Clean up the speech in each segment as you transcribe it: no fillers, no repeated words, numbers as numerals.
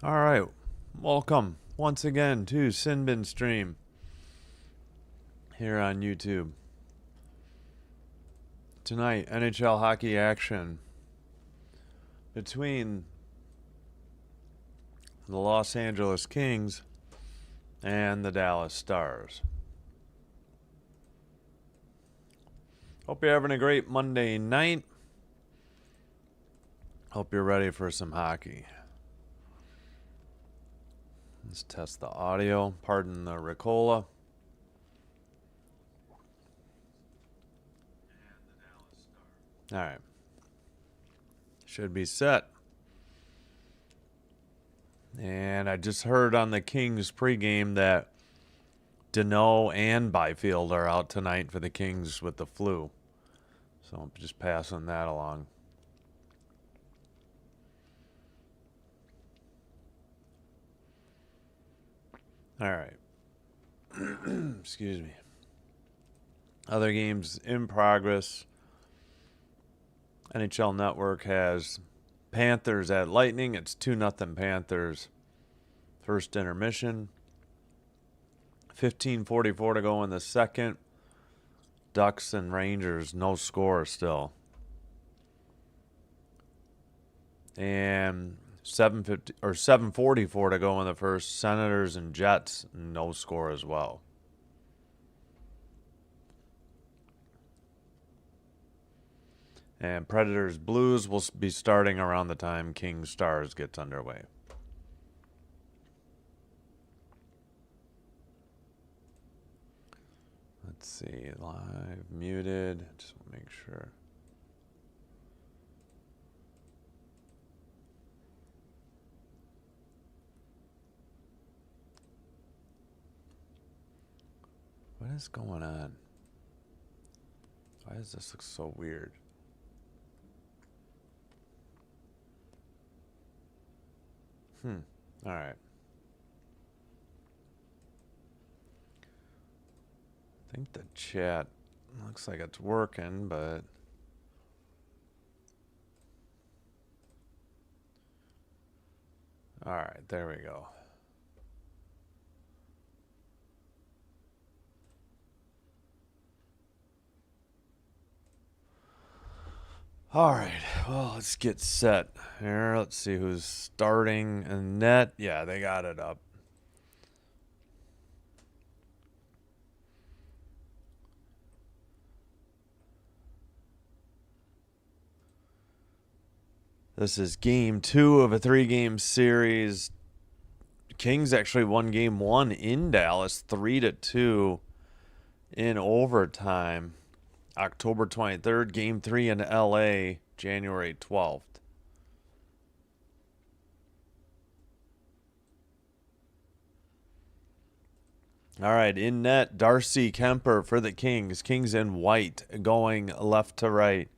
All right, welcome once again to Sinbin Stream here on YouTube. Tonight, NHL hockey action between the Los Angeles Kings and the Dallas Stars. Hope you're having a great Monday night. Hope you're ready for some hockey. Let's test the audio. Pardon the Ricola. All right. Should be set. And I just heard on the Kings pregame that Deneau and Byfield are out tonight for the Kings with the flu. So I'm just passing that along. All right. Excuse me. Other games in progress. NHL Network has Panthers at Lightning. It's 2-0 Panthers. First intermission. 15:44 to go in the second. Ducks and Rangers, no score still. And 7:44 to go in the first. Senators and Jets, no score as well. And Predators Blues will be starting around the time Kings Stars gets underway. Let's see, live, muted, just want to make sure. What is going on? Why does this look so weird? All right. I think the chat looks like it's working, but all right, there we go. All right, well, let's get set here. Let's see who's starting in net. Yeah, they got it up. This is game 2 of a 3-game series. Kings actually won game 1 in Dallas, 3-2 in overtime. October 23rd, game 3 in LA, January 12th. All right, in net, Darcy Kemper for the Kings. Kings in white, going left to right.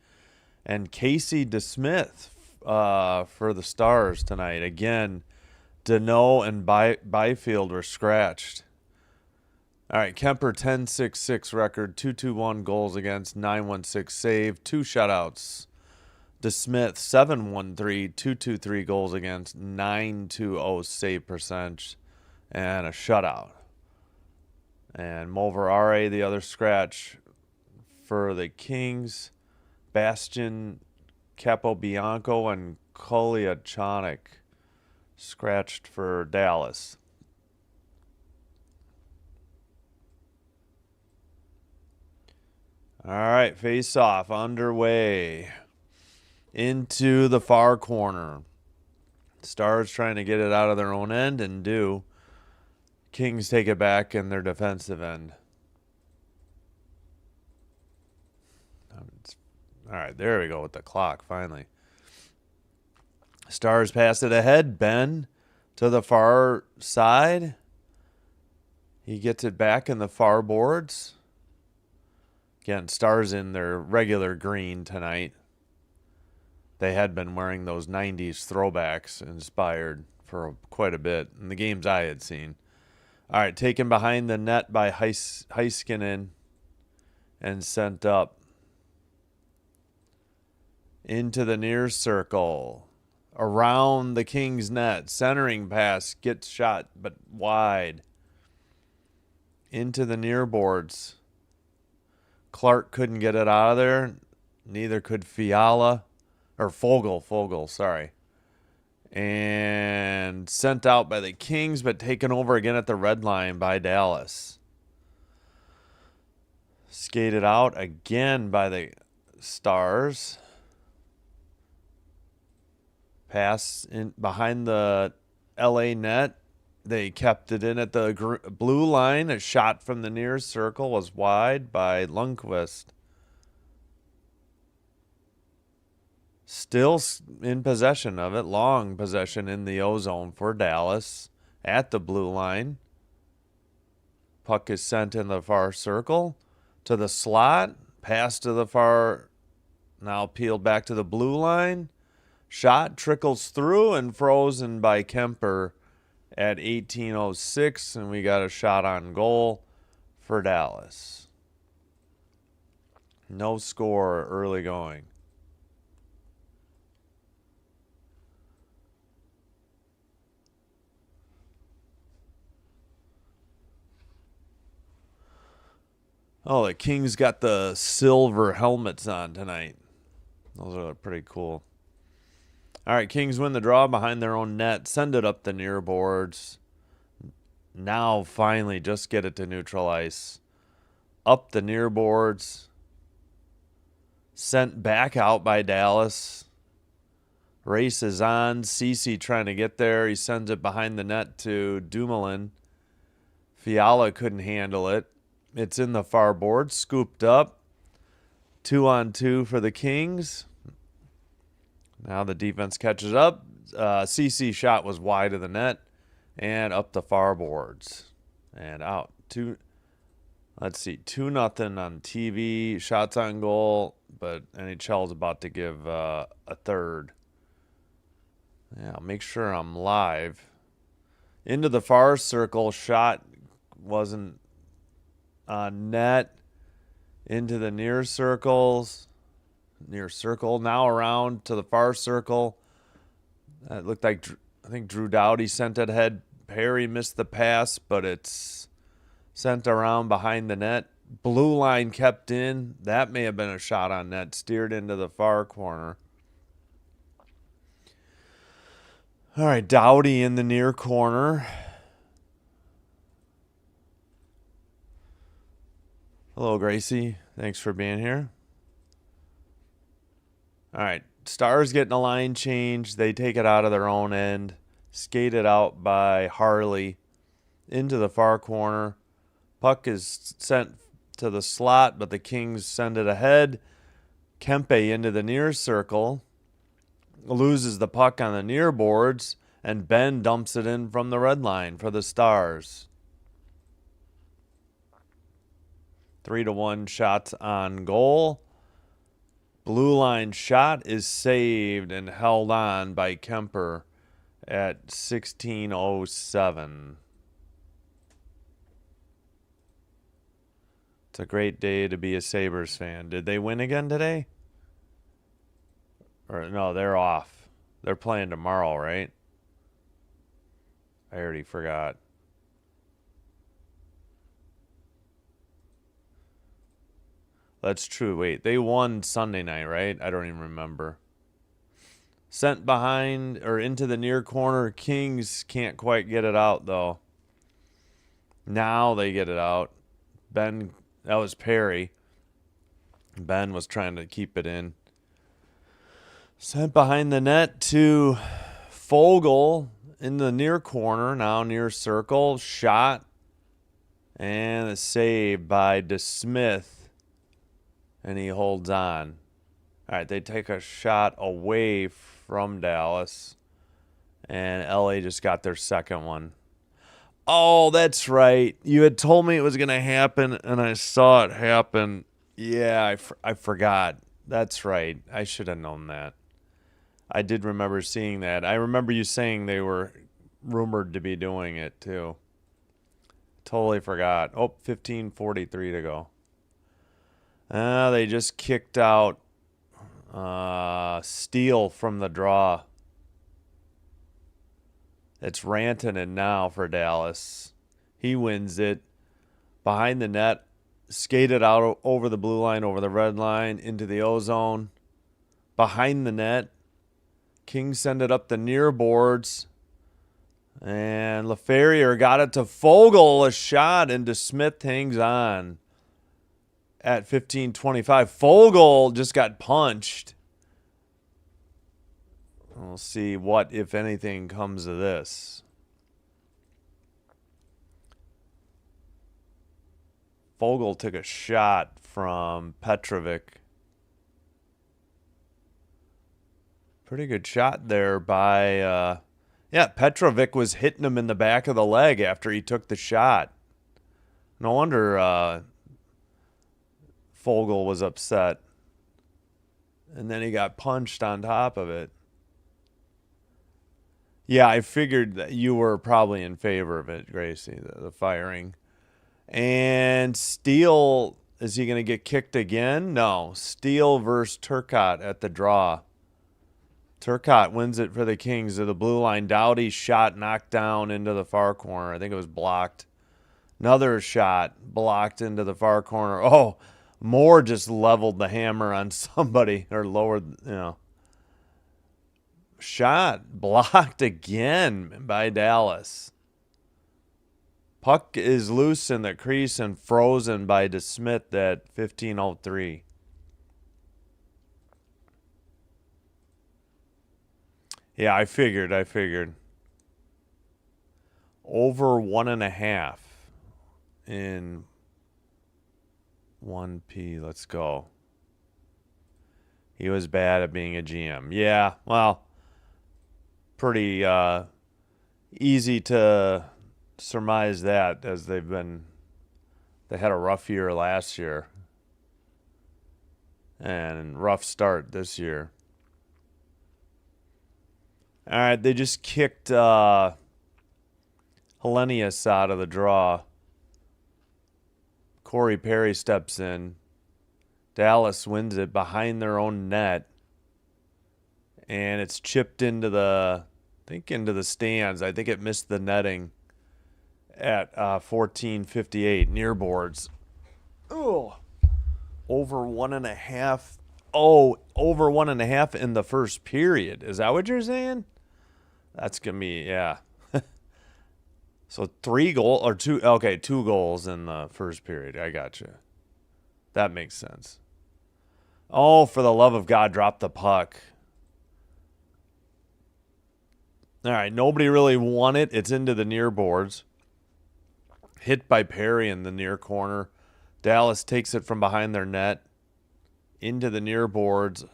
And Casey DeSmith for the Stars tonight. Again, Deneau and Byfield were scratched. All right, Kemper 10-6-6 record, 221 goals against, 916 save, 2 shutouts. DeSmith 713, 223 goals against, 920 save percentage, and a shutout. And Moverare, the other scratch for the Kings. Bastian Capobianco and Koliachonic scratched for Dallas. All right, face-off underway. Into the far corner. Stars trying to get it out of their own end and do. Kings take it back in their defensive end. All right, there we go with the clock, finally. Stars pass it ahead. Ben to the far side. He gets it back in the far boards. Again, Stars in their regular green tonight. They had been wearing those 90s throwbacks inspired for quite a bit in the games I had seen. All right, taken behind the net by Heiskanen and sent up into the near circle. around the Kings net. Centering pass gets shot, but wide. Into the near boards. Clark couldn't get it out of there. Neither could Fiala. Or Fogle, sorry. And sent out by the Kings, but taken over again at the red line by Dallas. Skated out again by the Stars. Pass in behind the LA net. They kept it in at the blue line. A shot from the near circle was wide by Lundqvist. Still in possession of it. Long possession in the O-zone for Dallas at the blue line. Puck is sent in the far circle to the slot. Pass to the far. Now peeled back to the blue line. Shot trickles through and frozen by Kemper at 18:06, and we got a shot on goal for Dallas. No score early going. Oh, the Kings got the silver helmets on tonight. Those are pretty cool. All right, Kings win the draw behind their own net. Send it up the near boards. Now, finally, just get it to neutral ice. Up the near boards. Sent back out by Dallas. Race is on. Ceci trying to get there. He sends it behind the net to Dumoulin. Fiala couldn't handle it. It's in the far board, scooped up. 2-on-2 for the Kings. Now the defense catches up. CC shot was wide of the net and up the far boards and out. Let's see, 2-0 on TV. Shots on goal, but NHL is about to give a third. Yeah, I'll make sure I'm live. Into the far circle, shot wasn't on net. Into the near circles. Near circle. Now around to the far circle. It looked like, I think Drew Doughty sent it ahead. Perry missed the pass, but it's sent around behind the net. Blue line kept in. That may have been a shot on net. Steered into the far corner. All right, Doughty in the near corner. Hello, Gracie. Thanks for being here. All right, Stars getting a line change. They take it out of their own end. Skated out by Harley into the far corner. Puck is sent to the slot, but the Kings send it ahead. Kempe into the near circle. Loses the puck on the near boards, and Ben dumps it in from the red line for the Stars. 3-1 shots on goal. Blue line shot is saved and held on by Kemper at 16:07. It's a great day to be a Sabres fan. Did they win again today? Or no, they're off. They're playing tomorrow, right? I already forgot. That's true. Wait, they won Sunday night, right? I don't even remember. Sent behind or into the near corner. Kings can't quite get it out, though. Now they get it out. Ben, that was Perry. Ben was trying to keep it in. Sent behind the net to Fogle in the near corner. Now near circle. Shot. And a save by DeSmith. And he holds on. All right, they take a shot away from Dallas. And LA just got their second one. Oh, that's right. You had told me it was going to happen, and I saw it happen. Yeah, I forgot. That's right. I should have known that. I did remember seeing that. I remember you saying they were rumored to be doing it, too. Totally forgot. Oh, 15:43 to go. They just kicked out Steele from the draw. It's Rantanen now for Dallas. He wins it. Behind the net. Skated out over the blue line, over the red line, into the O-zone. Behind the net. Kings send it up the near boards. And LaFerriere got it to Fogle, a shot, and DeSmith hangs on at 15:25. Fogle just got punched. We'll see what, if anything, comes of this. Fogle took a shot from Petrovic. Pretty good shot there by... yeah, Petrovic was hitting him in the back of the leg after he took the shot. No wonder Fogle was upset. And then he got punched on top of it. Yeah, I figured that you were probably in favor of it, Gracie, the firing. And Steele, is he going to get kicked again? No. Steele versus Turcotte at the draw. Turcotte wins it for the Kings to the blue line. Doughty's shot knocked down into the far corner. I think it was blocked. Another shot blocked into the far corner. Oh, Moore just leveled the hammer on somebody or lowered, Shot blocked again by Dallas. Puck is loose in the crease and frozen by DeSmith at 15:03. Yeah, I figured. Over 1.5 in 1P. Let's go. He was bad at being a GM. Yeah, well, pretty easy to surmise that, as they had a rough year last year and rough start this year. All right, they just kicked Hellenius out of the draw. Corey Perry steps in. Dallas wins it behind their own net. And it's chipped into the stands. I think it missed the netting at 14:58 near boards. Oh, over 1.5. Oh, over 1.5 in the first period. Is that what you're saying? That's going to be, yeah. So 2 goals in the first period. I got you. That makes sense. Oh, for the love of God, drop the puck. All right, nobody really won it. It's into the near boards. Hit by Perry in the near corner. Dallas takes it from behind their net into the near boards.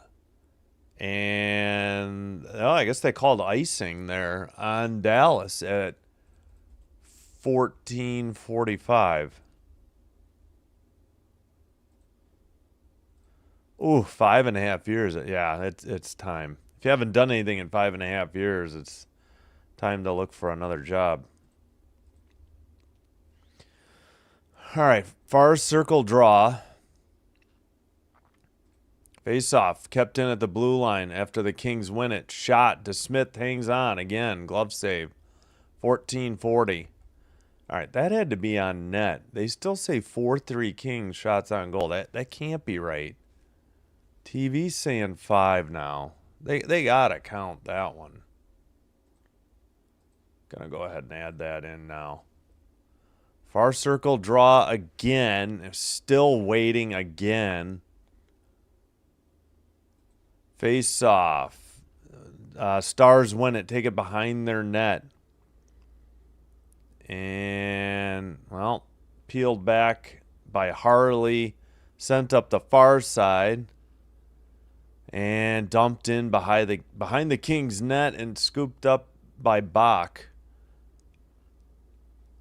And I guess they called icing there on Dallas at 14:45. Ooh, 5.5 years. Yeah, it's time. If you haven't done anything in 5.5 years, it's time to look for another job. All right, far circle draw. Face off, kept in at the blue line after the Kings win it. Shot, DeSmith hangs on again. Glove save. 14:40. All right, that had to be on net. They still say 4-3 Kings shots on goal. That can't be right. TV's saying 5 now. They gotta count that one. Gonna go ahead and add that in now. Far circle draw again. Still waiting again. Face off. Stars win it. Take it behind their net. And, well, peeled back by Harley. Sent up the far side. And dumped in behind the Kings net and scooped up by Bach.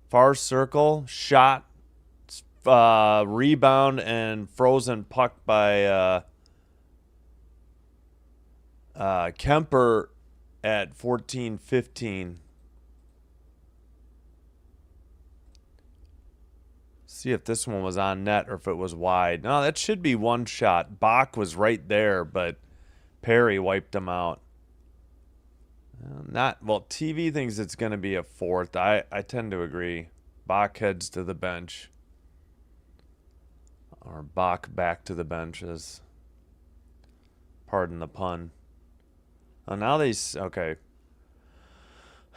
Far circle. Shot. Rebound and frozen puck by Kemper at 14:15. See if this one was on net or if it was wide. No, that should be one shot. Bach was right there, but Perry wiped him out. Not well. TV thinks it's going to be a fourth. I tend to agree. Bach heads to the bench, or Bach back to the benches. Pardon the pun. Oh, now they okay.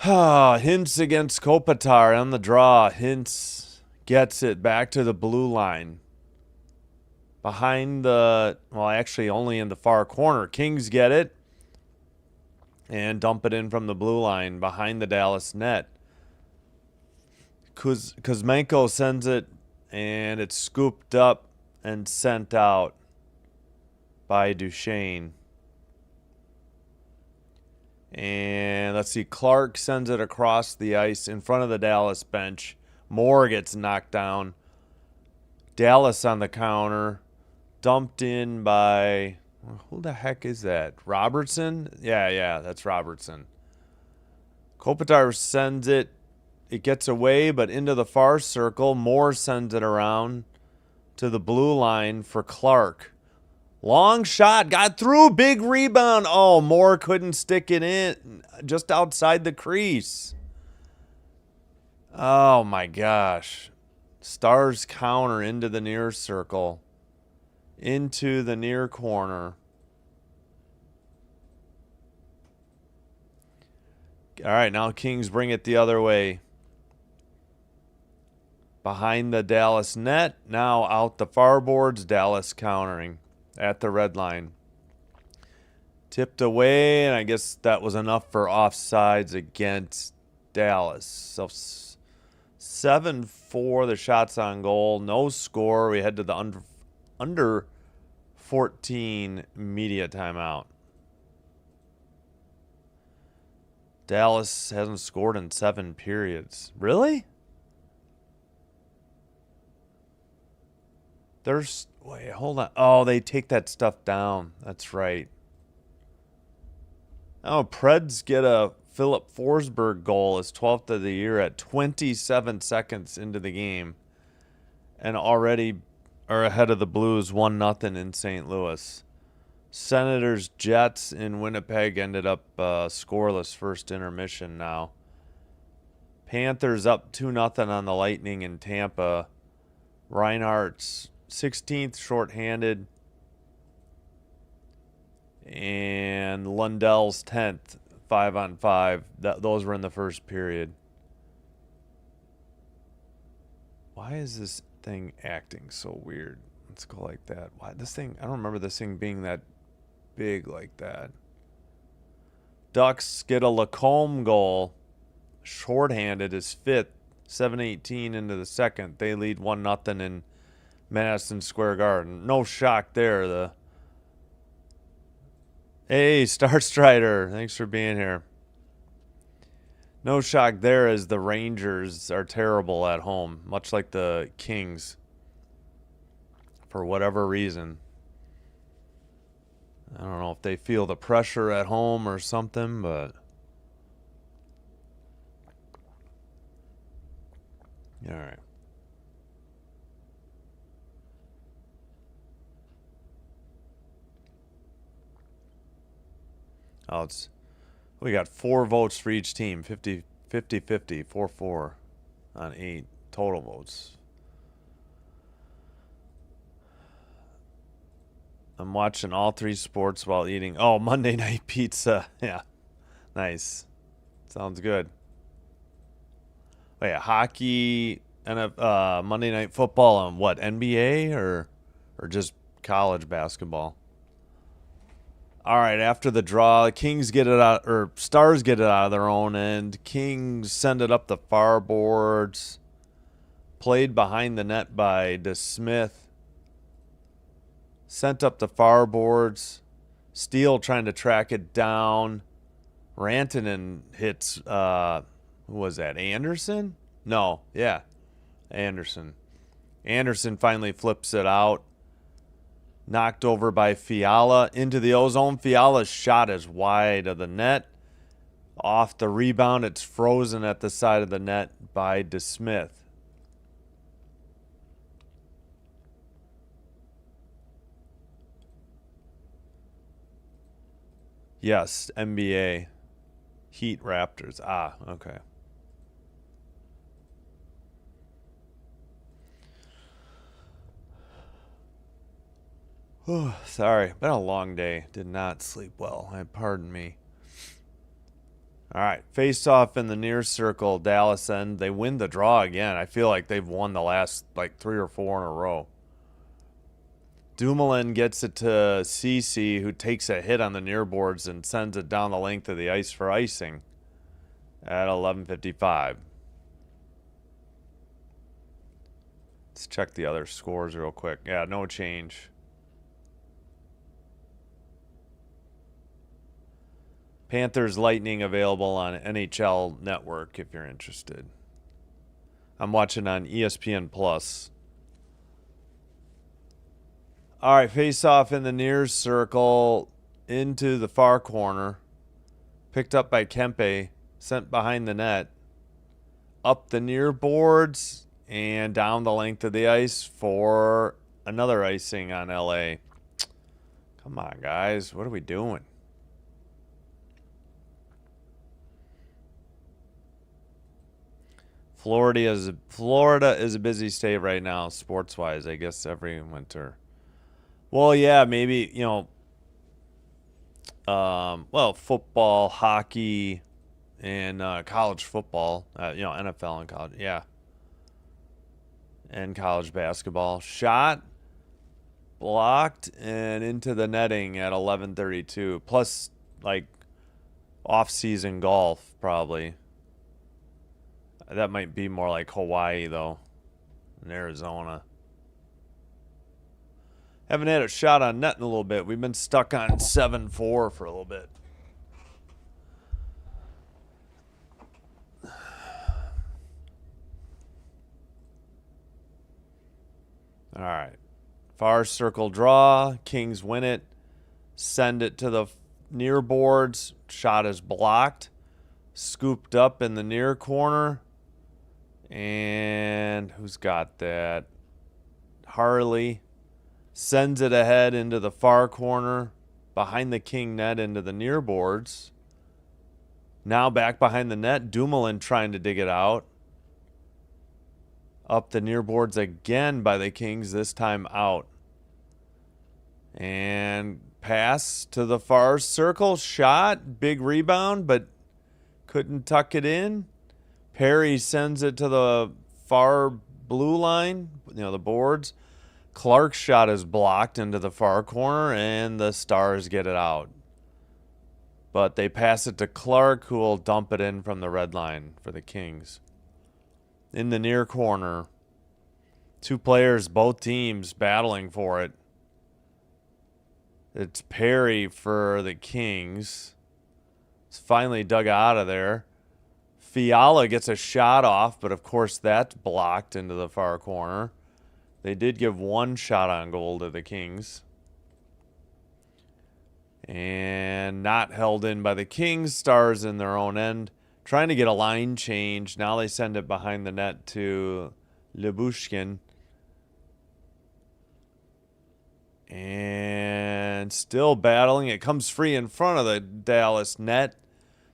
Hintz against Kopitar on the draw. Hintz gets it back to the blue line. Behind the, well, actually only in the far corner. Kings get it and dump it in from the blue line behind the Dallas net. Kuzmenko sends it, and it's scooped up and sent out by Duchesne. And let's see, Clark sends it across the ice in front of the Dallas bench. Moore gets knocked down. Dallas on the counter. Dumped in by, who the heck is that? Robertson? Yeah, that's Robertson. Kopitar sends it. It gets away, but into the far circle. Moore sends it around to the blue line for Clark. Long shot, got through, big rebound. Oh, Moore couldn't stick it in, just outside the crease. Oh my gosh. Stars counter into the near circle, into the near corner. All right, now Kings bring it the other way. Behind the Dallas net, now out the far boards, Dallas countering at the red line. Tipped away, and I guess that was enough for offsides against Dallas. So 7-4, the shots on goal. No score. We head to the under 14 media timeout. Dallas hasn't scored in 7 periods. Really? Wait, hold on. Oh, they take that stuff down. That's right. Oh, Preds get a Philip Forsberg goal, his 12th of the year at 27 seconds into the game, and already are ahead of the Blues 1-0 in St. Louis. Senators Jets in Winnipeg ended up scoreless first intermission now. Panthers up 2-0 on the Lightning in Tampa. Reinhardt's 16th shorthanded, and Lundell's 10th 5-on-5. Those were in the first period. Why is this thing acting so weird? Let's go like that. Why this thing? I don't remember this thing being that big like that. Ducks get a Lacombe goal, shorthanded, his 5th, 7:18 into the second. They lead 1-0 in Madison Square Garden. No shock there. Hey, Star Strider, thanks for being here. No shock there as the Rangers are terrible at home, much like the Kings, for whatever reason. I don't know if they feel the pressure at home or something, but all right. Oh, we got 4 votes for each team, 50, 4-4 on 8 total votes. I'm watching all 3 sports while eating. Oh, Monday Night Pizza. Yeah, nice. Sounds good. Wait, hockey and Monday Night Football on what? NBA or just college basketball? All right, after the draw, Kings get it out, or Stars get it out of their own end. Kings send it up the far boards. Played behind the net by DeSmith. Sent up the far boards. Steele trying to track it down. Rantanen hits, who was that, Anderson? No, yeah, Anderson. Anderson finally flips it out. Knocked over by Fiala into the ozone. Fiala's shot is wide of the net. Off the rebound, it's frozen at the side of the net by DeSmith. Yes, NBA. Heat Raptors. Ah, okay. Sorry, been a long day. Did not sleep well. Pardon me. All right, face off in the near circle. Dallas end. They win the draw again. I feel like they've won the last like 3 or 4 in a row. Dumoulin gets it to CC, who takes a hit on the near boards and sends it down the length of the ice for icing at 11:55. Let's check the other scores real quick. Yeah, no change. Panthers Lightning available on NHL Network if you're interested. I'm watching on ESPN Plus. All right, face off in the near circle into the far corner. Picked up by Kempe, sent behind the net. Up the near boards and down the length of the ice for another icing on LA. Come on, guys. What are we doing? Florida is a busy state right now, sports-wise, I guess, every winter. Well, yeah, maybe, well, football, hockey, and college football, NFL and college, yeah. And college basketball. Shot, blocked, and into the netting at 11:32. Plus, like, off-season golf, probably. That might be more like Hawaii, though, in Arizona. Haven't had a shot on net in a little bit. We've been stuck on 7-4 for a little bit. All right. Far circle draw. Kings win it. Send it to the near boards. Shot is blocked. Scooped up in the near corner. And who's got that? Harley sends it ahead into the far corner, behind the King net into the near boards. Now back behind the net, Dumoulin trying to dig it out. Up the near boards again by the Kings, this time out. And pass to the far circle, shot, big rebound, but couldn't tuck it in. Perry sends it to the far blue line, the boards. Clark's shot is blocked into the far corner, and the Stars get it out. But they pass it to Clark, who will dump it in from the red line for the Kings. In the near corner, 2 players, both teams battling for it. It's Perry for the Kings. It's finally dug out of there. Fiala gets a shot off, but of course that's blocked into the far corner. They did give 1 shot on goal to the Kings. And not held in by the Kings. Stars in their own end. Trying to get a line change. Now they send it behind the net to Lyubushkin. And still battling. It comes free in front of the Dallas net.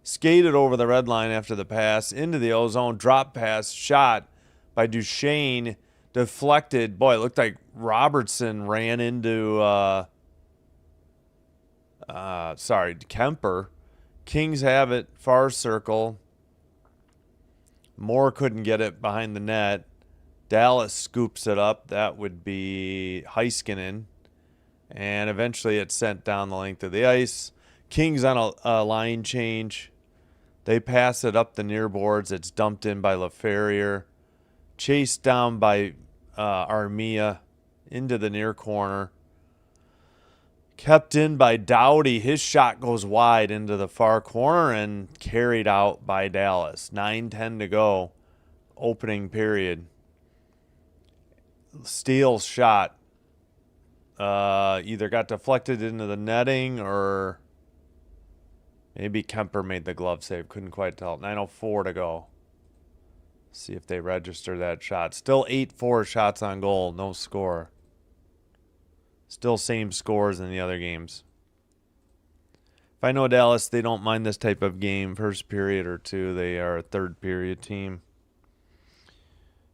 Skated over the red line after the pass. Into the ozone. Drop pass. Shot by Duchesne. Deflected. Boy, it looked like Robertson ran into Kemper. Kings have it. Far circle. Moore couldn't get it behind the net. Dallas scoops it up. That would be Heiskanen. And eventually it's sent down the length of the ice. Kings on a line change. They pass it up the near boards. It's dumped in by LaFerriere. Chased down by Armia into the near corner. Kept in by Doughty. His shot goes wide into the far corner and carried out by Dallas. 9:10 to go. Opening period. Steele's shot either got deflected into the netting or maybe Kemper made the glove save. Couldn't quite tell. 9:04 to go. See if they register that shot. Still 8-4 shots on goal. No score. Still same scores in the other games. If I know Dallas, they don't mind this type of game, first period or two. They are a third period team.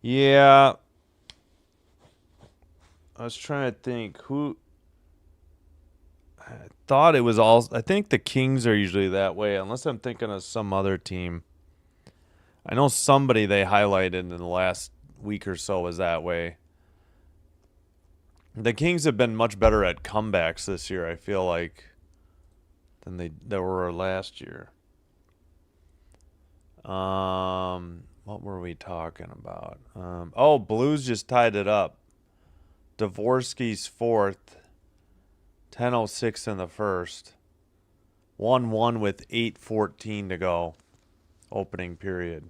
Yeah. I was trying to think who. I thought it was all. I think the Kings are usually that way, unless I'm thinking of some other team. I know somebody they highlighted in the last week or so was that way. The Kings have been much better at comebacks this year, I feel like, than they were last year. What were we talking about? Blues just tied it up. Dvorsky's fourth. 10:06 in the first. 1-1 with 8:14 to go. Opening period.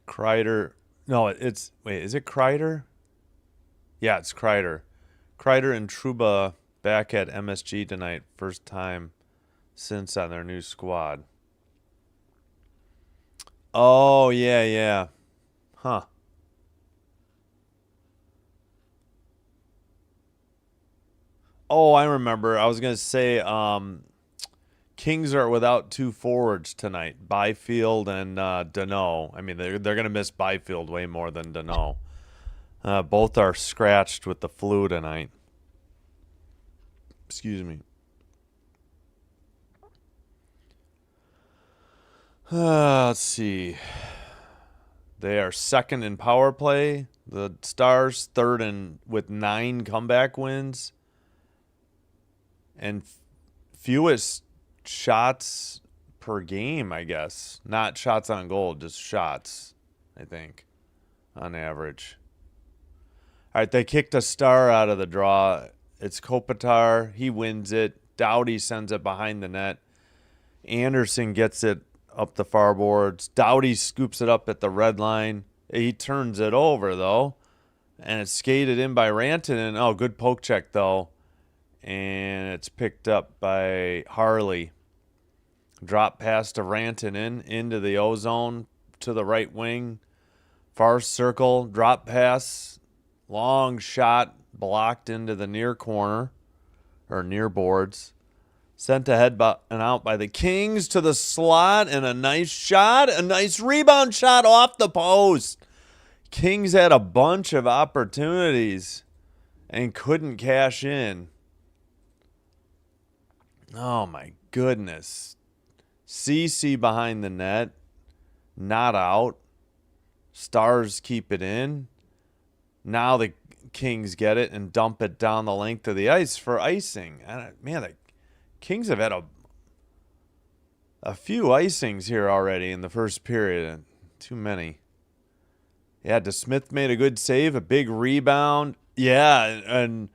Kreider. No, it's wait, is it Kreider? Yeah, it's Kreider. Kreider and Trouba back at MSG tonight. First time since on their new squad. Oh, yeah. Huh. Oh, I remember. I was going to say Kings are without two forwards tonight, Byfield and Deneau. I mean, they're going to miss Byfield way more than Deneau. Both are scratched with the flu tonight. Excuse me. Let's see. They are second in power play. The Stars third with 9 comeback wins. And fewest shots per game, I guess. Not shots on goal, just shots, I think, on average. All right, they kicked a Star out of the draw. It's Kopitar. He wins it. Doughty sends it behind the net. Anderson gets it up the far boards. Doughty scoops it up at the red line. He turns it over, though, and it's skated in by Rantanen. Oh, good poke check, though. And it's picked up by Harley. Drop pass to Rantanen into the O-zone to the right wing. Far circle, drop pass, long shot, blocked into the near corner, or near boards. Sent ahead and out by the Kings to the slot, and a nice shot, a nice rebound shot off the post. Kings had a bunch of opportunities and couldn't cash in. Oh, my goodness. CC behind the net, not out. Stars keep it in. Now the Kings get it and dump it down the length of the ice for icing. Man, the Kings have had a few icings here already in the first period. Too many. Yeah, DeSmith made a good save, a big rebound. Yeah, and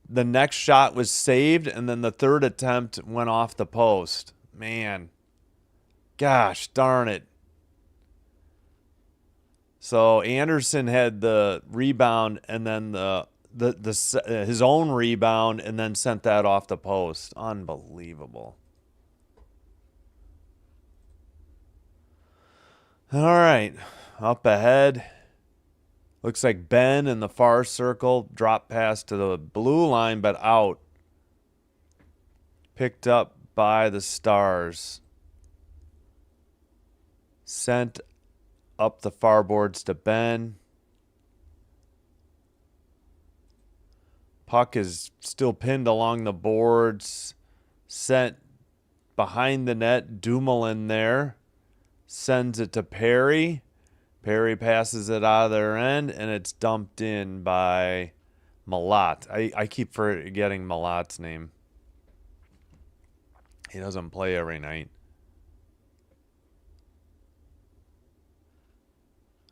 the next shot was saved, and then the third attempt went off the post. Man, gosh darn it. So Anderson had the rebound and then his own rebound and then sent that off the post. Unbelievable. All right, up ahead. Looks like Ben in the far circle. Drop pass to the blue line, but out. Picked up by the Stars. Sent up the far boards to Ben. Puck is still pinned along the boards. Sent behind the net. Dumoulin there. Sends it to Perry. Perry passes it out of their end, and it's dumped in by Malat. I keep forgetting Malat's name. He doesn't play every night.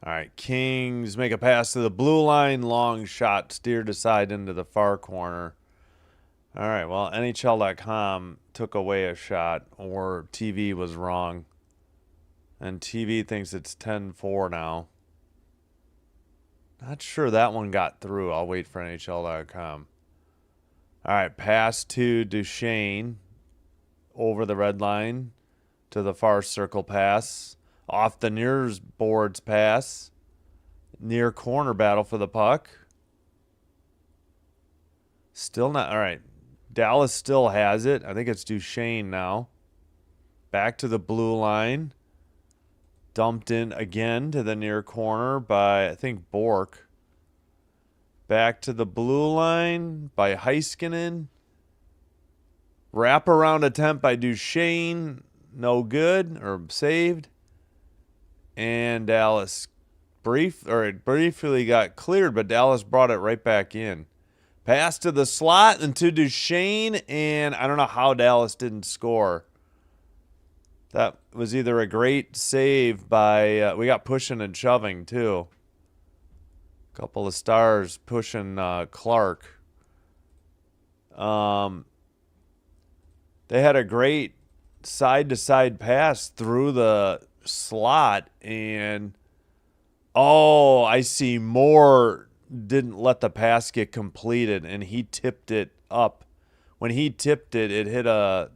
All right, Kings make a pass to the blue line. Long shot steered aside into the far corner. All right, well, NHL.com took away a shot, or TV was wrong. And TV thinks it's 10-4 now. Not sure that one got through. I'll wait for NHL.com. All right, pass to Duchesne. over the red line to the far circle pass. Off the near boards pass. Near corner battle for the puck. Still not. All right. Dallas still has it. I think it's Duchesne now. Back to the blue line. Dumped in again to the near corner by, I think, Bork. Back to the blue line by Heiskanen. Wraparound attempt by Duchesne. No good, or saved. And Dallas briefly got cleared, but Dallas brought it right back in. Pass to the slot and to Duchesne, and I don't know how Dallas didn't score. That was either a great save by, we got pushing and shoving too. A couple of Stars pushing Clark. They had a great side-to-side pass through the slot, and I see Moore didn't let the pass get completed, and he tipped it up. When he tipped it, it hit a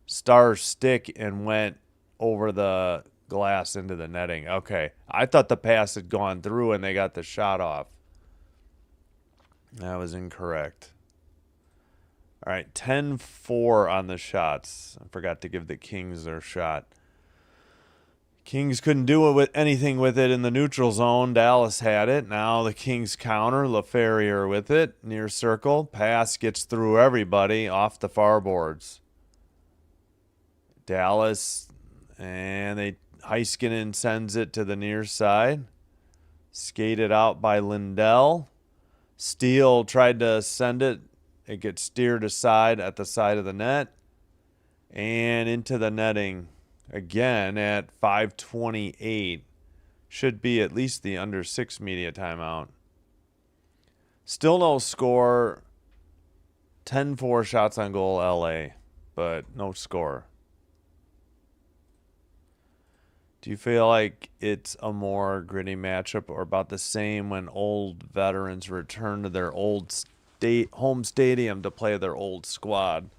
Star stick and went over the glass into the netting. Okay. I thought the pass had gone through and they got the shot off. That was incorrect. All right, 10-4 on the shots. I forgot to give the Kings their shot. Kings couldn't do anything with it in the neutral zone. Dallas had it. Now the Kings counter. LaFerrier with it. Near circle. Pass gets through everybody off the far boards. Dallas, and Heiskanen sends it to the near side. Skated out by Lindell. Steele tried to send it. It gets steered aside at the side of the net. And into the netting again at 5:28. Should be at least the under 6 media timeout. Still no score. 10-4 shots on goal LA, but no score. Do you feel like it's a more gritty matchup or about the same when old veterans return to their old home stadium to play their old squad?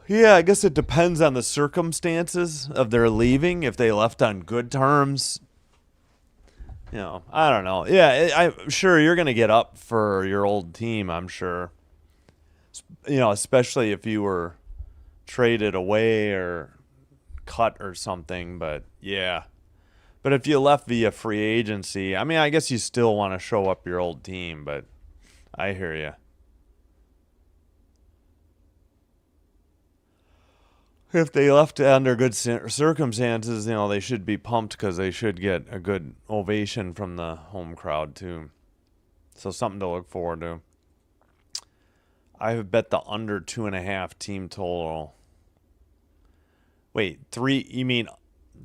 Yeah, I guess it depends on the circumstances of their leaving. If they left on good terms, I don't know. Yeah, I'm sure you're going to get up for your old team, I'm sure. Especially if you were traded away or cut or something, but yeah. But if you left via free agency, I mean, I guess you still want to show up your old team, but I hear you. If they left under good circumstances, they should be pumped because they should get a good ovation from the home crowd too. So something to look forward to. I have bet the under 2.5 team total. Wait, 3? You mean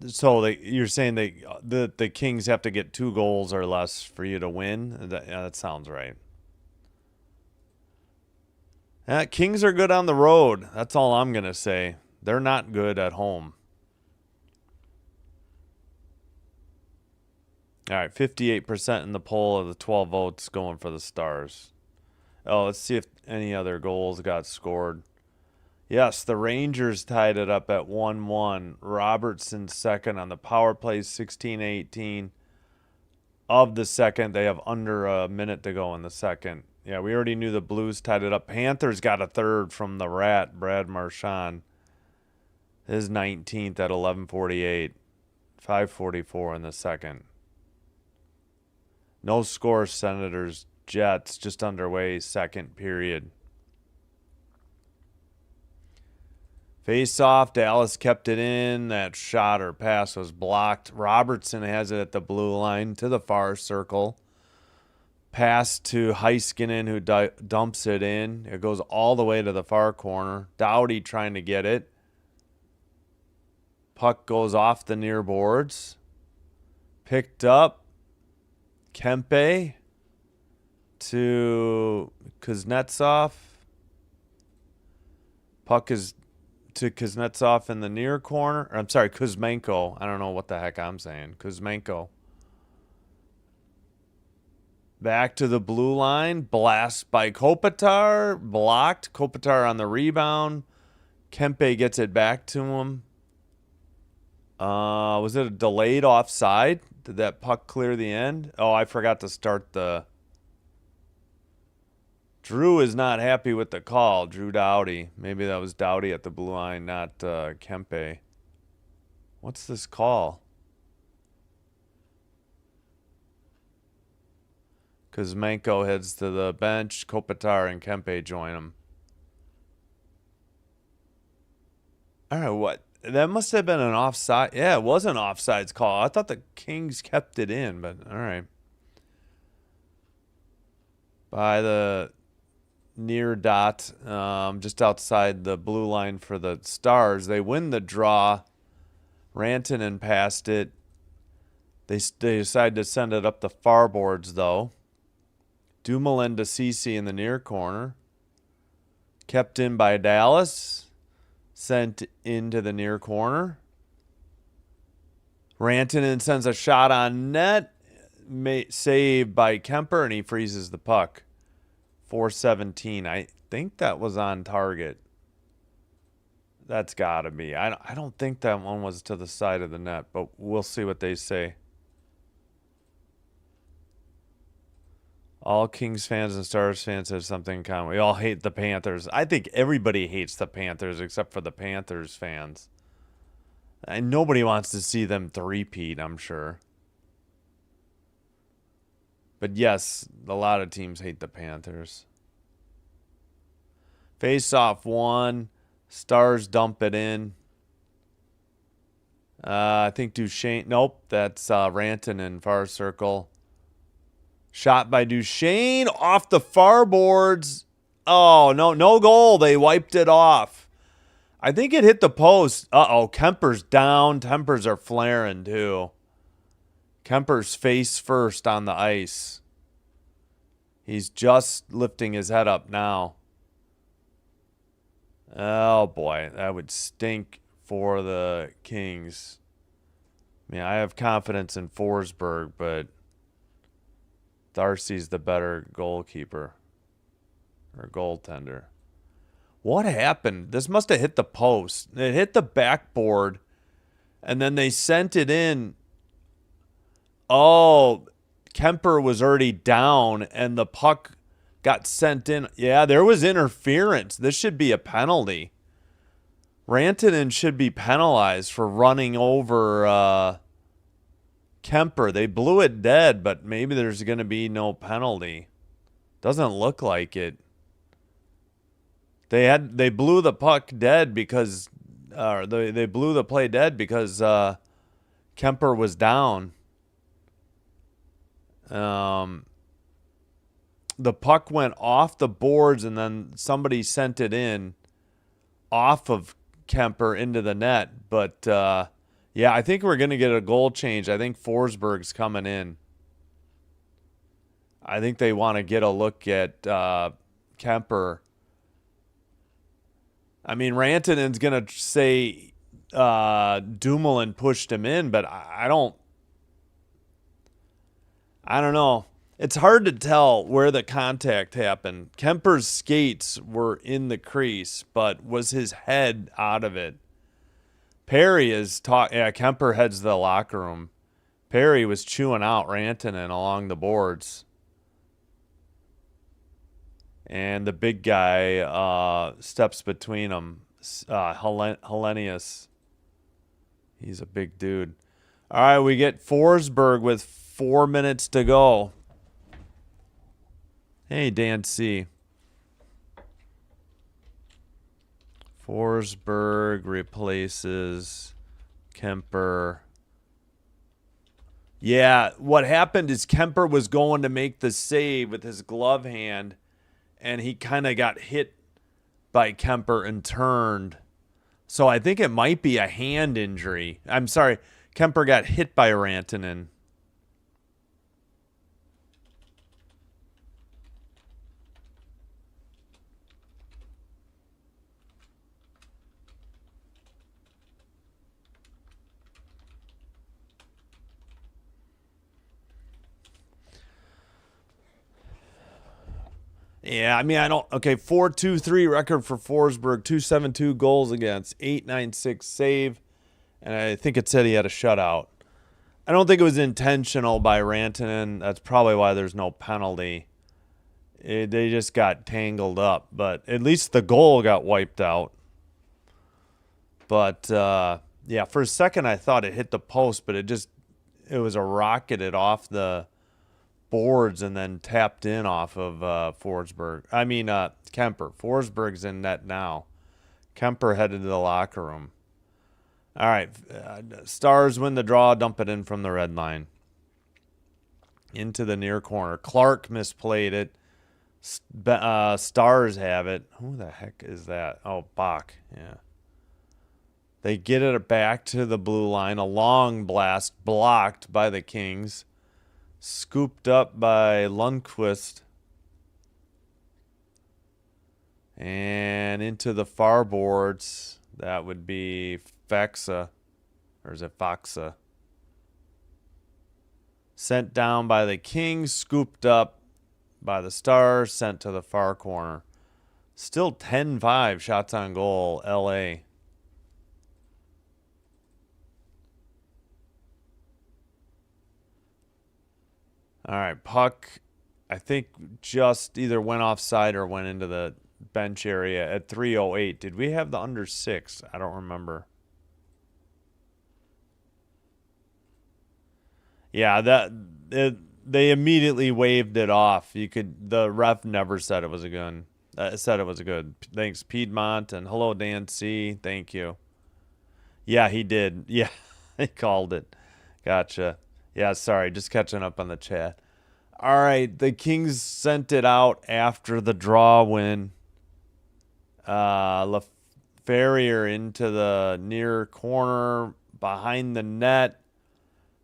so you're saying the Kings have to get 2 goals or less for you to win? That sounds right. Kings are good on the road. That's all I'm gonna say. They're not good at home. All right, 58% in the poll of the 12 votes going for the Stars. Oh, let's see if any other goals got scored. Yes, the Rangers tied it up at 1-1. Robertson second on the power play, 16-18 of the second. They have under a minute to go in the second. Yeah, we already knew the Blues tied it up. Panthers got a third from the Rat, Brad Marchand. His 19th at 11:48. 5:44 in the second. No score, Senators, Jets, just underway, second period. Face off, Dallas kept it in. That shot or pass was blocked. Robertson has it at the blue line to the far circle. Pass to Heiskanen, who dumps it in. It goes all the way to the far corner. Doughty trying to get it. Puck goes off the near boards. Picked up. Kempe to Kuznetsov. Puck is to Kuznetsov in the near corner. I'm sorry, Kuzmenko. I don't know what the heck I'm saying. Kuzmenko. Back to the blue line. Blast by Kopitar. Blocked. Kopitar on the rebound. Kempe gets it back to him. Was it a delayed offside? Did that puck clear the end? Oh, I forgot to start the... Drew is not happy with the call. Drew Doughty. Maybe that was Doughty at the blue line, not Kempe. What's this call? Kuzmenko heads to the bench. Kopitar and Kempe join him. All right, what? That must have been an offside. Yeah, it was an offsides call. I thought the Kings kept it in, but all right. By the near dot, just outside the blue line for the Stars. They win the draw. Rantanen passed it. They decide to send it up the far boards, though. Dumoulin to Cece in the near corner. Kept in by Dallas. Sent into the near corner. Rantanen sends a shot on net. Saved by Kemper, and he freezes the puck. 4:17. I think that was on target. That's got to be. I don't think that one was to the side of the net, but we'll see what they say. All Kings fans and Stars fans have something in common. We all hate the Panthers. I think everybody hates the Panthers except for the Panthers fans. And nobody wants to see them three-peat, I'm sure. But yes, a lot of teams hate the Panthers. Face-off 1. Stars dump it in. I think Duchesne. Nope, that's Rantanen, far circle. Shot by Duchesne off the far boards. Oh, no goal. They wiped it off. I think it hit the post. Uh-oh, Kemper's down. Tempers are flaring, too. Kemper's face first on the ice. He's just lifting his head up now. Oh, boy. That would stink for the Kings. I mean, I have confidence in Forsberg, but Darcy's the better goalkeeper or goaltender. What happened? This must have hit the post. It hit the backboard, and then they sent it in. Oh, Kemper was already down, and the puck got sent in. Yeah, there was interference. This should be a penalty. Rantanen should be penalized for running over Kemper. They blew it dead, but maybe there's going to be no penalty. Doesn't look like it. They blew the puck dead because they blew the play dead because Kemper was down. The puck went off the boards, and then somebody sent it in off of Kemper into the net. But yeah, I think we're going to get a goal change. I think Forsberg's coming in. I think they want to get a look at Kemper. I mean, Rantanen's going to say Dumoulin pushed him in, but I don't know. It's hard to tell where the contact happened. Kemper's skates were in the crease, but was his head out of it? Perry is talking. Yeah, Kemper heads to the locker room. Perry was chewing out Rantanen along the boards. And the big guy steps between them. Hellenius. He's a big dude. All right, we get Forsberg with 4 minutes to go. Hey, Dan C. Forsberg replaces Kemper. Yeah, what happened is Kemper was going to make the save with his glove hand, and he kind of got hit by Kemper and turned. So I think it might be a hand injury. I'm sorry, Kemper got hit by Rantanen. Yeah, I mean, I don't. Okay, 4-2-3 record for Forsberg, 272 goals against, 896 save, and I think it said he had a shutout. I don't think it was intentional by Rantanen. That's probably why there's no penalty. They just got tangled up, but at least the goal got wiped out. But yeah, for a second I thought it hit the post, but it was a rocketed off the boards and then tapped in off of Forsberg. I mean Kemper. Forsberg's in net now. Kemper headed to the locker room. All right, Stars win the draw. Dump it in from the red line into the near corner. Clark misplayed it. Stars have it. Who the heck is that? Oh, Bach. Yeah. They get it back to the blue line. A long blast blocked by the Kings. Scooped up by Lundqvist. And into the far boards. That would be Faxa. Or is it Faxa? Sent down by the Kings. Scooped up by the Stars. Sent to the far corner. Still 10-5 shots on goal, LA. All right, puck, I think just either went offside or went into the bench area at 3:08. Did we have the under 6? I don't remember. Yeah, they immediately waved it off. The ref never said it was a gun. Said it was a good. Thanks, Piedmont, and hello, Dan C. Thank you. Yeah, he did. Yeah, he called it. Gotcha. Yeah, sorry, just catching up on the chat. All right, the Kings sent it out after the draw win. Ferrier into the near corner behind the net.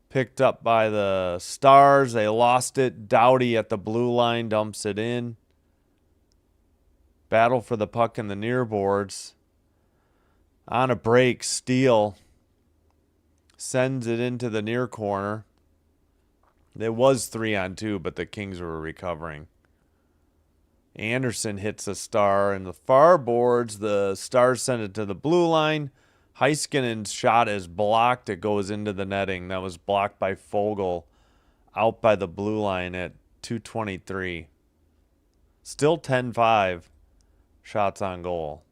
Picked up by the Stars. They lost it. Doughty at the blue line dumps it in. Battle for the puck in the near boards. On a break, Steele sends it into the near corner. It was 3-on-2, but the Kings were recovering. Anderson hits a Star in the far boards. The Stars send it to the blue line. Heiskanen's shot is blocked. It goes into the netting. That was blocked by Fogle out by the blue line at 2:23. Still 10-5 shots on goal.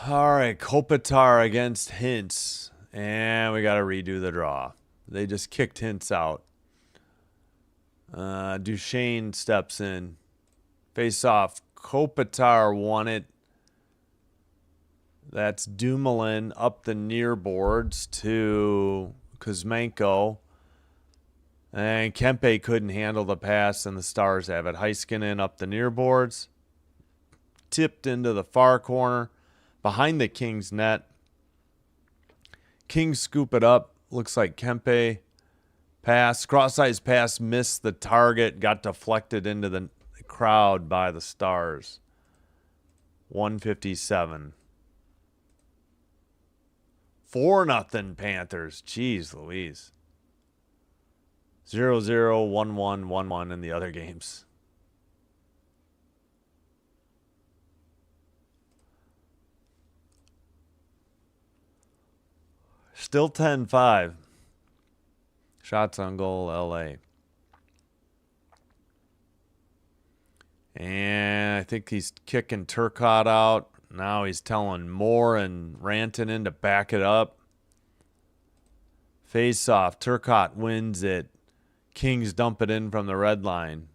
All right, Kopitar against Hintz. And we got to redo the draw. They just kicked Hintz out. Duchesne steps in. Face off. Kopitar won it. That's Dumoulin up the near boards to Kuzmenko. And Kempe couldn't handle the pass, and the Stars have it. Heiskanen up the near boards. Tipped into the far corner. Behind the Kings net. Kings scoop it up. Looks like Kempe pass. Cross-ice pass missed the target. Got deflected into the crowd by the Stars. 157. 4-0 Panthers. Jeez Louise. 0-0, 1-1, 1-1 in the other games. Still 10-5. Shots on goal, LA. And I think he's kicking Turcotte out. Now he's telling Moore and Rantanen to back it up. Face off. Turcotte wins it. Kings dump it in from the red line.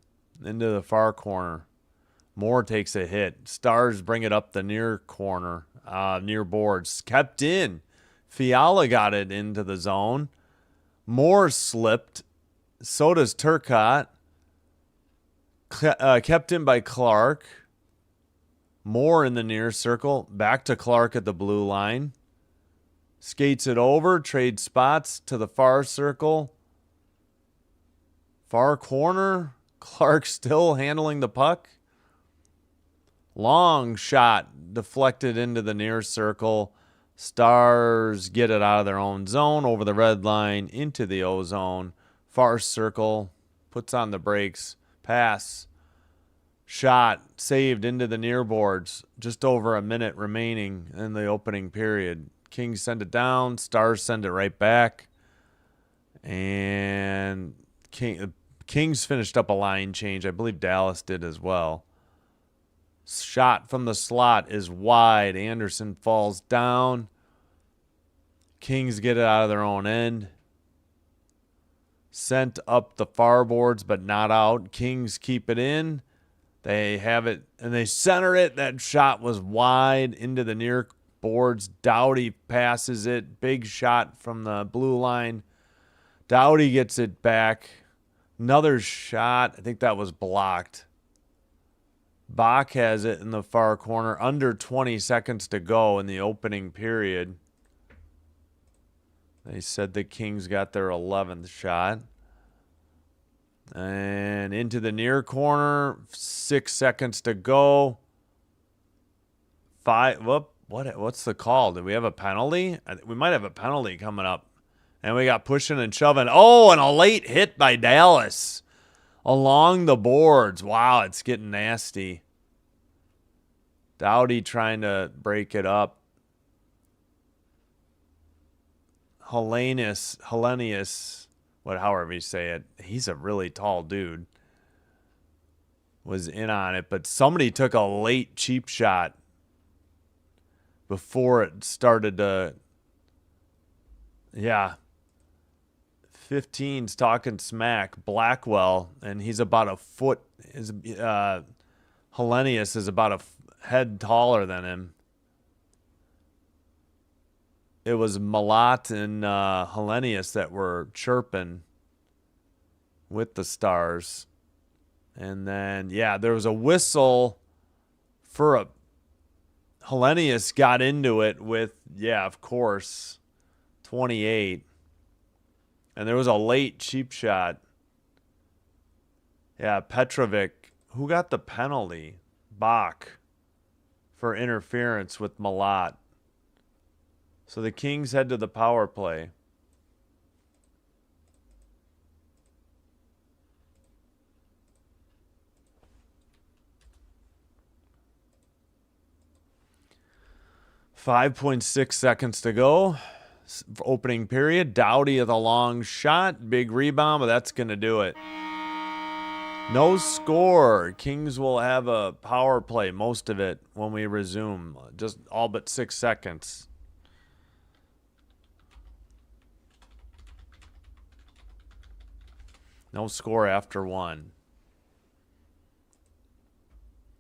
Into the far corner. Moore takes a hit. Stars bring it up the near corner. Near boards. Kept in. Fiala got it into the zone. Moore slipped. So does Turcotte. Kept in by Clark. Moore in the near circle. Back to Clark at the blue line. Skates it over. Trade spots to the far circle. Far corner. Clark still handling the puck. Long shot deflected into the near circle. Stars get it out of their own zone, over the red line, into the O zone. Far circle, puts on the brakes. Pass. Shot saved into the near boards. Just over a minute remaining in the opening period. Kings send it down. Stars send it right back. And Kings finished up a line change. I believe Dallas did as well. Shot from the slot is wide. Anderson falls down. Kings get it out of their own end. Sent up the far boards, but not out. Kings keep it in. They have it, and they center it. That shot was wide into the near boards. Doughty passes it. Big shot from the blue line. Doughty gets it back. Another shot. I think that was blocked. Bach has it in the far corner. Under 20 seconds to go in the opening period. They said the Kings got their 11th shot. And into the near corner. 6 seconds to go. What's the call? Do we have a penalty? We might have a penalty coming up. And we got pushing and shoving. Oh, and a late hit by Dallas along the boards. Wow, it's getting nasty. Doughty trying to break it up. Hellenius, however you say it, he's a really tall dude, was in on it. But somebody took a late cheap shot before it started to, 15's talking smack. Blackwell, and he's about a foot. Hellenius is about a head taller than him. It was Malat and Hellenius that were chirping with the Stars. And then, there was a whistle for a... Hellenius got into it with, of course, 28. And there was a late cheap shot. Petrovic. Who got the penalty? Bach. For interference with Malat. So the Kings head to the power play. .6 seconds to go. Opening period. Doughty with a long shot. Big rebound, but that's going to do it. No score. Kings will have a power play, most of it, when we resume. Just all but 6 seconds. No score after one.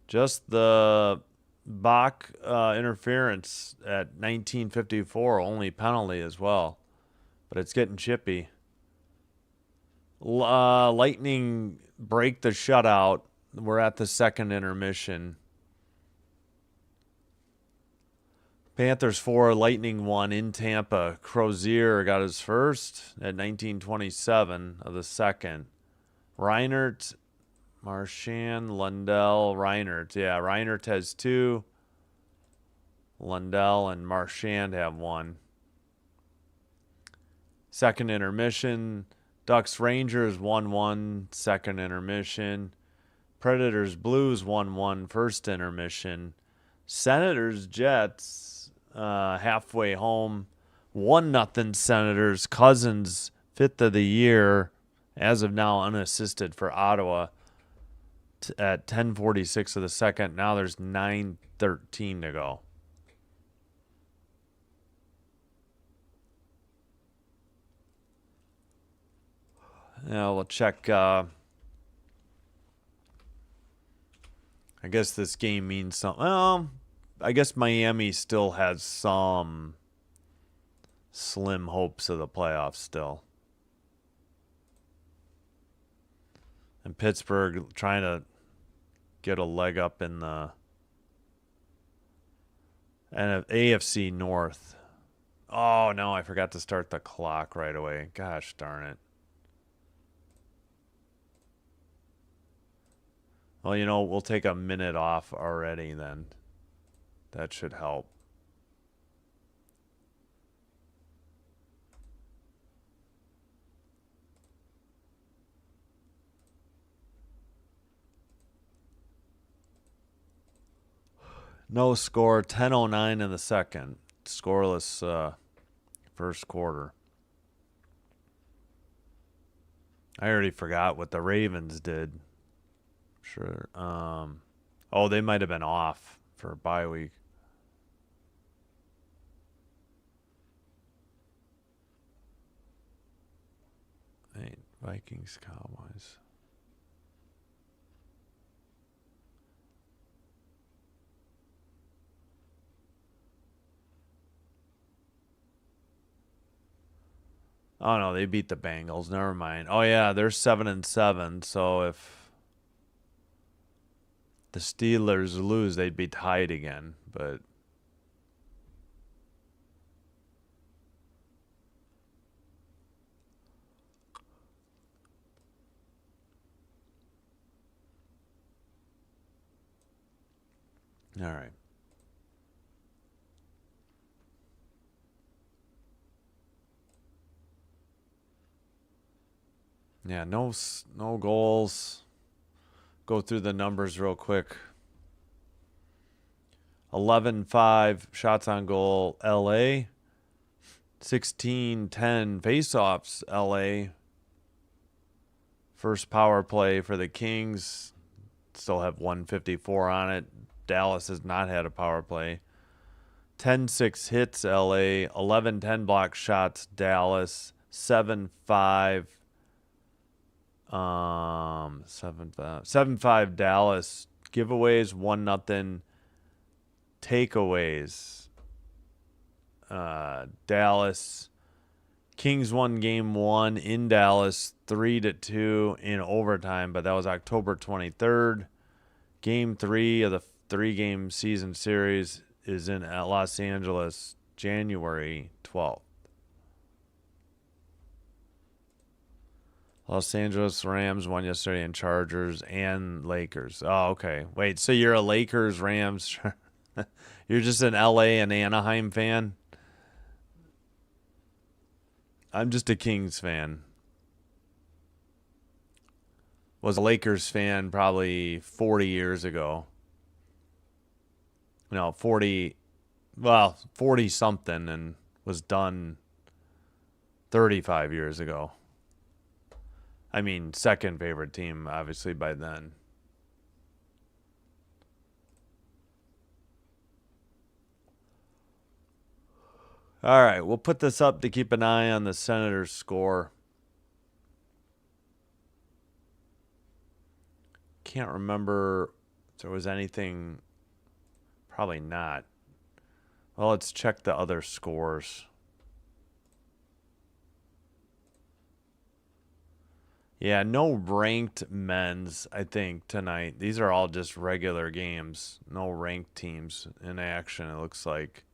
Just the Bach interference at 1954, only penalty as well. But it's getting chippy. Lightning break the shutout. We're at the second intermission. Panthers 4, Lightning 1 in Tampa. Crozier got his first at 1927 of the second. Reinert, Marchand, Lundell, Reinert. Reinert has 2. Lundell and Marchand have 1. Second intermission. Ducks Rangers 1-1, second intermission. Predators Blues 1-1, first intermission. Senators Jets halfway home, 1-0 Senators. Cousins 5th of the year, as of now unassisted for Ottawa at 10:46 of the second. Now there's 9:13 to go. Now we'll check. I guess this game means something. Well, I guess Miami still has some slim hopes of the playoffs still. And Pittsburgh trying to get a leg up in the AFC North. Oh, no, I forgot to start the clock right away. Gosh darn it. Well, you know, we'll take a minute off already then. That should help. No score, 10:09 in the second. Scoreless first quarter. I already forgot what the Ravens did. Sure. Oh, they might have been off for a bye week. Hey, Vikings, Cowboys. Oh no, they beat the Bengals. Never mind. Oh yeah, they're 7-7. So if the Steelers lose, they'd be tied again. But all right. Yeah, no goals. Go through the numbers real quick. 11-5 shots on goal, LA. 16-10 faceoffs, LA. First power play for the Kings. Still have 154 on it. Dallas has not had a power play. 10-6 hits, LA. 11-10 block shots, Dallas. 7-5. 7-5 Dallas. Giveaways 1-0. Takeaways. Dallas. Kings won game 1 in Dallas 3-2 in overtime, but that was October 23rd. Game 3 of the 3-game season series is in Los Angeles, January 12th. Los Angeles Rams won yesterday, and Chargers and Lakers. Oh, okay. Wait, so you're a Lakers, Rams. You're just an LA and Anaheim fan? I'm just a Kings fan. Was a Lakers fan probably 40 years ago. No, 40 something, and was done 35 years ago. I mean, second favorite team, obviously, by then. All right, we'll put this up to keep an eye on the Senators' score. Can't remember if there was anything. Probably not. Well, let's check the other scores. Yeah, no ranked men's, I think, tonight. These are all just regular games. No ranked teams in action, it looks like.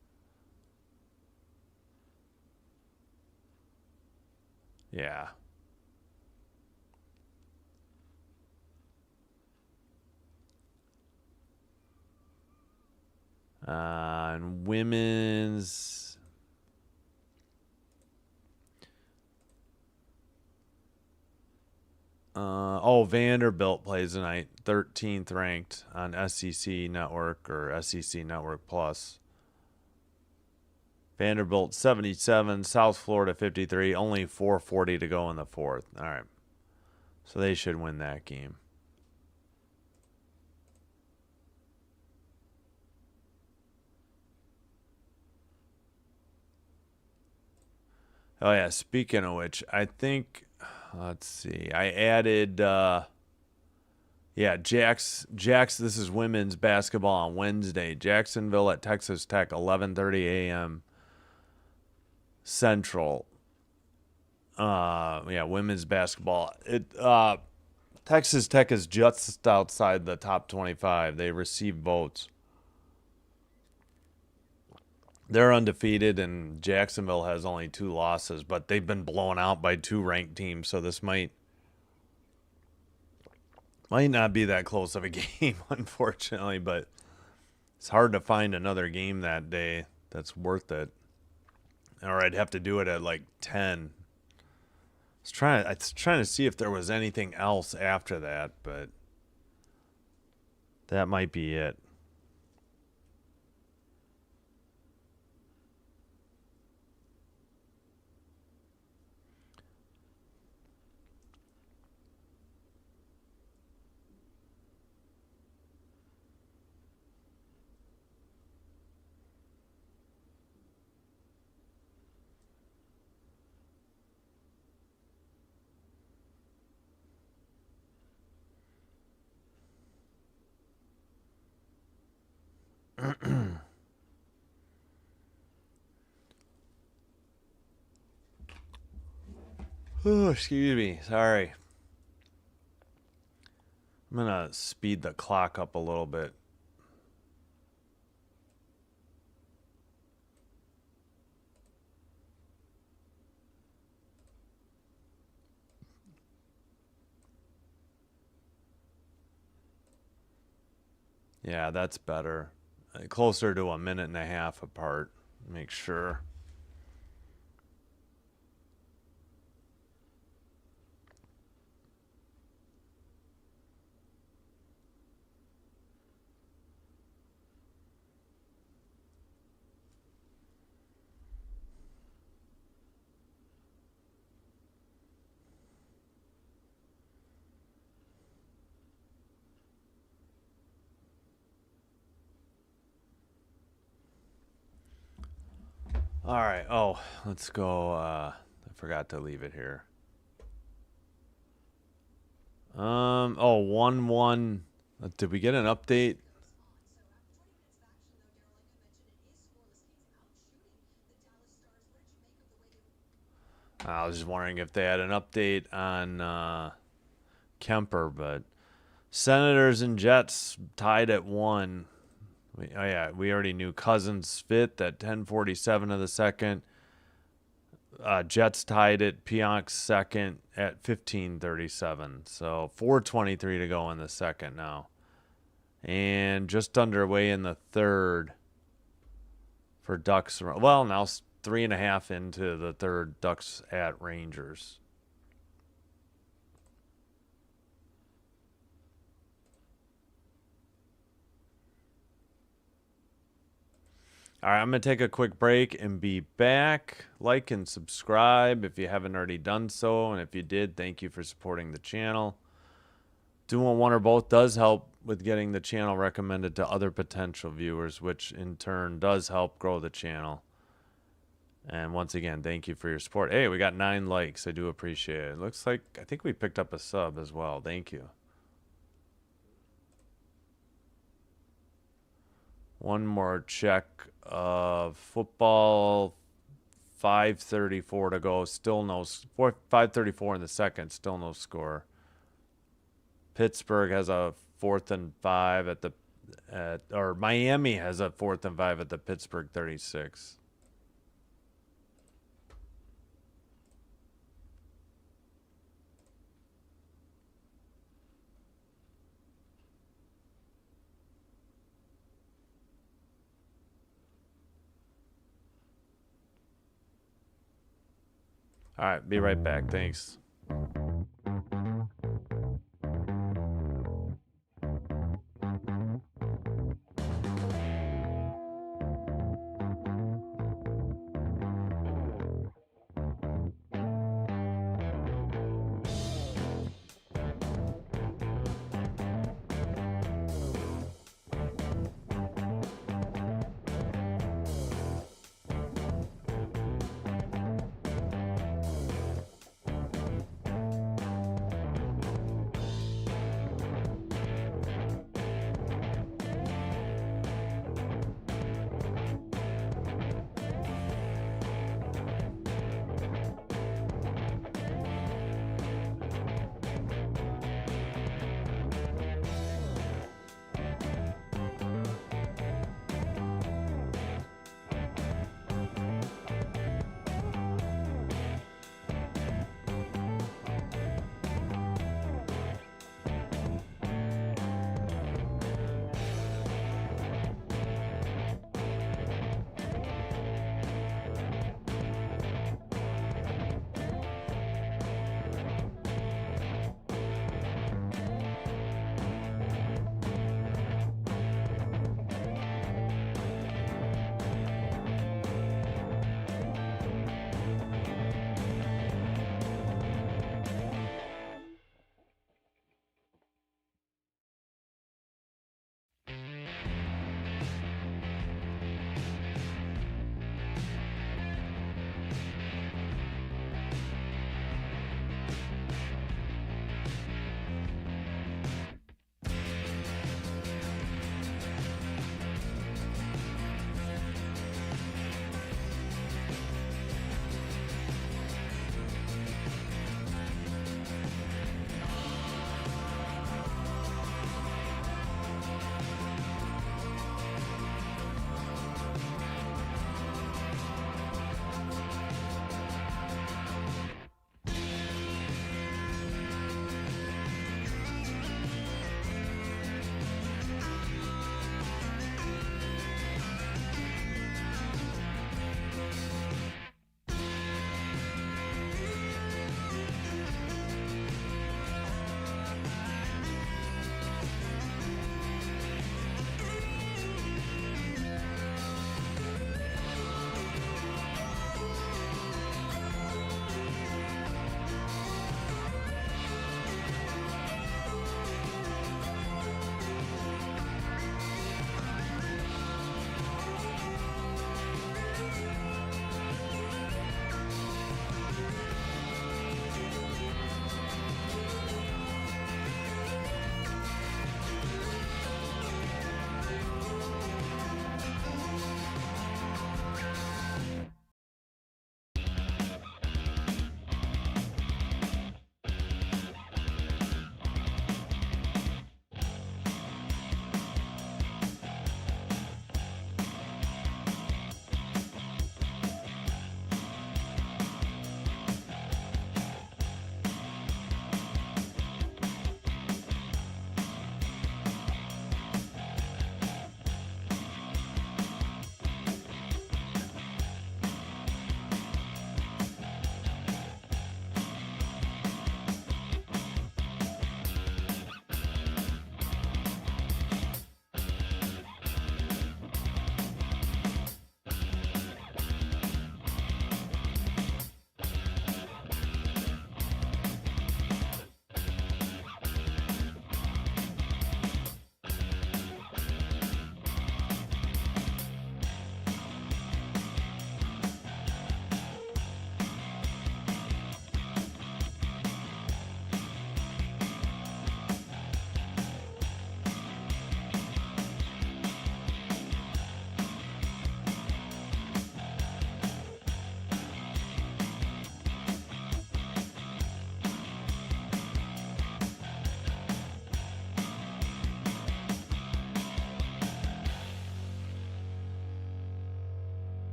Yeah. And women's. Vanderbilt plays tonight, 13th ranked on SEC Network or SEC Network Plus. Vanderbilt 77, South Florida 53, only 4:40 to go in the fourth. All right. So they should win that game. Oh yeah, speaking of which, I think let's see. I added this is women's basketball on Wednesday. Jacksonville at Texas Tech, 11:30 a.m. Central. Women's basketball. Texas Tech is just outside the top 25. They receive votes. They're undefeated, and Jacksonville has only 2 losses, but they've been blown out by 2 ranked teams, so this might Might not be that close of a game, unfortunately, but it's hard to find another game that day that's worth it. Or I'd have to do it at like 10. I was trying to see if there was anything else after that, but that might be it. Oh, excuse me. Sorry. I'm going to speed the clock up a little bit. Yeah, that's better. Closer to a minute and a half apart. Make sure. All right. Oh, let's go. I forgot to leave it here. Oh, 1-1. Did we get an update? I was just wondering if they had an update on Kemper, but Senators and Jets tied at 1. Oh yeah, we already knew Cousins fit at 10:47 of the second. Jets tied it. Pionk second at 15:37. So 4:23 to go in the second now, and just underway in the third for Ducks. Well, now 3.5 into the third. Ducks at Rangers. All right, I'm going to take a quick break and be back. Like and subscribe if you haven't already done so. And if you did, thank you for supporting the channel. Doing one or both does help with getting the channel recommended to other potential viewers, which in turn does help grow the channel. And once again, thank you for your support. Hey, we got 9 likes. I do appreciate it. Looks like, I think we picked up a sub as well. Thank you. One more check of football. 5:34 to go. Still no 5:34 in the second. Still no score. Pittsburgh has a 4th and 5 or Miami has a 4th and 5 at the Pittsburgh 36. All right, be right back. Thanks.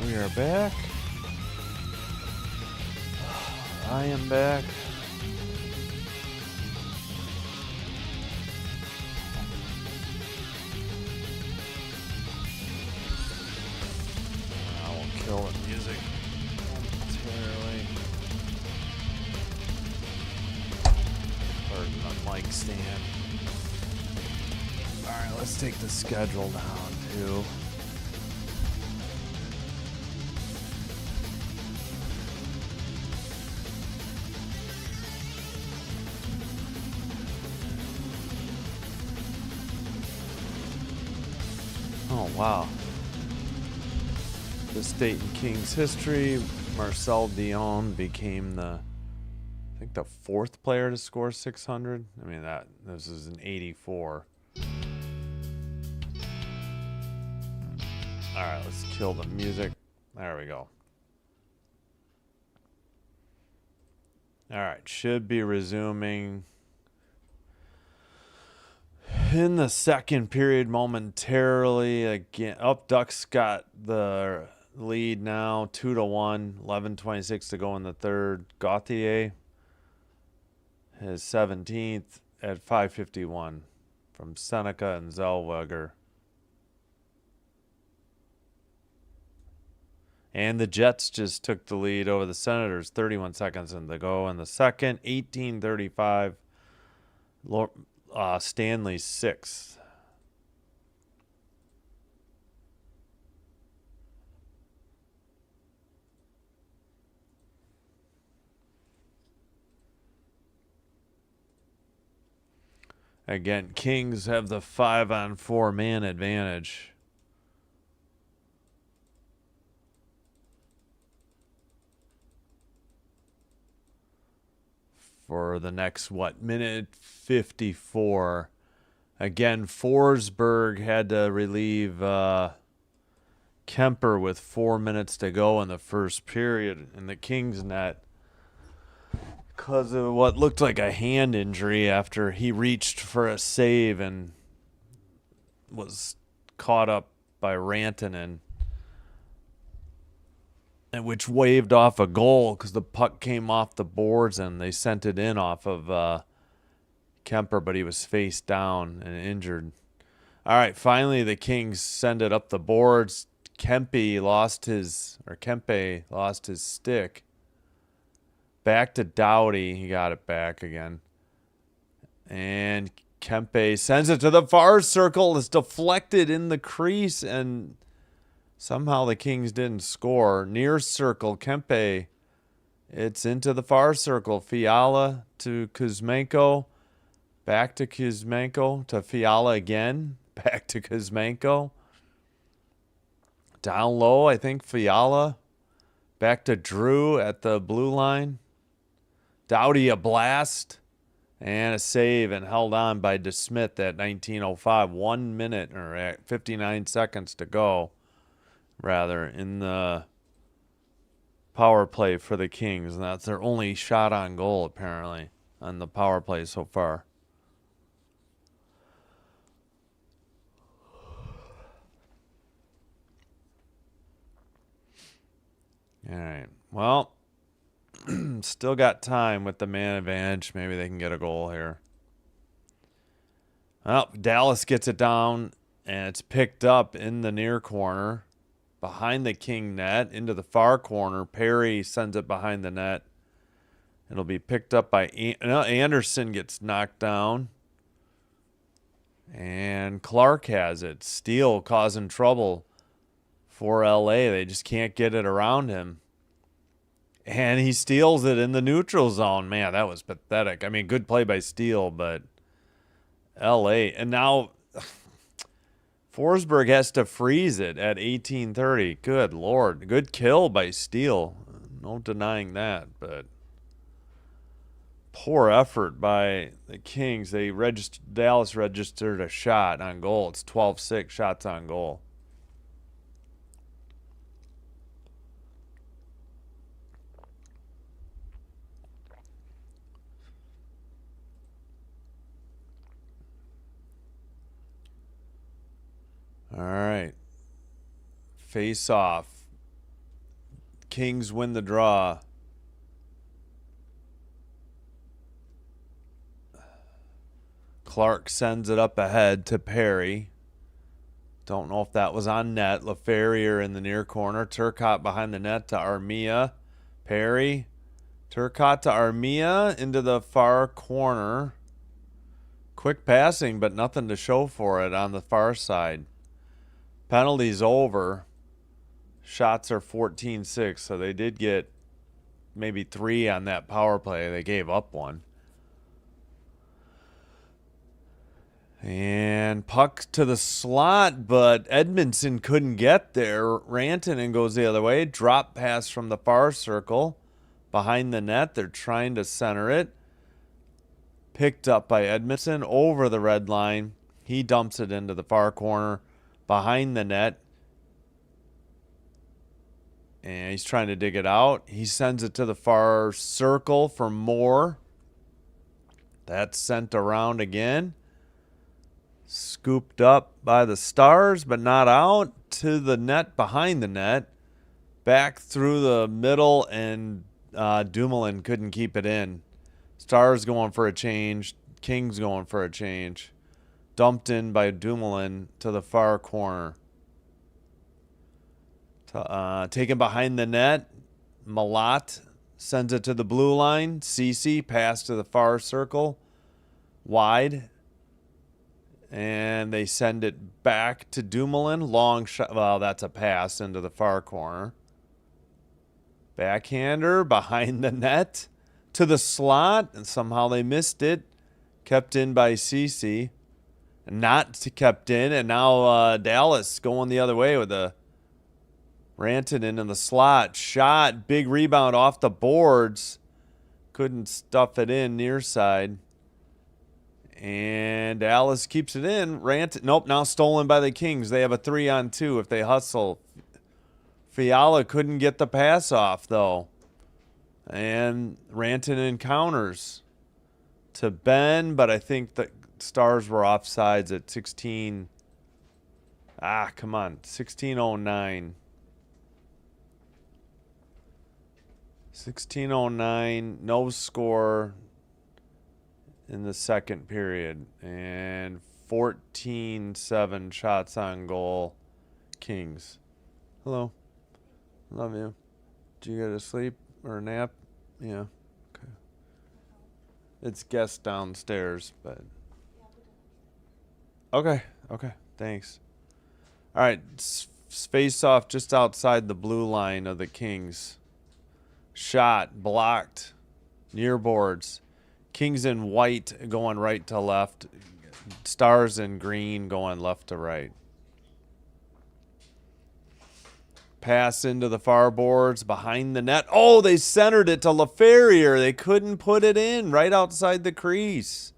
We are back. I am back. I will kill the music momentarily. Pardon the mic stand. Alright, let's take the schedule down too. Oh, wow. This date in Kings history, Marcel Dion became the fourth player to score 600. I mean, this is an 84. All right, let's kill the music. There we go. All right, should be resuming in the second period momentarily. Again, Ducks got the lead now, 2-1, 11:26 to go in the third. Gauthier, his 17th at 5:51 from Seneca and Zellweger. And the Jets just took the lead over the Senators, 31 seconds in to go in the second, 18:35. Stanley 6th. Again, Kings have the 5-on-4 man advantage. For the next, minute 54. Again, Forsberg had to relieve Kemper with 4 minutes to go in the first period in the Kings net because of what looked like a hand injury after he reached for a save and was caught up by Rantanen, and which waved off a goal because the puck came off the boards and they sent it in off of Kemper, but he was face down and injured. All right, finally the Kings send it up the boards. Kempe lost his stick. Back to Doughty. He got it back again. And Kempe sends it to the far circle. It's deflected in the crease, and somehow the Kings didn't score. Near circle, Kempe. It's into the far circle. Fiala to Kuzmenko. Back to Kuzmenko. To Fiala again. Back to Kuzmenko. Down low, I think Fiala. Back to Drew at the blue line. Doughty a blast. And a save and held on by DeSmith at 19:05. 1 minute or at 59 seconds to go, rather, in the power play for the Kings. And that's their only shot on goal, apparently, on the power play so far. All right. Well, still got time with the man advantage. Maybe they can get a goal here. Well, Dallas gets it down, and it's picked up in the near corner, behind the King net, into the far corner. Perry sends it behind the net. It'll be picked up by Anderson. Gets knocked down. And Clark has it. Steele causing trouble for LA. They just can't get it around him. And he steals it in the neutral zone. Man, that was pathetic. I mean, good play by Steele, but LA. And now Forsberg has to freeze it at 18:30. Good Lord. Good kill by Steele. No denying that, but poor effort by the Kings. Dallas registered a shot on goal. It's 12-6 shots on goal. All right. Face off. Kings win the draw. Clark sends it up ahead to Perry. Don't know if that was on net. LaFerrier in the near corner. Turcotte behind the net to Armia. Perry. Turcotte to Armia into the far corner. Quick passing, but nothing to show for it on the far side. Penalties over. Shots are 14-6, so they did get maybe 3 on that power play. They gave up 1. And puck to the slot, but Edmondson couldn't get there. Rantanen goes the other way. Drop pass from the far circle. Behind the net. They're trying to center it. Picked up by Edmondson over the red line. He dumps it into the far corner. Behind the net. And he's trying to dig it out. He sends it to the far circle for Moore. That's sent around again. Scooped up by the Stars, but not out. To the net, behind the net. Back through the middle, and Dumoulin couldn't keep it in. Stars going for a change. Kings going for a change. Dumped in by Dumoulin to the far corner. Taken behind the net. Malat sends it to the blue line. Ceci pass to the far circle. Wide. And they send it back to Dumoulin. Long shot. Well, that's a pass into the far corner. Backhander behind the net to the slot. And somehow they missed it. Kept in by Ceci. Not kept in. And now Dallas going the other way with a Rantanen in the slot. Shot. Big rebound off the boards. Couldn't stuff it in near side. And Dallas keeps it in. Nope, now stolen by the Kings. They have a 3-on-2 if they hustle. Fiala couldn't get the pass off, though. And Rantanen counters to Ben, but I think the Stars were offsides at 16. Come on. 16:09. 16:09. No score in the second period. And 14-7 shots on goal. Kings. Hello. Love you. Did you go to sleep or a nap? Yeah. Okay. It's guests downstairs, but. Okay. Okay. Thanks. All right. Face off just outside the blue line of the Kings. Shot. Blocked. Near boards. Kings in white going right to left. Stars in green going left to right. Pass into the far boards behind the net. Oh, they centered it to LaFerrier. They couldn't put it in right outside the crease.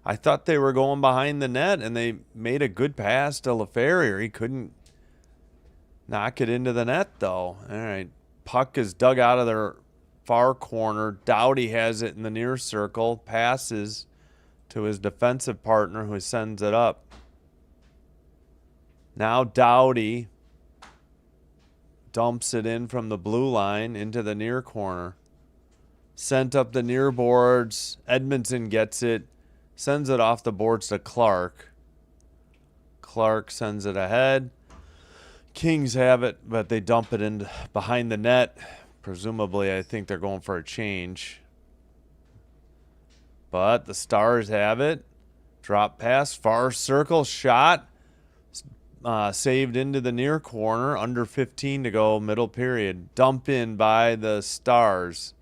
I thought they were going behind the net, and they made a good pass to LaFerrier. He couldn't knock it into the net, though. All right. Puck is dug out of their far corner. Doughty has it in the near circle. Passes to his defensive partner, who sends it up. Now Doughty dumps it in from the blue line into the near corner. Sent up the near boards. Edmondson gets it. Sends it off the boards to Clark. Clark sends it ahead. Kings have it, but they dump it in behind the net. Presumably, I think they're going for a change. But the Stars have it. Drop pass, far circle, shot. Saved into the near corner. Under 15 to go, middle period. Dump in by the Stars.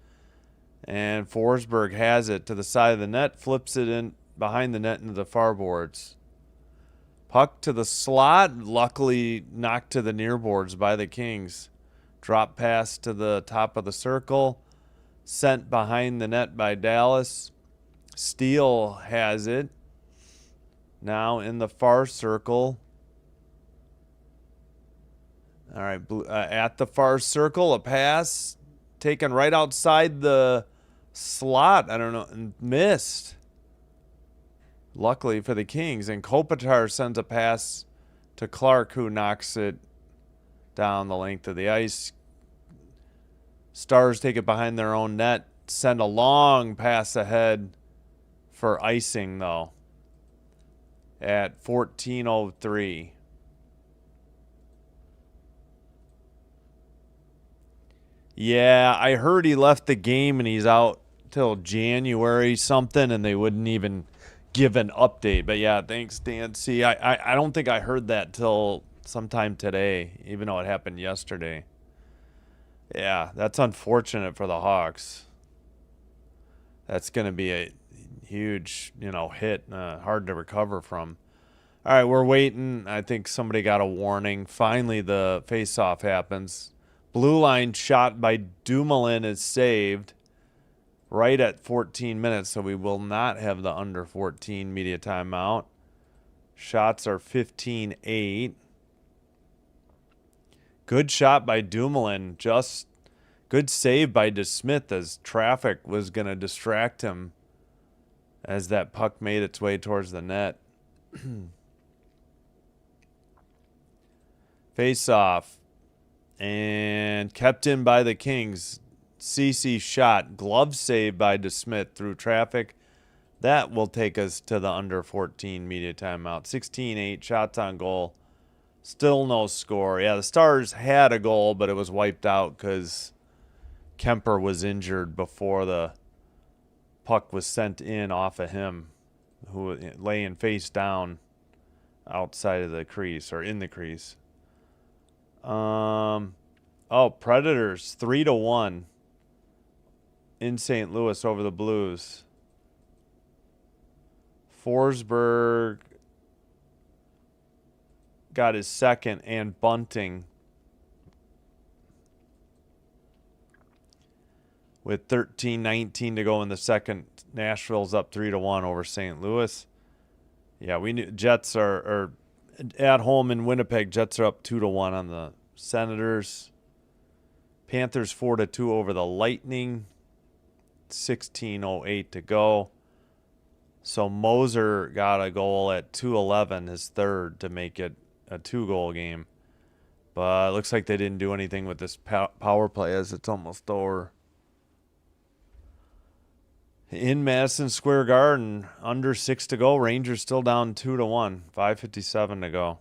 And Forsberg has it to the side of the net. Flips it in behind the net into the far boards. Puck to the slot. Luckily knocked to the near boards by the Kings. Drop pass to the top of the circle. Sent behind the net by Dallas. Steele has it. Now in the far circle. All right, at the far circle, a pass taken right outside the slot. I don't know, and missed. Luckily for the Kings. And Kopitar sends a pass to Clark, who knocks it down the length of the ice. Stars take it behind their own net. Send a long pass ahead for icing, though, at 14:03. Yeah, I heard he left the game and he's out till January something, and they wouldn't even give an update. But yeah, thanks, Dan. See, I don't think I heard that till sometime today, even though it happened yesterday. Yeah, that's unfortunate for the Hawks. That's going to be a huge, hit, hard to recover from. All right, we're waiting. I think somebody got a warning. Finally, the face-off happens. Blue line shot by Dumoulin is saved right at 14 minutes, so we will not have the under 14 media timeout. Shots are 15-8. Good shot by Dumoulin. Just good save by DeSmith as traffic was going to distract him as that puck made its way towards the net. Face off. And kept in by the Kings. CC shot. Glove save by DeSmith through traffic. That will take us to the under 14 media timeout. 16-8 shots on goal. Still no score. Yeah, the Stars had a goal, but it was wiped out because Kemper was injured before the puck was sent in off of him, who was laying face down outside of the crease or in the crease. Predators 3-1 in St. Louis over the Blues. Forsberg got his second, and Bunting with 13:19 to go in the second. Nashville's up 3-1 over St. Louis. Yeah, we knew Jets are at home in Winnipeg. Jets are up 2-1 on the Senators. Panthers 4-2 over the Lightning. 16:08 to go. So Moser got a goal at 2:11, his third, to make it a 2-goal game. But it looks like they didn't do anything with this power play as it's almost over. In Madison Square Garden, under 6 to go. Rangers still down 2-1. 5:57 to go.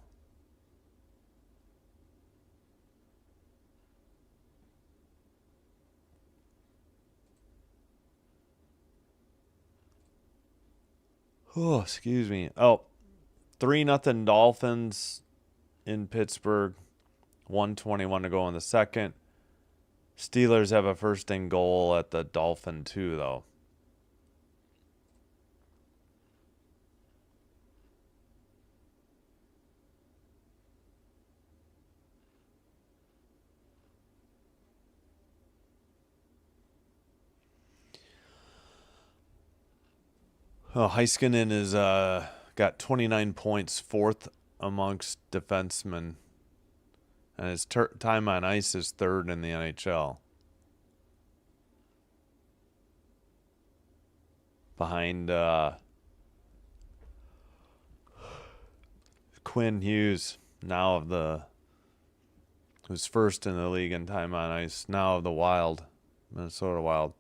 Oh, excuse me. 3-0 Dolphins in Pittsburgh. 1:21 to go in the second. Steelers have a first and goal at the Dolphin 2, though. Heiskanen is got 29 points, fourth amongst defensemen, and his time on ice is third in the NHL, behind Quinn Hughes, who's first in the league in time on ice, now of the Wild, Minnesota Wild.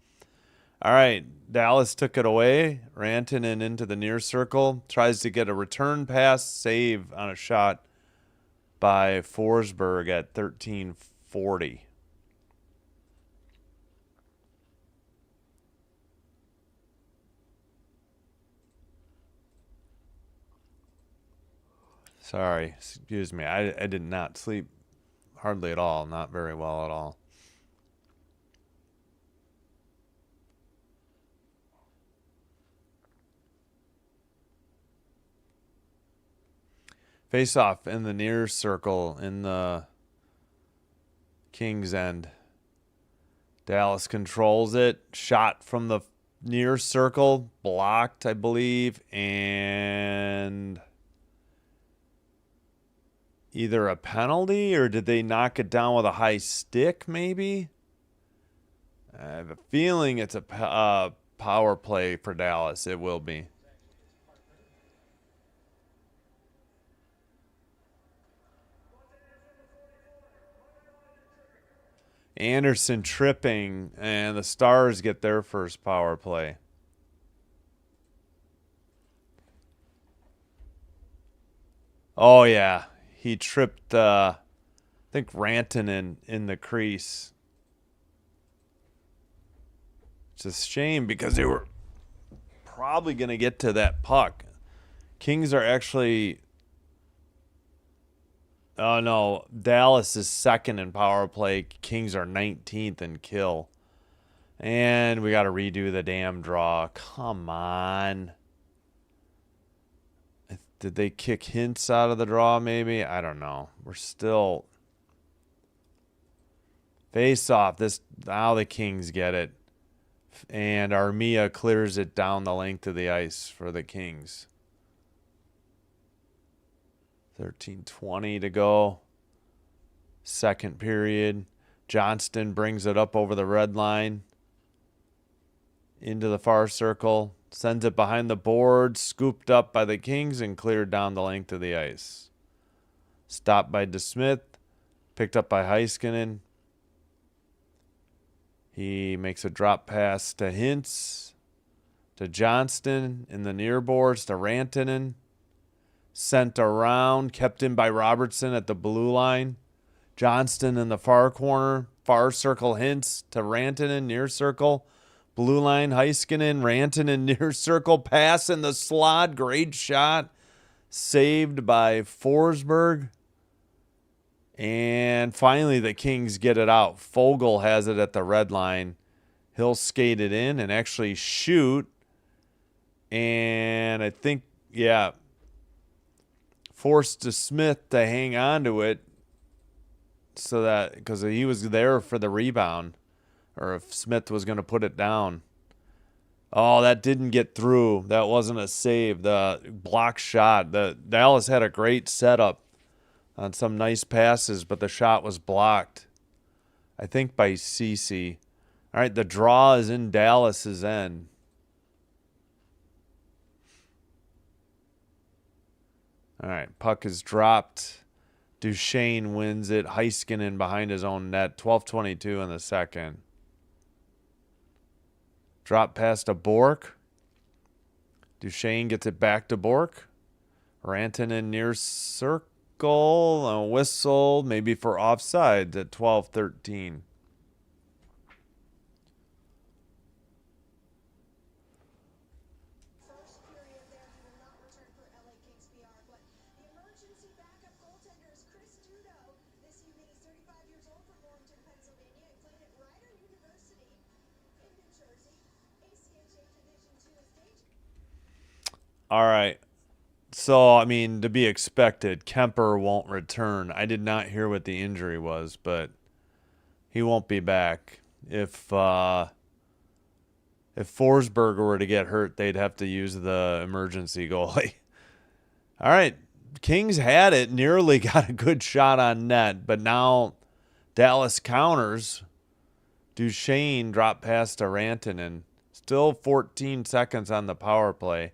All right, Dallas took it away. Rantanen into the near circle. Tries to get a return pass, save on a shot by Forsberg at 13:40. Sorry, excuse me. I did not sleep hardly at all. Not very well at all. Face off in the near circle in the Kings end. Dallas controls it. Shot from the near circle. Blocked, I believe. And either a penalty or did they knock it down with a high stick maybe? I have a feeling it's a power play for Dallas. It will be. Anderson tripping, and the Stars get their first power play. Oh, yeah. He tripped, I think, Rantanen in the crease. It's a shame because they were probably going to get to that puck. Kings are actually... Oh, no. Dallas is second in power play. Kings are 19th in kill. And we got to redo the damn draw. Come on. Did they kick Hintz out of the draw maybe? I don't know. We're still... Face off. Now the Kings get it. And Armia clears it down the length of the ice for the Kings. 13:20 to go. Second period. Johnston brings it up over the red line. Into the far circle. Sends it behind the board. Scooped up by the Kings and cleared down the length of the ice. Stopped by DeSmith. Picked up by Heiskanen. He makes a drop pass to Hintz. To Johnston in the near boards. To Rantanen. Sent around, kept in by Robertson at the blue line. Johnston in the far corner, far circle Hintz to Rantanen, near circle. Blue line, Heiskanen, Rantanen, near circle. Pass in the slot, great shot. Saved by Forsberg. And finally the Kings get it out. Fogle has it at the red line. He'll skate it in and actually shoot. And I think, yeah... forced DeSmith to hang on to it so that because he was there for the rebound or if Smith was going to put it down. Oh, that didn't get through. That wasn't a save. The block shot. The Dallas had a great setup on some nice passes, but the shot was blocked, I think, by Cece. All right, the draw is in Dallas's end. All right, puck is dropped. Duchesne wins it. Heiskanen behind his own net. 12:22 in the second. Drop pass to Bork. Duchesne gets it back to Bork. Rantanen near circle. A whistle, maybe for offside at 12:13. All right. So, I mean, to be expected, Kemper won't return. I did not hear what the injury was, but he won't be back. If Forsberg were to get hurt, they'd have to use the emergency goalie. All right. Kings had it, nearly got a good shot on net, but now Dallas counters. Duchesne dropped past to Rantanen. Still 14 seconds on the power play.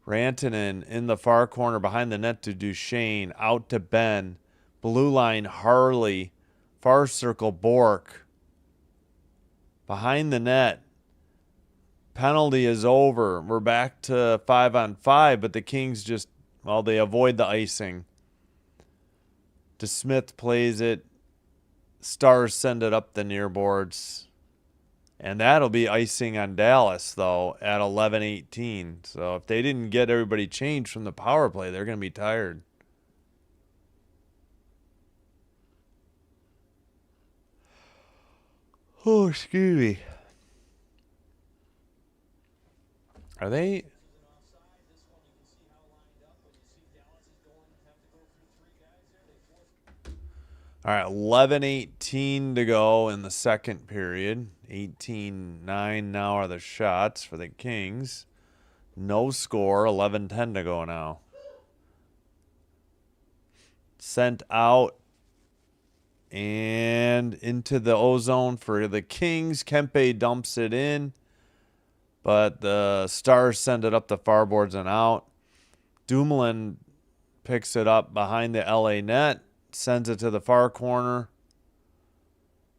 Rantanen in the far corner behind the net to Duchesne. Out to Ben. Blue line, Harley. Far circle, Bork. Behind the net. Penalty is over. We're back to 5-on-5, but the Kings just, well, they avoid the icing. DeSmith plays it. Stars send it up the near boards. And that'll be icing on Dallas, though, at 11:18. So if they didn't get everybody changed from the power play, they're going to be tired. Oh, excuse me. Are they... All right, 11:18 to go in the second period. 18-9 now are the shots for the Kings. No score, 11:10 to go now. Sent out and into the O-zone for the Kings. Kempe dumps it in, but the Stars send it up the far boards and out. Dumoulin picks it up behind the LA net. Sends it to the far corner.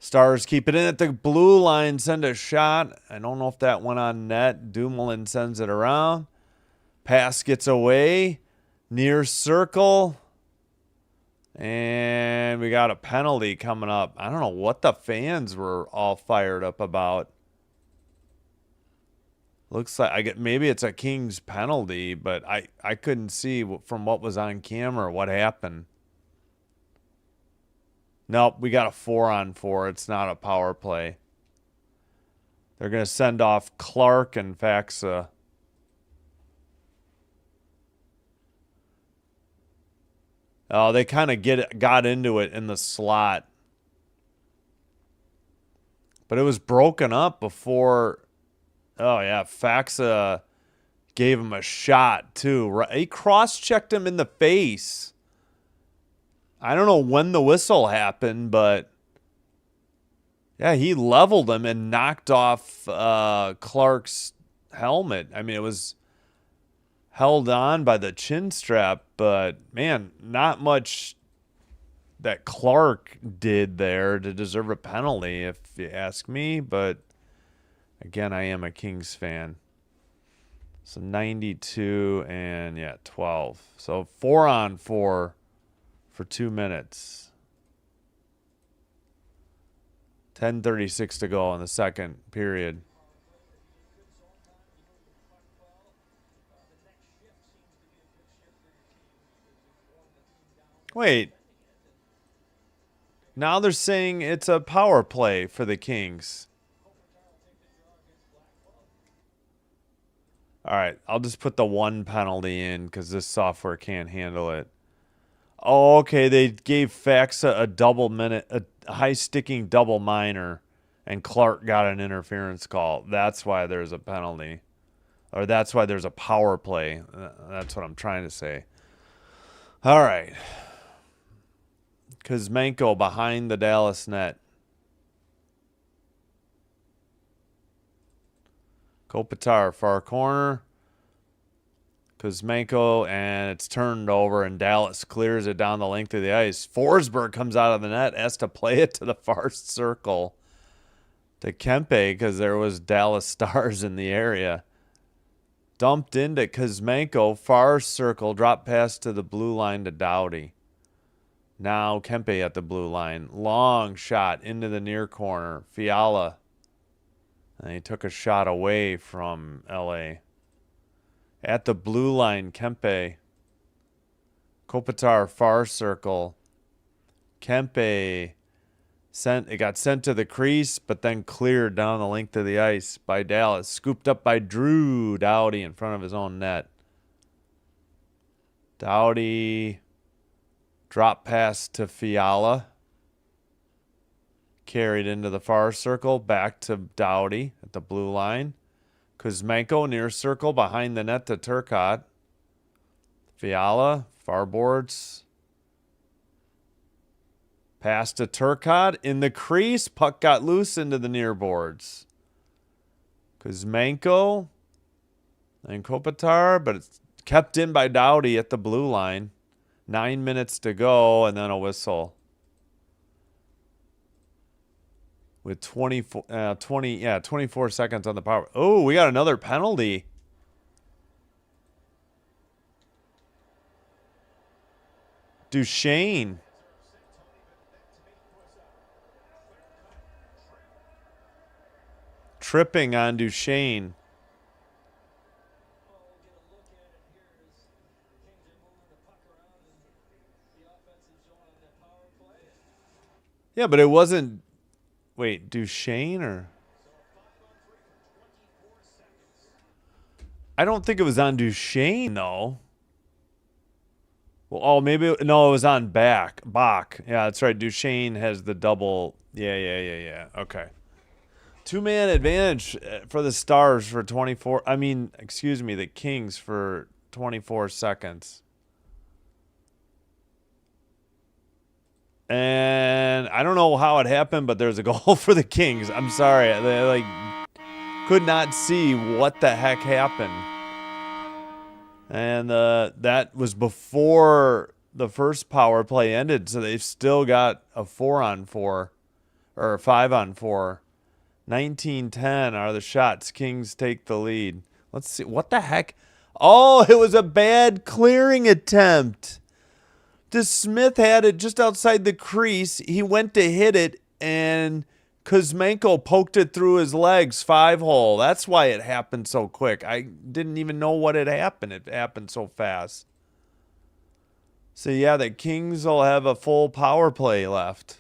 Stars keep it in at the blue line, send a shot. I don't know if that went on net. Dumoulin sends it around. Pass gets away. Near circle. And we got a penalty coming up. I don't know what the fans were all fired up about. Looks like maybe it's a Kings penalty, but I couldn't see from what was on camera what happened. Nope, we got a 4-on-4. It's not a power play. They're going to send off Clark and Faxa. Oh, they kind of got into it in the slot. But it was broken up before. Oh, yeah, Faxa gave him a shot, too. He cross-checked him in the face. I don't know when the whistle happened, but yeah, he leveled him and knocked off Clark's helmet. I mean, it was held on by the chin strap, but man, not much that Clark did there to deserve a penalty, if you ask me. But again, I am a Kings fan. So 92 and, yeah, 12. So 4-on-4 for 2 minutes. 10:36 to go in the second period. Wait. Now they're saying it's a power play for the Kings. All right, I'll just put the one penalty in because this software can't handle it. Oh, okay, they gave Faxa a high-sticking double minor, and Clark got an interference call. That's why there's a penalty. Or that's why there's a power play. That's what I'm trying to say. All right. Kuzmenko behind the Dallas net. Kopitar far corner. Kuzmenko, and it's turned over, and Dallas clears it down the length of the ice. Forsberg comes out of the net, has to play it to the far circle to Kempe because there was Dallas Stars in the area. Dumped into Kuzmenko, far circle, drop pass to the blue line to Doughty. Now Kempe at the blue line. Long shot into the near corner. Fiala. And he took a shot away from LA. At the blue line, Kempe. Kopitar, far circle. Kempe. It got sent to the crease, but then cleared down the length of the ice by Dallas. Scooped up by Drew Doughty in front of his own net. Doughty. Drop pass to Fiala. Carried into the far circle. Back to Doughty at the blue line. Kuzmenko near circle behind the net to Turcotte. Fiala, far boards. Pass to Turcotte in the crease. Puck got loose into the near boards. Kuzmenko and Kopitar, but it's kept in by Doughty at the blue line. 9 minutes to go, and then a whistle. With 24 seconds on the power. Oh, we got another penalty. Duchesne. Tripping on Duchesne. Yeah, but it wasn't. Wait, Duchesne or? I don't think it was on Duchesne, though. Well, oh, maybe. No, it was on Bach. Yeah, that's right. Duchesne has the double. Yeah. Okay. 2-man advantage for the Stars for 24. I mean, excuse me, the Kings for 24 seconds. And I don't know how it happened, but there's a goal for the Kings. I'm sorry. They could not see what the heck happened. And that was before the first power play ended, so they've still got a 4-on-4 or 5-on-4. 19-10 are the shots. Kings take the lead. Let's see. What the heck? Oh, it was a bad clearing attempt. Smith had it just outside the crease. He went to hit it, and Kuzmenko poked it through his legs, 5-hole. That's why it happened so quick. I didn't even know what had happened. It happened so fast. So, yeah, the Kings will have a full power play left.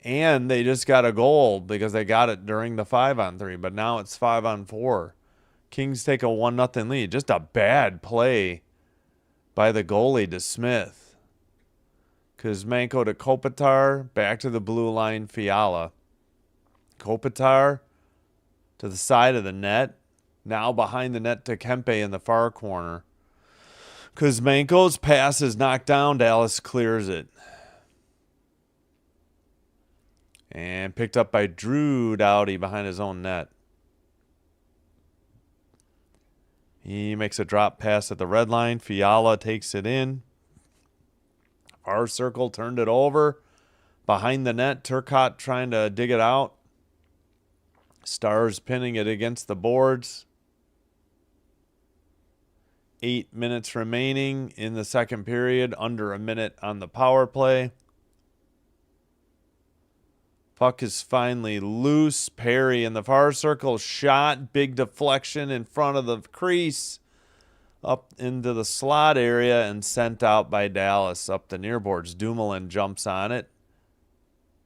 And they just got a goal because they got it during the 5-on-3. But now it's 5-on-4. Kings take a 1-0 lead. Just a bad play by the goalie, Smith. Kuzmenko to Kopitar. Back to the blue line, Fiala. Kopitar to the side of the net. Now behind the net to Kempe in the far corner. Kuzmenko's pass is knocked down. Dallas clears it. And picked up by Drew Doughty behind his own net. He makes a drop pass at the red line. Fiala takes it in. Far circle, turned it over. Behind the net, Turcotte trying to dig it out. Stars pinning it against the boards. 8 minutes remaining in the second period. Under a minute on the power play. Puck is finally loose. Perry in the far circle. Shot. Big deflection in front of the crease. Up into the slot area and sent out by Dallas up the near boards. Dumoulin jumps on it.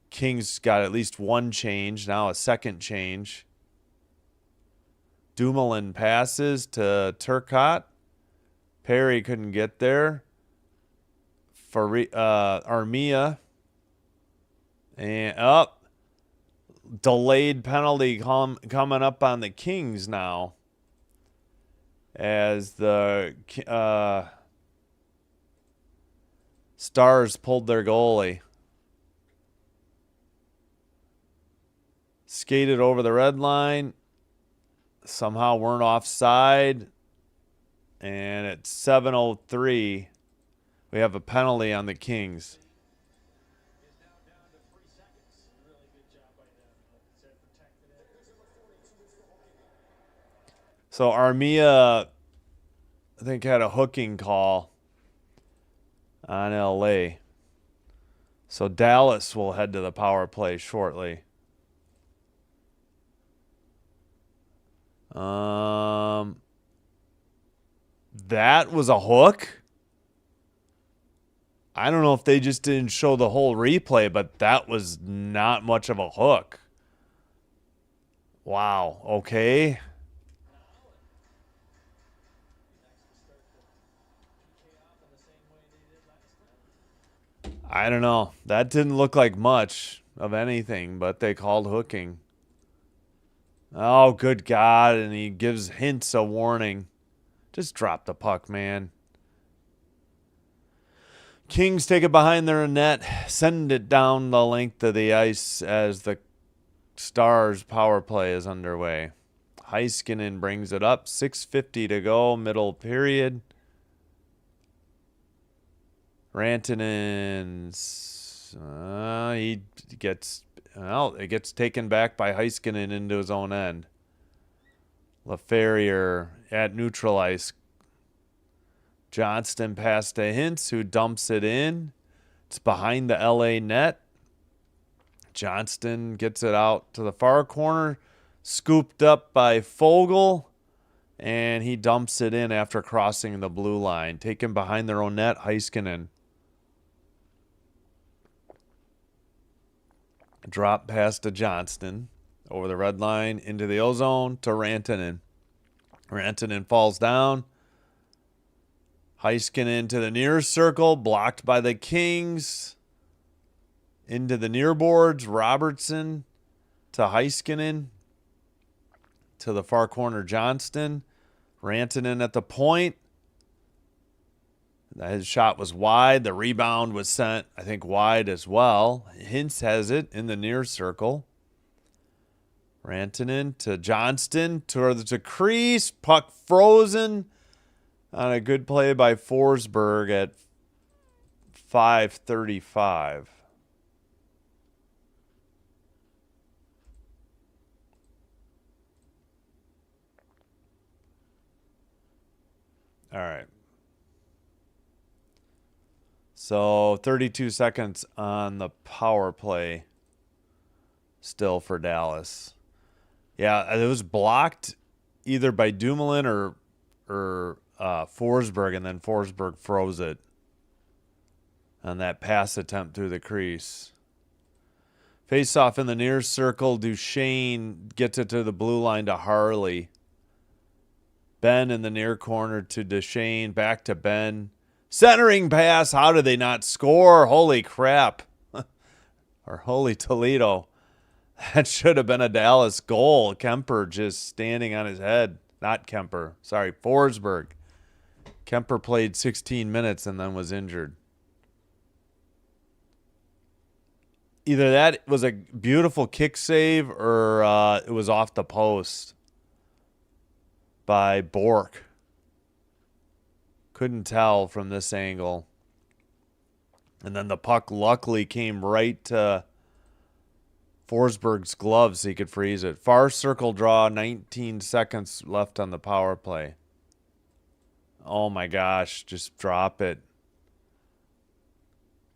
Kings got at least one change. Now a second change. Dumoulin passes to Turcotte. Perry couldn't get there. For Armia. And up. Delayed penalty coming up on the Kings now. As the Stars pulled their goalie. Skated over the red line. Somehow weren't offside. And at 7:03, we have a penalty on the Kings. So Armia, I think, had a hooking call on LA. So Dallas will head to the power play shortly. That was a hook. I don't know if they just didn't show the whole replay, but that was not much of a hook. Wow. Okay. I don't know. That didn't look like much of anything, but they called hooking. Oh, good God. And he gives Hintz a warning. Just drop the puck, man. Kings take it behind their net, send it down the length of the ice as the Stars power play is underway. Heiskanen brings it up. 6:50 to go, middle period. Rantanen's it gets taken back by Heiskanen into his own end. LaFerrier at neutral ice. Johnston pass to Hintz, who dumps it in. It's behind the LA net. Johnston gets it out to the far corner, scooped up by Fogle, and he dumps it in after crossing the blue line. Taken behind their own net, Heiskanen. Drop pass to Johnston. Over the red line, into the ozone to Rantanen. Rantanen falls down. Heiskanen to the near circle, blocked by the Kings. Into the near boards, Robertson to Heiskanen. To the far corner, Johnston. Rantanen at the point. His shot was wide. The rebound was sent, I think, wide as well. Hintz has it in the near circle. Rantanen to Johnston towards the crease. Puck frozen on a good play by Forsberg at 5:35. All right. So 32 seconds on the power play still for Dallas. Yeah, it was blocked either by Dumoulin or Forsberg, and then Forsberg froze it on that pass attempt through the crease. Face off in the near circle. Duchesne gets it to the blue line to Harley. Ben in the near corner to Duchesne. Back to Ben. Centering pass. How did they not score? Holy crap. Or holy Toledo. That should have been a Dallas goal. Kemper just standing on his head. Not Kemper. Sorry, Forsberg. Kemper played 16 minutes and then was injured. Either that was a beautiful kick save or it was off the post by Bork. Couldn't tell from this angle. And then the puck luckily came right to Forsberg's glove so he could freeze it. Far circle draw, 19 seconds left on the power play. Oh my gosh, just drop it.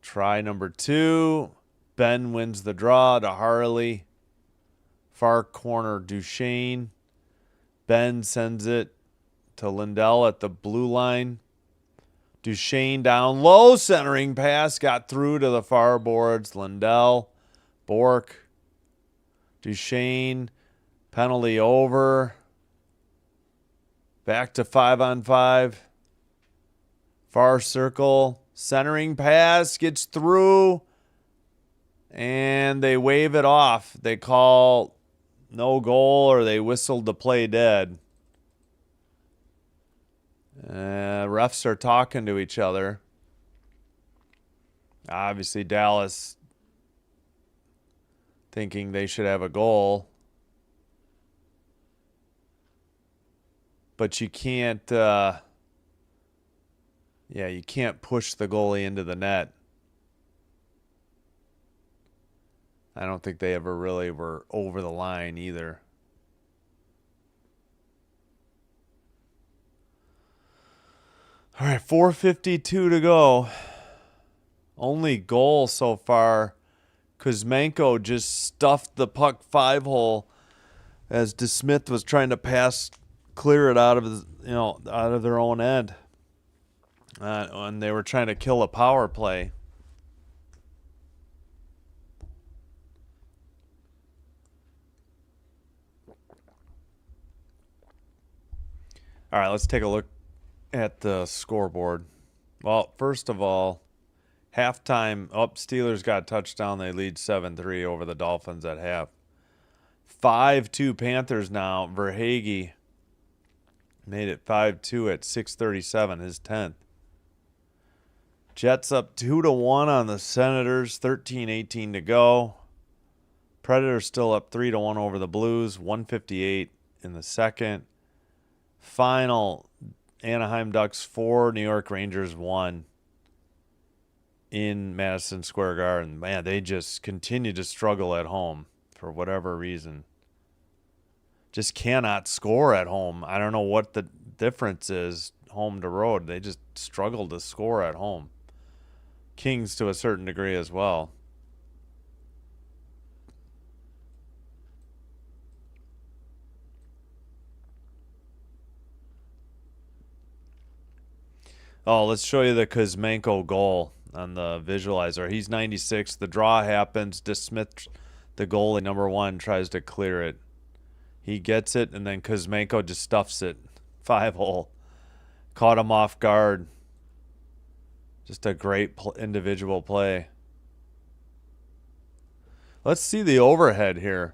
Try number 2. Ben wins the draw to Harley. Far corner, Duchesne. Ben sends it to Lindell at the blue line. Duchesne down low, centering pass. Got through to the far boards. Lindell, Bork, Duchesne. Penalty over. Back to 5-on-5. Far circle. Centering pass. Gets through. And they wave it off. They call no goal or they whistled the play dead. Refs are talking to each other. Obviously, Dallas thinking they should have a goal. But you can't, you can't push the goalie into the net. I don't think they ever really were over the line either. All right, 4:52 to go. Only goal so far. Kuzmenko just stuffed the puck 5-hole as DeSmith was trying to clear it out of out of their own end. And they were trying to kill a power play. All right, let's take a look at the scoreboard. Well, first of all, halftime, Steelers got a touchdown. They lead 7-3 over the Dolphins at half. 5-2 Panthers now. Verhaeghe made it 5-2 at 6:37, his 10th. Jets up 2-1 on the Senators, 13:18 to go. Predators still up 3-1 over the Blues, 1:58 in the second. Final, Anaheim Ducks 4, New York Rangers 1 in Madison Square Garden. Man, they just continue to struggle at home for whatever reason. Just cannot score at home. I don't know what the difference is home to road. They just struggle to score at home. Kings to a certain degree as well. Oh, let's show you the Kuzmenko goal on the visualizer. He's 96. The draw happens. DeSmith, the goalie, number 1, tries to clear it. He gets it, and then Kuzmenko just stuffs it. 5-hole. Caught him off guard. Just a great individual play. Let's see the overhead here.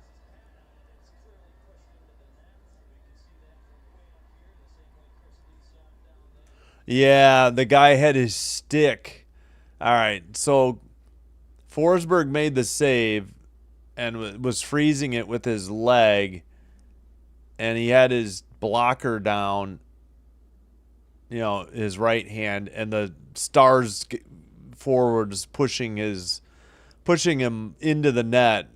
Yeah, the guy had his stick. All right, so Forsberg made the save and was freezing it with his leg, and he had his blocker down, his right hand, and the Stars forward was pushing him into the net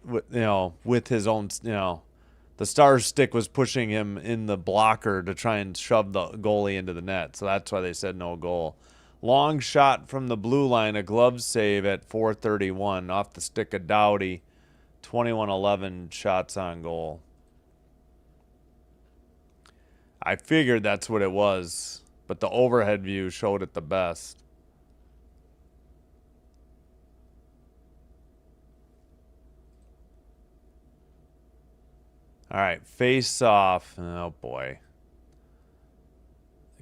with his own, the the Stars stick was pushing him in the blocker to try and shove the goalie into the net. So that's why they said no goal. Long shot from the blue line, a glove save at 4:31 off the stick of Doughty. 21-11 shots on goal. I figured that's what it was, but the overhead view showed it the best. All right, face off. Oh, boy.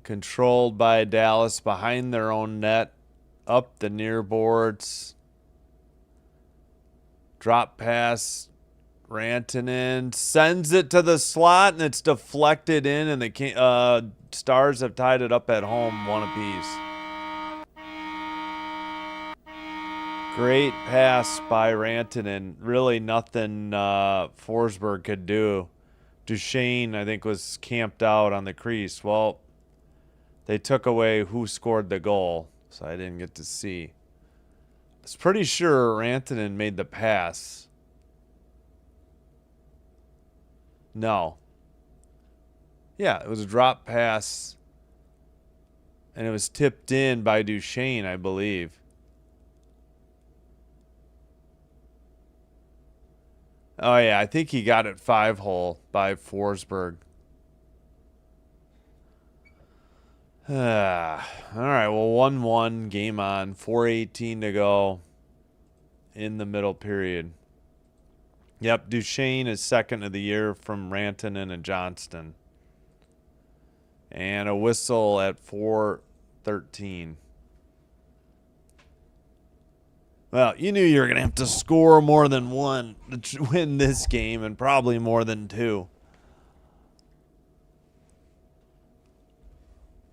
Controlled by Dallas behind their own net. Up the near boards. Drop pass. Rantanen sends it to the slot, and it's deflected in, and the Stars have tied it up at home, one apiece. Great pass by Rantanen. Really nothing Forsberg could do. Duchesne, I think, was camped out on the crease. Well, they took away who scored the goal, so I didn't get to see. I was pretty sure Rantanen made the pass. No. Yeah, it was a drop pass, and it was tipped in by Duchesne, I believe. Oh, yeah, I think he got it 5-hole by Forsberg. All right, well, 1-1, game on. 4:18 to go in the middle period. Yep, Duchesne is second of the year from Rantanen and Johnston. And a whistle at 4:13. Well, you knew you were going to have to score more than one to win this game, and probably more than two.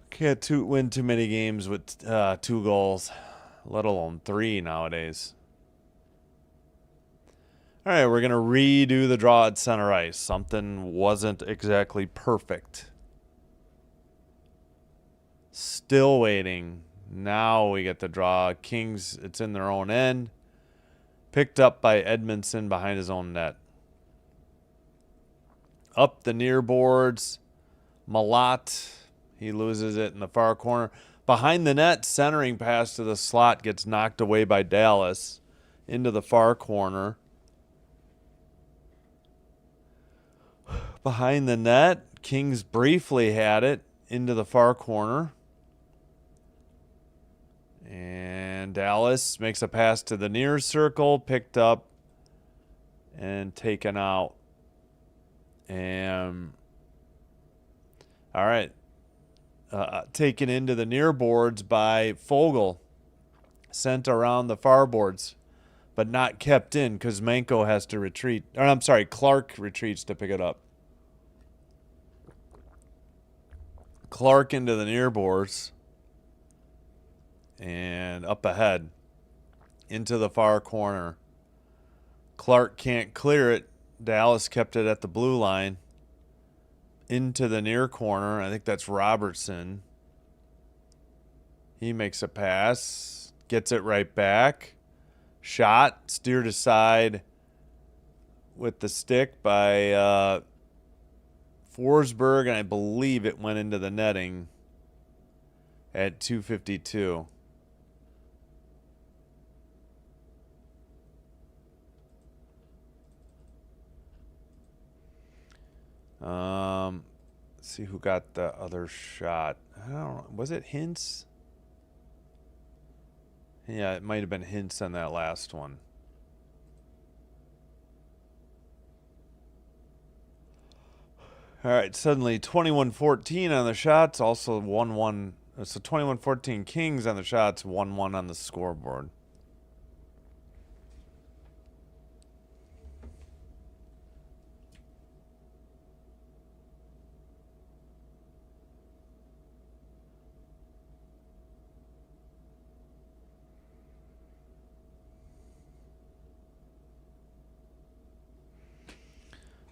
Can't win too many games with 2 goals, let alone 3 nowadays. All right, we're going to redo the draw at center ice. Something wasn't exactly perfect. Still waiting. Now we get the draw. Kings, it's in their own end. Picked up by Edmondson behind his own net. Up the near boards. Malat, he loses it in the far corner. Behind the net, centering pass to the slot gets knocked away by Dallas into the far corner. Behind the net, Kings briefly had it into the far corner. And Dallas makes a pass to the near circle, picked up and taken out. And all right, taken into the near boards by Fogle, sent around the far boards, but not kept in because Manko has to retreat. Or I'm sorry, Clark retreats to pick it up. Clark into the near boards. And up ahead into the far corner. Clark can't clear it. Dallas kept it at the blue line. Into the near corner. I think that's Robertson. He makes a pass. Gets it right back. Shot. Steered aside with the stick by Forsberg. And I believe it went into the netting at 2:52. Let's see who got the other shot. I don't know. Was it Hintz? Yeah, it might have been Hintz on that last one. All right, suddenly 21-14 on the shots, also 1-1. So 21-14 Kings on the shots, 1-1 on the scoreboard.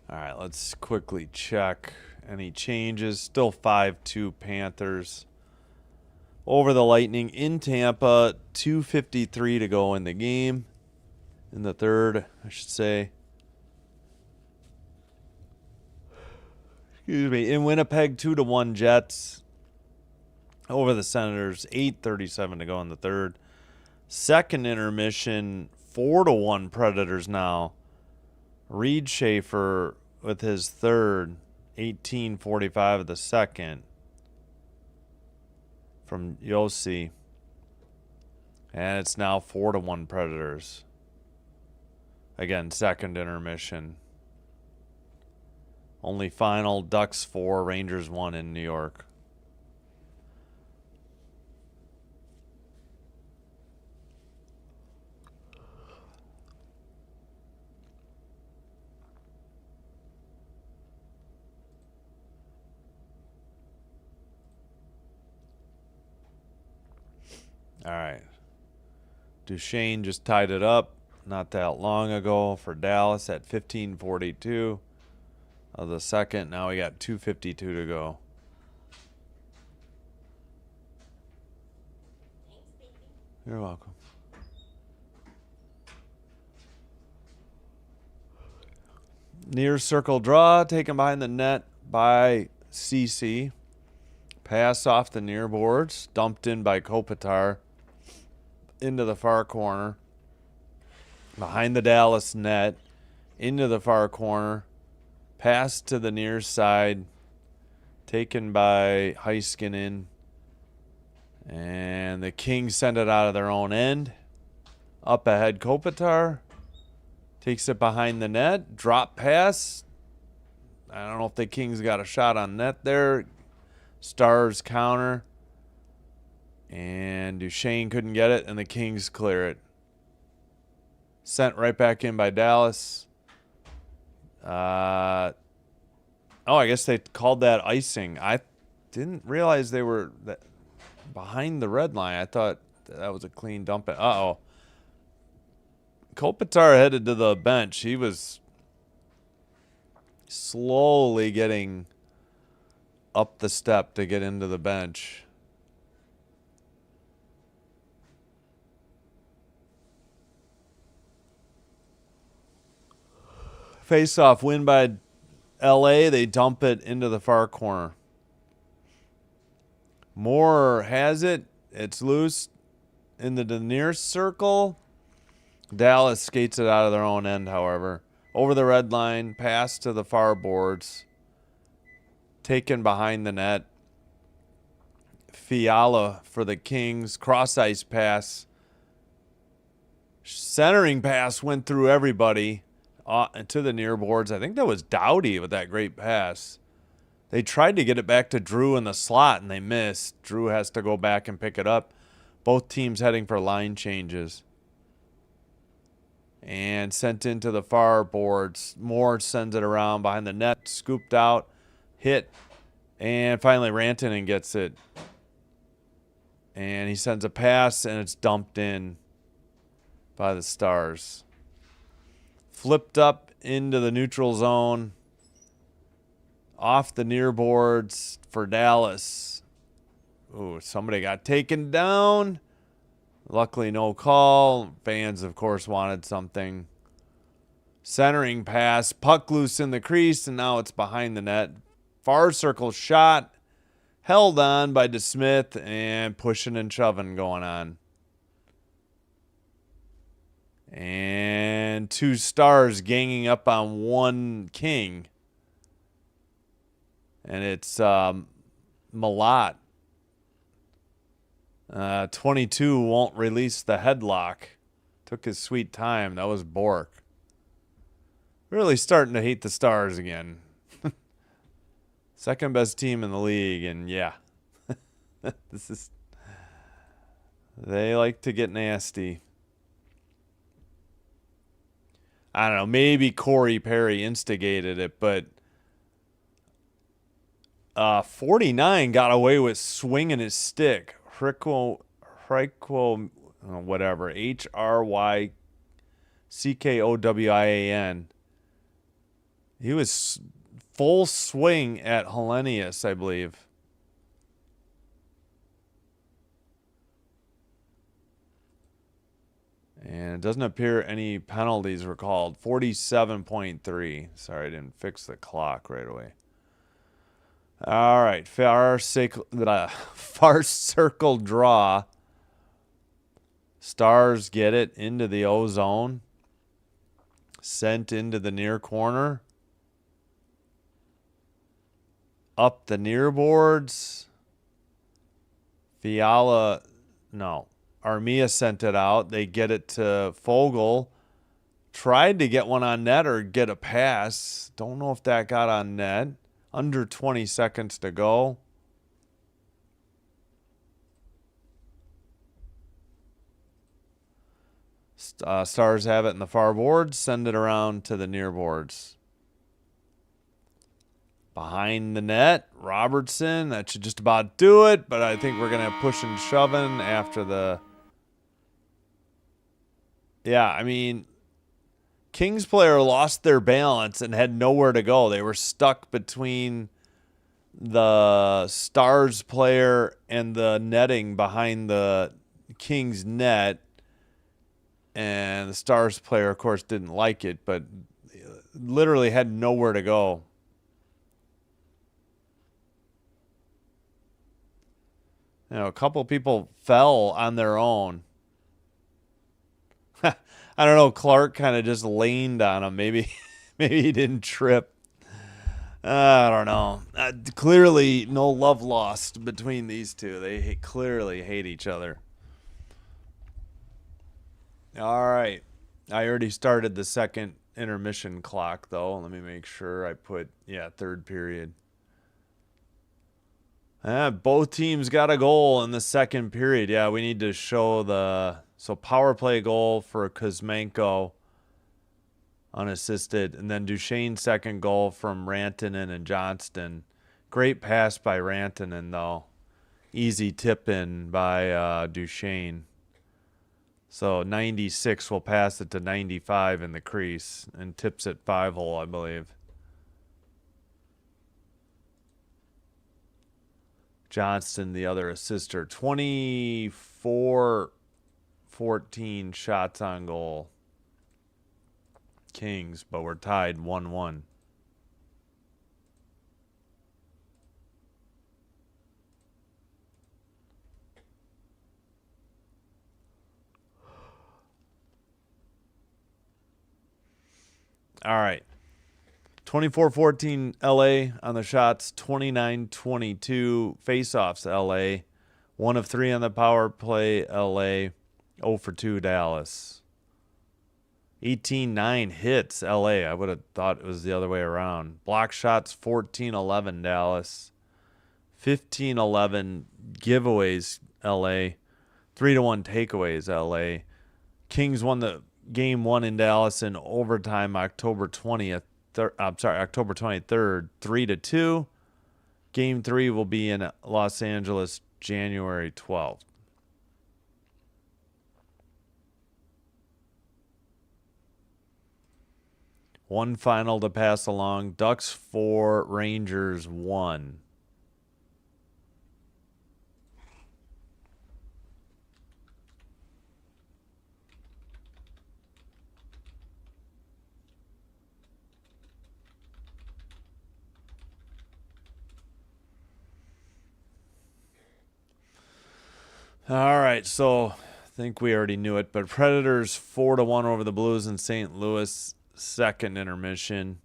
All right, let's quickly check any changes. Still 5-2 Panthers over the Lightning in Tampa. 2:53 to go in the game. In the third, I should say. Excuse me. In Winnipeg, 2-1 Jets over the Senators. 8:37 to go in the third. Second intermission, 4-1 Predators now. Reed Schaefer with his third. 18:45 of the second from Yossi. And it's now 4-1 Predators. Again, second intermission. Only final, Ducks 4, Rangers 1 in New York. All right. Duchesne just tied it up not that long ago for Dallas at 15:42 of the second. Now we got 2:52 to go. You're welcome. Near circle draw taken behind the net by CC. Pass off the near boards, dumped in by Kopitar into the far corner. Behind the Dallas net, into the far corner. Pass to the near side, taken by Heiskanen. And the Kings send it out of their own end. Up ahead, Kopitar takes it behind the net. Drop pass. I don't know if the Kings got a shot on net there. Stars counter. And Duchesne couldn't get it, and the Kings clear it. Sent right back in by Dallas. I guess they called that icing. I didn't realize they were behind the red line. I thought that was a clean dump. Uh-oh. Kopitar headed to the bench. He was slowly getting up the step to get into the bench. Face-off win by LA. They dump it into the far corner. Moore has it. It's loose in the near circle. Dallas skates it out of their own end, however. Over the red line, pass to the far boards. Taken behind the net. Fiala for the Kings. Cross-ice pass. Centering pass went through everybody. To the near boards. I think that was Doughty with that great pass. They tried to get it back to Drew in the slot, and they missed. Drew has to go back and pick it up. Both teams heading for line changes. And sent into the far boards. Moore sends it around behind the net. Scooped out. Hit. And finally Rantanen gets it. And he sends a pass, and it's dumped in by the Stars. Flipped up into the neutral zone. Off the near boards for Dallas. Ooh, somebody got taken down. Luckily, no call. Fans, of course, wanted something. Centering pass. Puck loose in the crease, and now it's behind the net. Far circle shot. Held on by DeSmith, and pushing and shoving going on. And two Stars ganging up on one King. And it's Malat. 22 won't release the headlock. Took his sweet time. That was Bork. Really starting to hate the Stars again. Second best team in the league. And yeah. They like to get nasty. I don't know, maybe Corey Perry instigated it, but 49 got away with swinging his stick. Whatever, Hrykowyan. He was full swing at Hellenius, I believe. And it doesn't appear any penalties were called. 47.3. Sorry, I didn't fix the clock right away. All right, far circle draw. Stars get it into the O zone. Sent into the near corner. Up the near boards. Fiala, no. Armia sent it out. They get it to Fogle. Tried to get one on net or get a pass. Don't know if that got on net. Under 20 seconds to go. Stars have it in the far boards. Send it around to the near boards. Behind the net, Robertson. That should just about do it, but I think we're going to push and shoving after the... Yeah, I mean, Kings player lost their balance and had nowhere to go. They were stuck between the Stars player and the netting behind the Kings net. And the Stars player, of course, didn't like it, but literally had nowhere to go. You know, a couple people fell on their own. I don't know. Clark kind of just leaned on him. Maybe he didn't trip. I don't know. Clearly, no love lost between these two. They clearly hate each other. All right. I already started the second intermission clock, though. Let me make sure I put, third period. Both teams got a goal in the second period. Yeah, we need to show so power play goal for Kuzmenko, unassisted, and then Duchesne's second goal from Rantanen and Johnston. Great pass by Rantanen, though. Easy tip in by Duchesne. So 96 will pass it to 95 in the crease and tips it 5-hole, I believe. Johnston, the other assister. 24-14 shots on goal. Kings, but we're tied 1-1. All right. 24-14 LA on the shots, 29-22 faceoffs LA. 1 of 3 on the power play LA, 0 for 2 Dallas. 18-9 hits LA. I would have thought it was the other way around. Block shots 14-11 Dallas. 15-11 giveaways LA. 3-1 takeaways LA. Kings won the game 1 in Dallas in overtime October 20th. October 23rd, 3-2. Game 3 will be in Los Angeles January 12th. One final to pass along. Ducks 4, Rangers 1. All right, so I think we already knew it, but Predators 4-1 over the Blues in St. Louis, second intermission.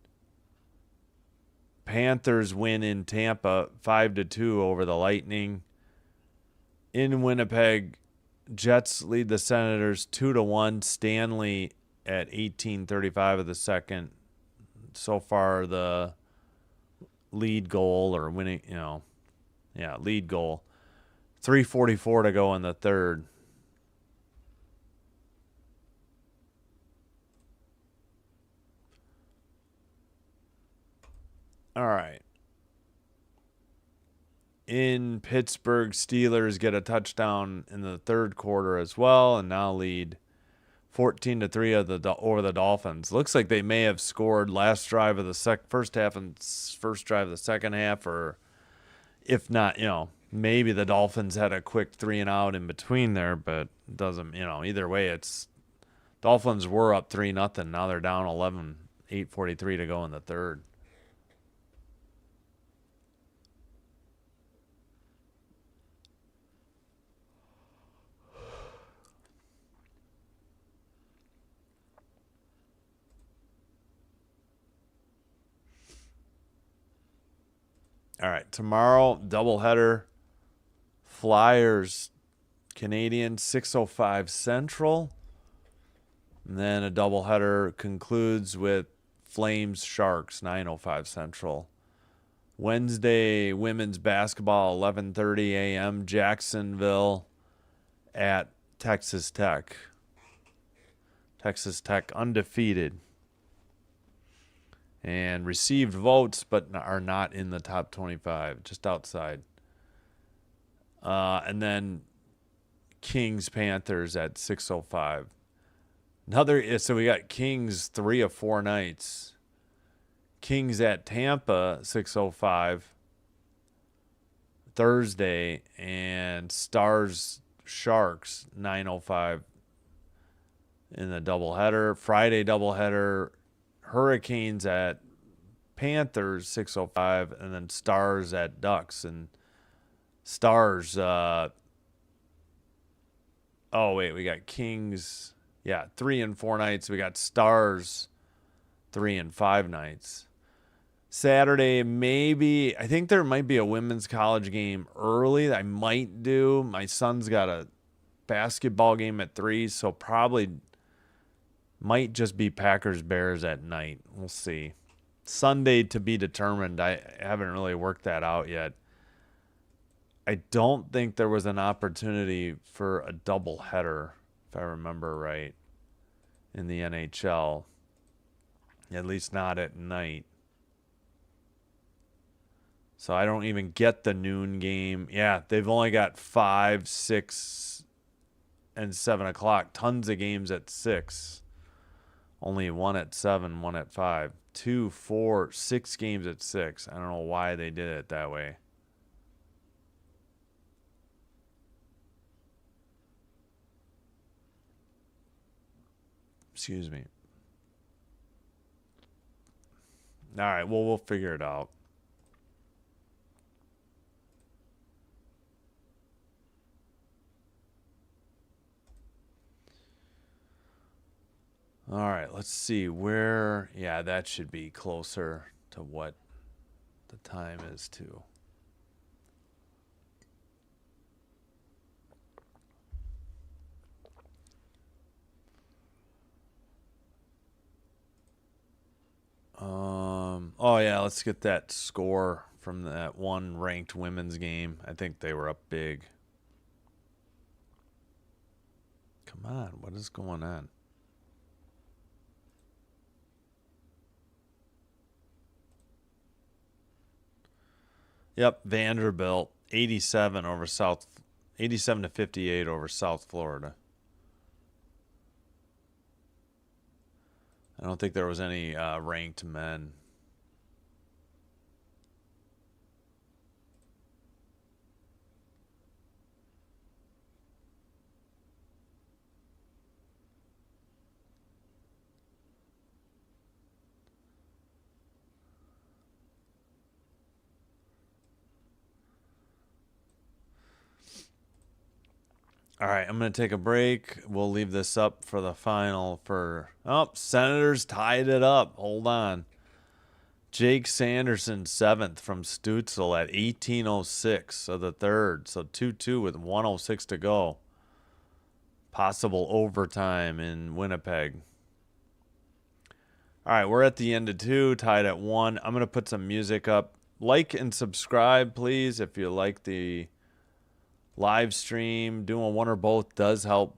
Panthers win in Tampa 5-2 over the Lightning. In Winnipeg, Jets lead the Senators 2-1. Stanley at 18:35 of the second. So far, the lead goal or winning, lead goal. 3:44 to go in the third. All right. In Pittsburgh, Steelers get a touchdown in the third quarter as well, and now lead 14-3 over the Dolphins. Looks like they may have scored last drive of the first half and first drive of the second half, or if not, maybe the Dolphins had a quick 3-and-out in between there, but it doesn't, either way, it's Dolphins were up 3-0. Now they're down 11, 8:43 to go in the third. All right, tomorrow, doubleheader. Flyers, Canadiens, 6:05 Central. And then a doubleheader concludes with Flames, Sharks, 9:05 Central. Wednesday, women's basketball, 11:30 a.m. Jacksonville at Texas Tech. Texas Tech undefeated. And received votes, but are not in the top 25, just outside. And then Kings, Panthers at 6:05. So we got Kings 3 of 4 nights. Kings at Tampa, 6:05 Thursday, and Stars, Sharks, 9:05 in the doubleheader. Friday doubleheader, Hurricanes at Panthers, 6:05, and then Stars at Ducks. And Stars, we got Kings, 3 and 4 nights. We got Stars, 3 and 5 nights. Saturday, maybe, I think there might be a women's college game early that I might do. My son's got a basketball game at 3, so probably might just be Packers-Bears at night. We'll see. Sunday to be determined. I haven't really worked that out yet. I don't think there was an opportunity for a doubleheader, if I remember right, in the NHL. At least not at night. So I don't even get the noon game. Yeah, they've only got 5, 6, and 7 o'clock. Tons of games at 6. Only 1 at 7, 1 at 5. 2, 4, 6 games at 6. I don't know why they did it that way. Excuse me. All right, well, we'll figure it out. All right, let's see where. Yeah, that should be closer to what the time is, too. Let's get that score from that one ranked women's game. I think they were up big. Come on, what is going on? Yep, Vanderbilt, 87 to 58 over South Florida. I don't think there was any ranked men. All right, I'm going to take a break. We'll leave this up for the final Senators tied it up. Hold on. Jake Sanderson, 7th from Stutzel at 18:06 of the third. So 2-2 with 1:06 to go. Possible overtime in Winnipeg. All right, we're at the end of 2, tied at 1. I'm going to put some music up. Like and subscribe, please, if you like the live stream. Doing one or both does help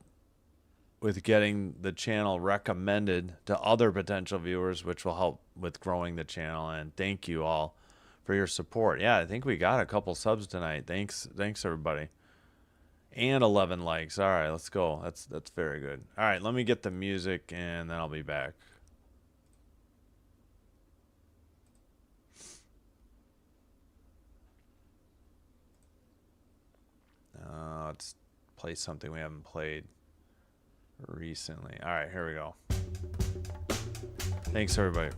with getting the channel recommended to other potential viewers, which will help with growing the channel. And thank you all for your support. Yeah, I think we got a couple subs tonight. Thanks everybody. And 11 likes. All right, let's go. That's very good. All right, let me get the music and then I'll be back. Let's play something we haven't played recently. All right, here we go. Thanks, everybody.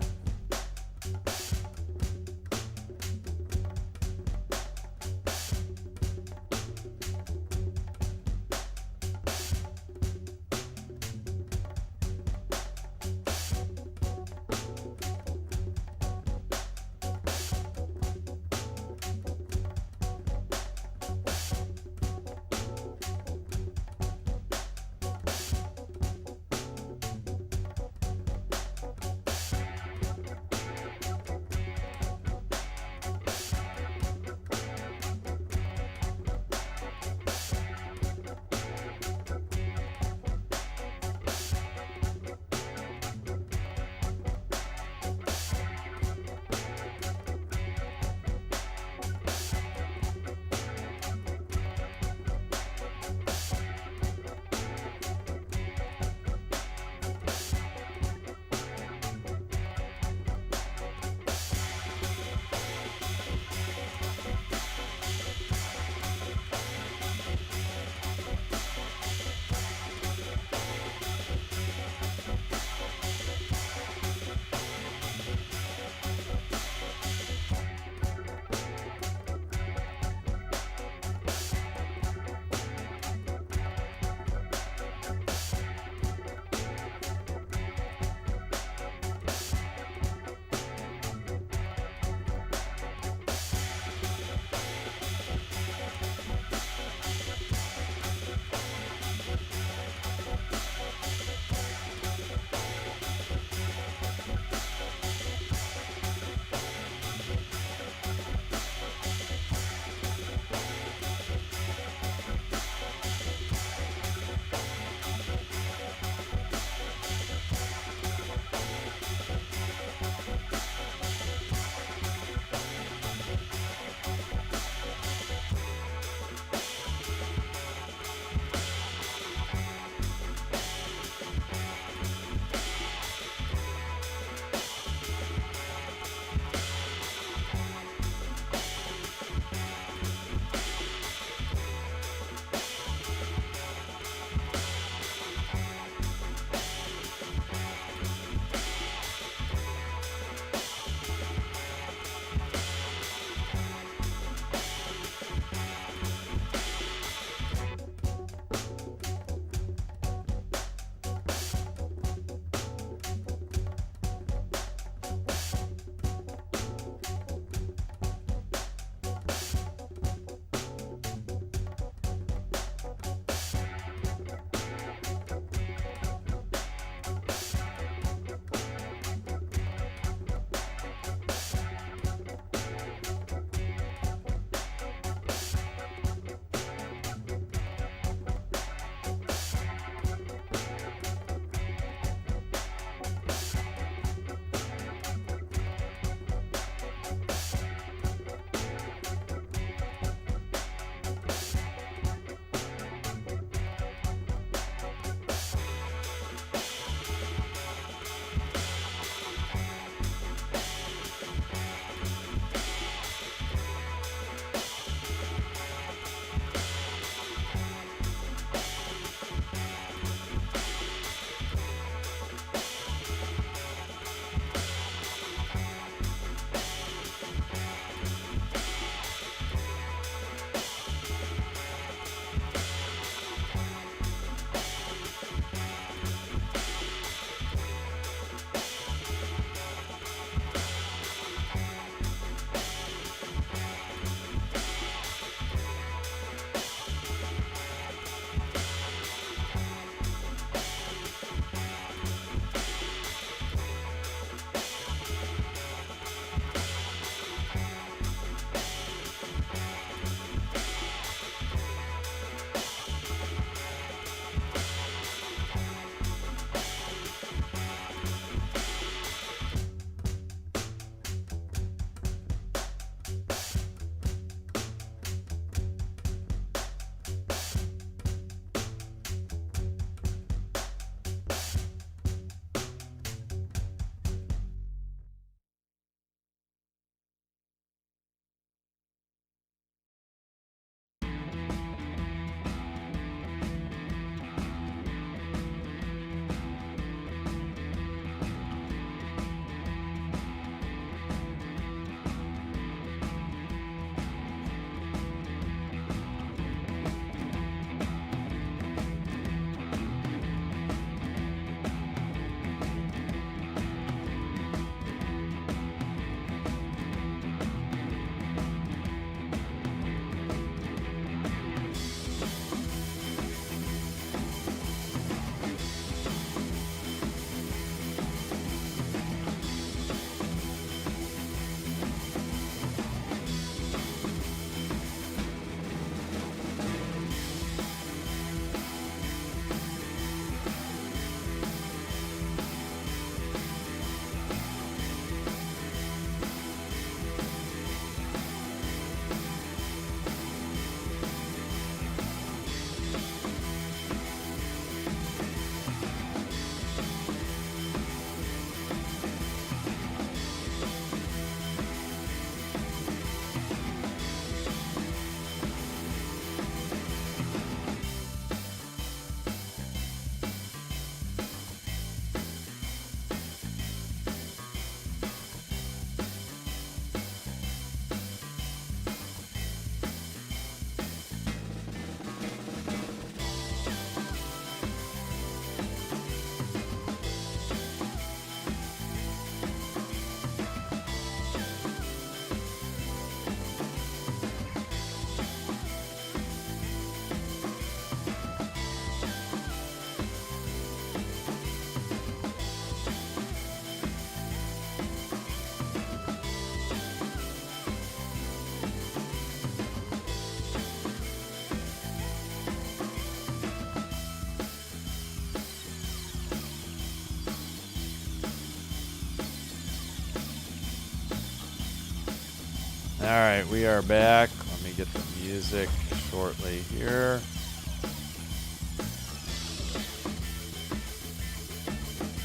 All right, we are back. Let me get the music shortly here.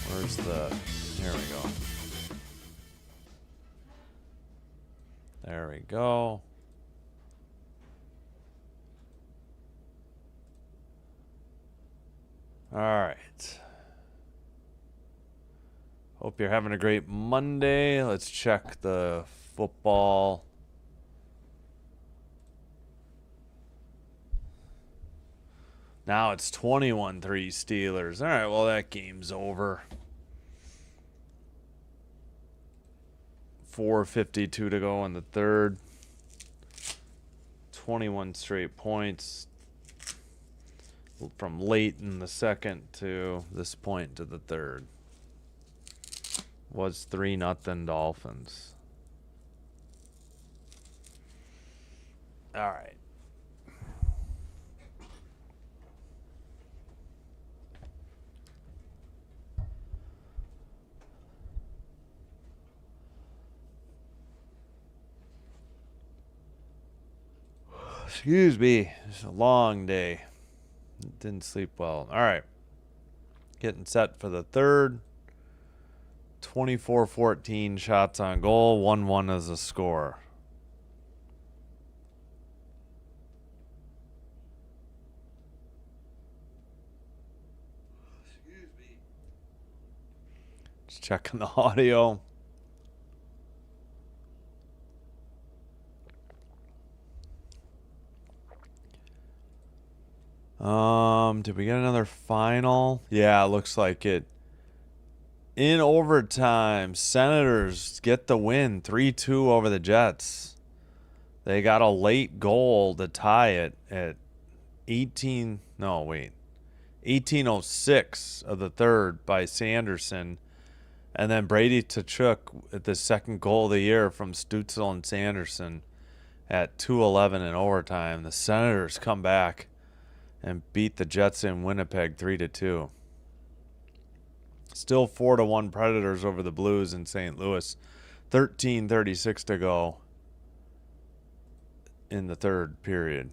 Where's the... Here we go. There we go. All right. Hope you're having a great Monday. Let's check the football. Now it's 21-3 Steelers. All right, well, that game's over. 4:52 to go in the third. 21 straight points from late in the second to this point to the third. Was 3-0 Dolphins. All right. Excuse me. It's a long day. Didn't sleep well. All right. Getting set for the third. 24-14 shots on goal. 1-1 is the score. Excuse me. Just checking the audio. Did we get another final? Yeah, it looks like it. In overtime, Senators get the win, 3-2 over the Jets. They got a late goal to tie it at 1806 of the third by Sanderson. And then Brady Tkachuk at the second goal of the year from Stutzel and Sanderson at 2:11 in overtime. The Senators come back and beat the Jets in Winnipeg 3-2. Still 4-1 Predators over the Blues in St. Louis. 13:36 to go in the third period.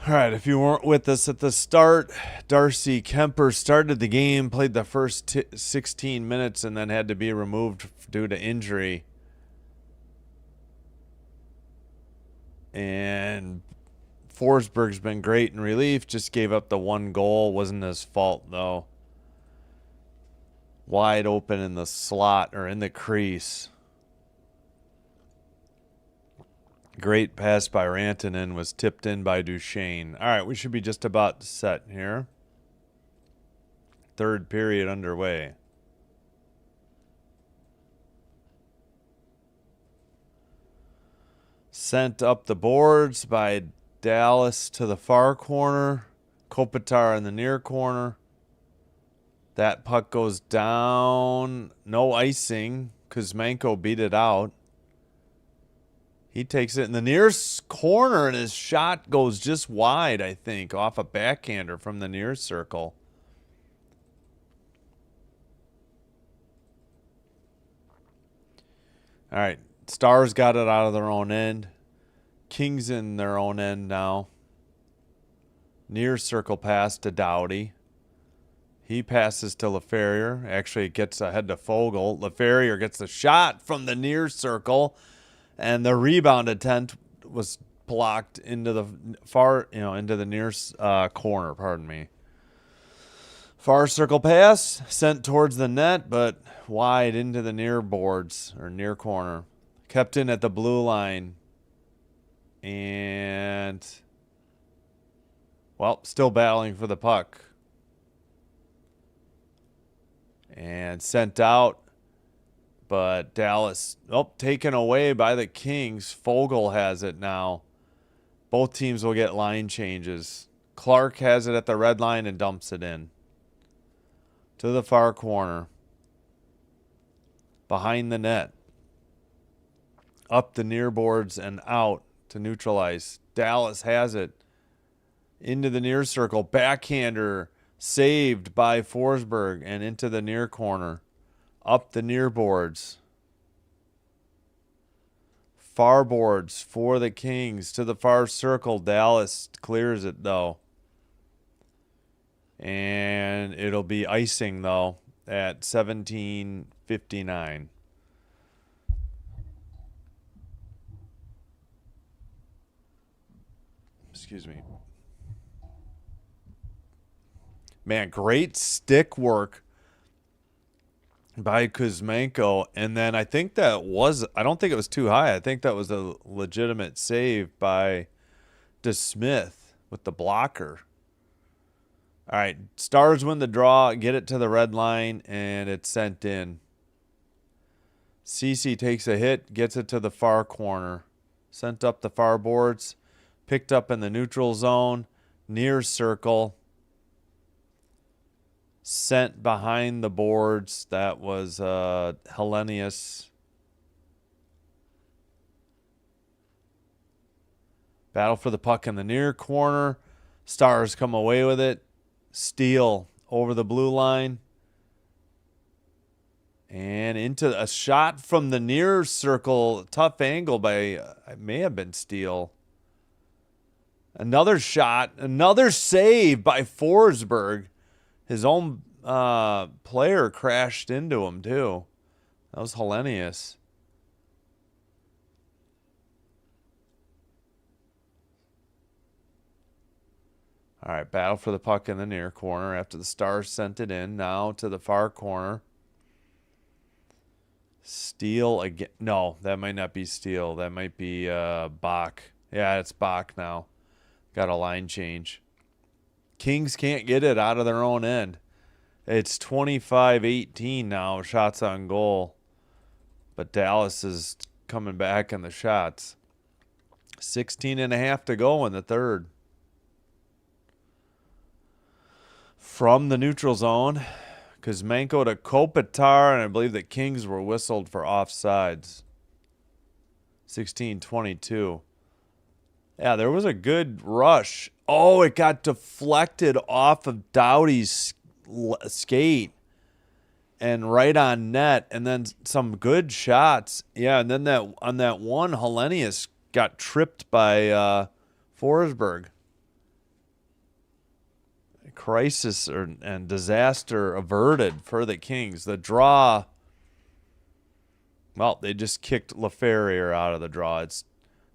All right, if you weren't with us at the start, Darcy Kemper started the game, played the first 16 minutes, and then had to be removed due to injury. And Forsberg's been great in relief, just gave up the one goal. Wasn't his fault, though. Wide open in the slot or in the crease. Great pass by Rantanen was tipped in by Duchesne. All right, we should be just about set here. Third period underway. Sent up the boards by Dallas to the far corner. Kopitar in the near corner. That puck goes down. No icing. Kuzmenko beat it out. He takes it in the near corner, and his shot goes just wide, I think, off a backhander from the near circle. All right. Stars got it out of their own end. Kings in their own end now. Near circle pass to Doughty. He passes to LaFerrier. Actually, gets ahead to Fogle. LaFerrier gets the shot from the near circle, and the rebound attempt was blocked into the far, into the near corner. Pardon me. Far circle pass sent towards the net, but wide into the near boards or near corner. Kept in at the blue line. And, well, still battling for the puck. And sent out. But Dallas, taken away by the Kings. Fogle has it now. Both teams will get line changes. Clark has it at the red line and dumps it in. To the far corner. Behind the net. Up the near boards and out to neutralize. Dallas has it. Into the near circle. Backhander saved by Forsberg and into the near corner. Up the near boards. Far boards for the Kings to the far circle. Dallas clears it, though. And it'll be icing, though, at 17:59. Excuse me. Man, great stick work by Kuzmenko. And then I don't think it was too high. I think that was a legitimate save by DeSmith with the blocker. All right, Stars win the draw, get it to the red line, and it's sent in. Cece takes a hit, gets it to the far corner. Sent up the far boards, picked up in the neutral zone, near circle. Sent behind the boards. That was Hellenius. Battle for the puck in the near corner. Stars come away with it. Steal over the blue line. And into a shot from the near circle. Tough angle by, it may have been Steele. Another shot. Another save by Forsberg. His own player crashed into him, too. That was Hellenius. All right, battle for the puck in the near corner after the Stars sent it in. Now to the far corner. Steele again. No, that might not be Steele. That might be Bach. Yeah, it's Bach now. Got a line change. Kings can't get it out of their own end. It's 25-18 now, shots on goal. But Dallas is coming back in the shots. 16.5 to go in the third. From the neutral zone, Kuzmenko to Kopitar, and I believe the Kings were whistled for offsides. 16-22. Yeah, there was a good rush. Oh, it got deflected off of Doughty's skate and right on net, and then some good shots. Yeah, and then that on that one, Hellenius got tripped by Forsberg. Crisis and disaster averted for the Kings. The draw, well, they just kicked LaFerriere out of the draw. It's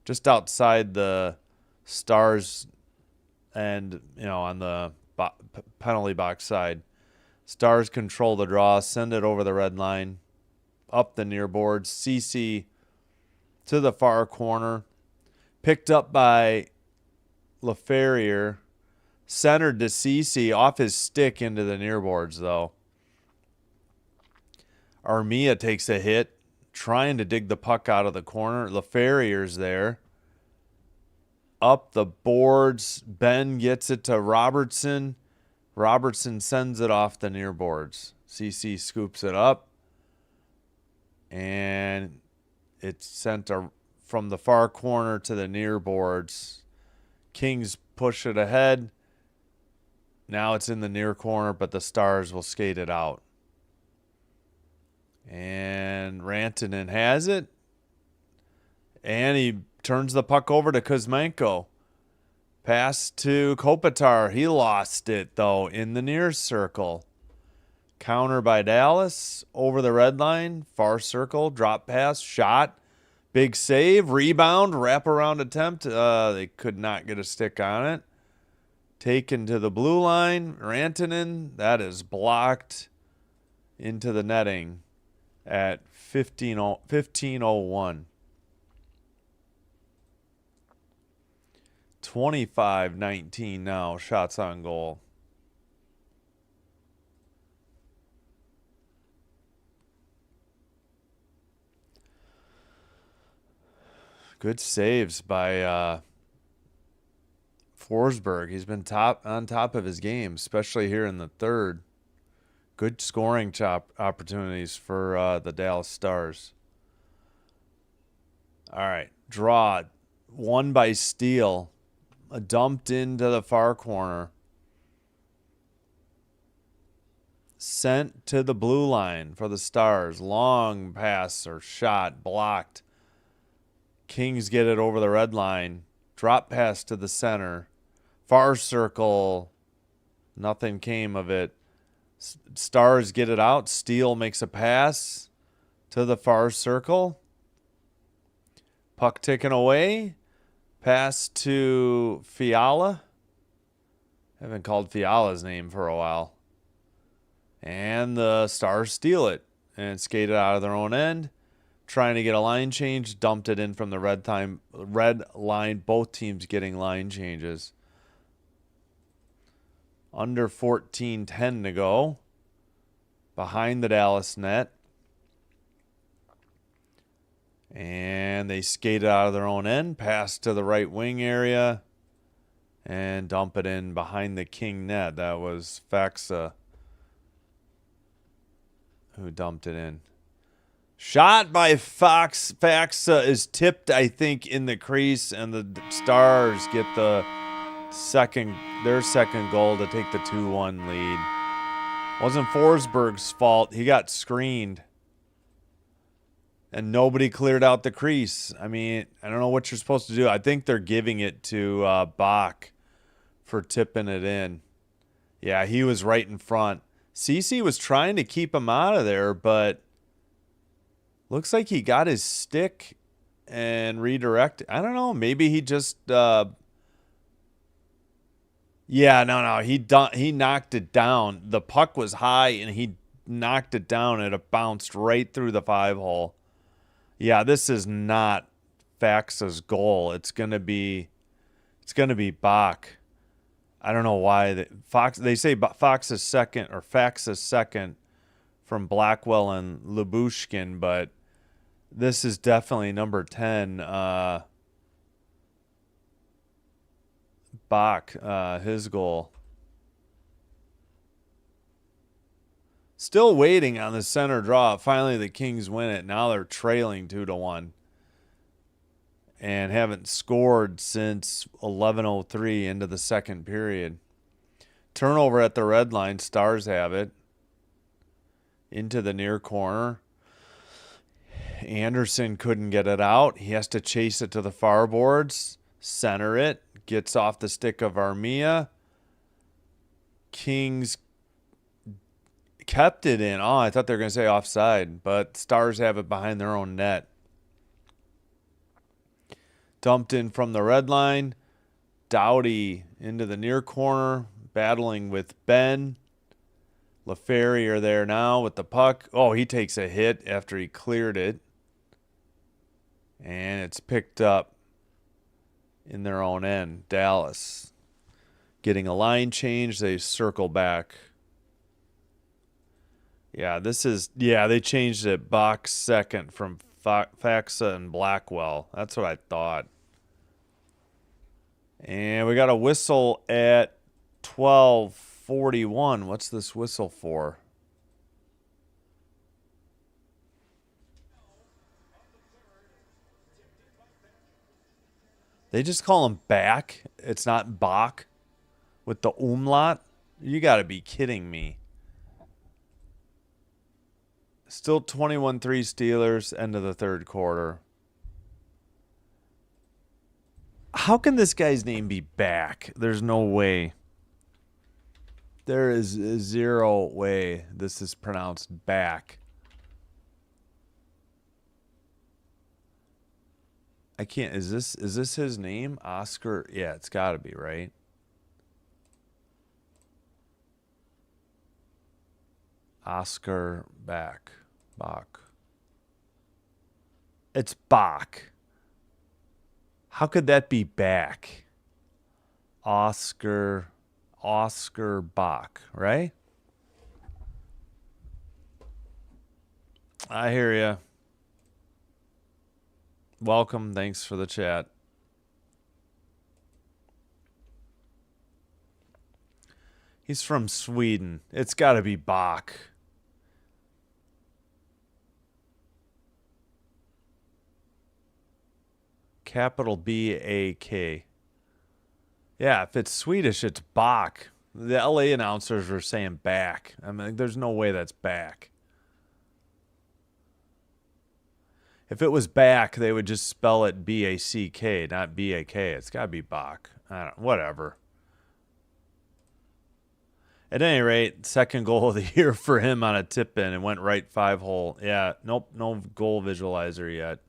just outside the Stars and, on the penalty box side. Stars control the draw, send it over the red line, up the near boards. CC to the far corner, picked up by LaFerriere. Centered to Cece off his stick into the near boards, though. Armia takes a hit, trying to dig the puck out of the corner. LaFerriere's there. Up the boards. Ben gets it to Robertson. Robertson sends it off the near boards. Cece scoops it up. And it's sent from the far corner to the near boards. Kings push it ahead. Now it's in the near corner, but the Stars will skate it out. And Rantanen has it. And he turns the puck over to Kuzmenko. Pass to Kopitar. He lost it, though, in the near circle. Counter by Dallas. Over the red line. Far circle. Drop pass. Shot. Big save. Rebound. Wraparound attempt. They could not get a stick on it. Taken to the blue line. Rantanen, that is blocked into the netting at 15:01. 25-19 now, shots on goal. Good saves by Forsberg. He's been on top of his game, especially here in the third. Good scoring opportunities for the Dallas Stars. All right, draw. Won by Steele. Dumped into the far corner. sent to the blue line for the Stars. Long pass or shot blocked. Kings get it over the red line. Drop pass to the center. Far circle. Nothing came of it. Stars get it out. Steele makes a pass to the far circle. Puck taken away. Pass to Fiala. Haven't called Fiala's name for a while. And the Stars steal it and skate it out of their own end. Trying to get a line change. Dumped it in from the red line. Both teams getting line changes. Under 14:10 to go. Behind the Dallas net. And they skate it out of their own end. Pass to the right wing area. And dump it in behind the King net. That was Faxa who dumped it in. Shot by Faxa is tipped, I think, in the crease. And the Stars get their second goal to take the 2-1 lead. Wasn't Forsberg's fault. He got screened. And nobody cleared out the crease. I mean, I don't know what you're supposed to do. I think they're giving it to Bach for tipping it in. Yeah, he was right in front. Cece was trying to keep him out of there, but looks like he got his stick and redirected. I don't know. Maybe he just... Yeah, no. He knocked it down. The puck was high, and he knocked it down, and it bounced right through the 5-hole. Yeah, this is not Faxa's goal. It's gonna be Bach. I don't know why they say Faxa's second from Blackwell and Lubushkin, but this is definitely number 10. Bach, his goal. Still waiting on the center draw. Finally, the Kings win it. Now they're trailing 2-1. And haven't scored since 11:03 into the second period. Turnover at the red line. Stars have it. Into the near corner. Anderson couldn't get it out. He has to chase it to the far boards. Center it. Gets off the stick of Armia. Kings kept it in. Oh, I thought they were going to say offside, but Stars have it behind their own net. Dumped in from the red line. Doughty into the near corner, battling with Ben. LaFerry are there now with the puck. Oh, he takes a hit after he cleared it. And it's picked up in their own end. Dallas getting a line change. They circle back. Yeah, they changed it. Bach second from Faxa and Blackwell. That's what I thought. And we got a whistle at 12:41. What's this whistle for? They just call him back. It's not Bach with the umlaut. You got to be kidding me. Still 21-3 Steelers, end of the third quarter. How can this guy's name be Back? There's no way. There is zero way this is pronounced Back. I can't. Is this his name? Oscar? Yeah, it's got to be, right? Oscar Bach. It's Bach. How could that be Back? Oscar Bach, right? I hear ya. Welcome. Thanks for the chat. He's from Sweden. It's got to be Bach. Capital B-A-K. Yeah, if it's Swedish, it's Bach. The LA announcers were saying back. I mean, there's no way that's back. If it was back, they would just spell it B-A-C-K, not B-A-K. It's got to be Bach. I don't, whatever. At any rate, second goal of the year for him on a tip in and went right 5-hole. Yeah, nope, no goal visualizer yet.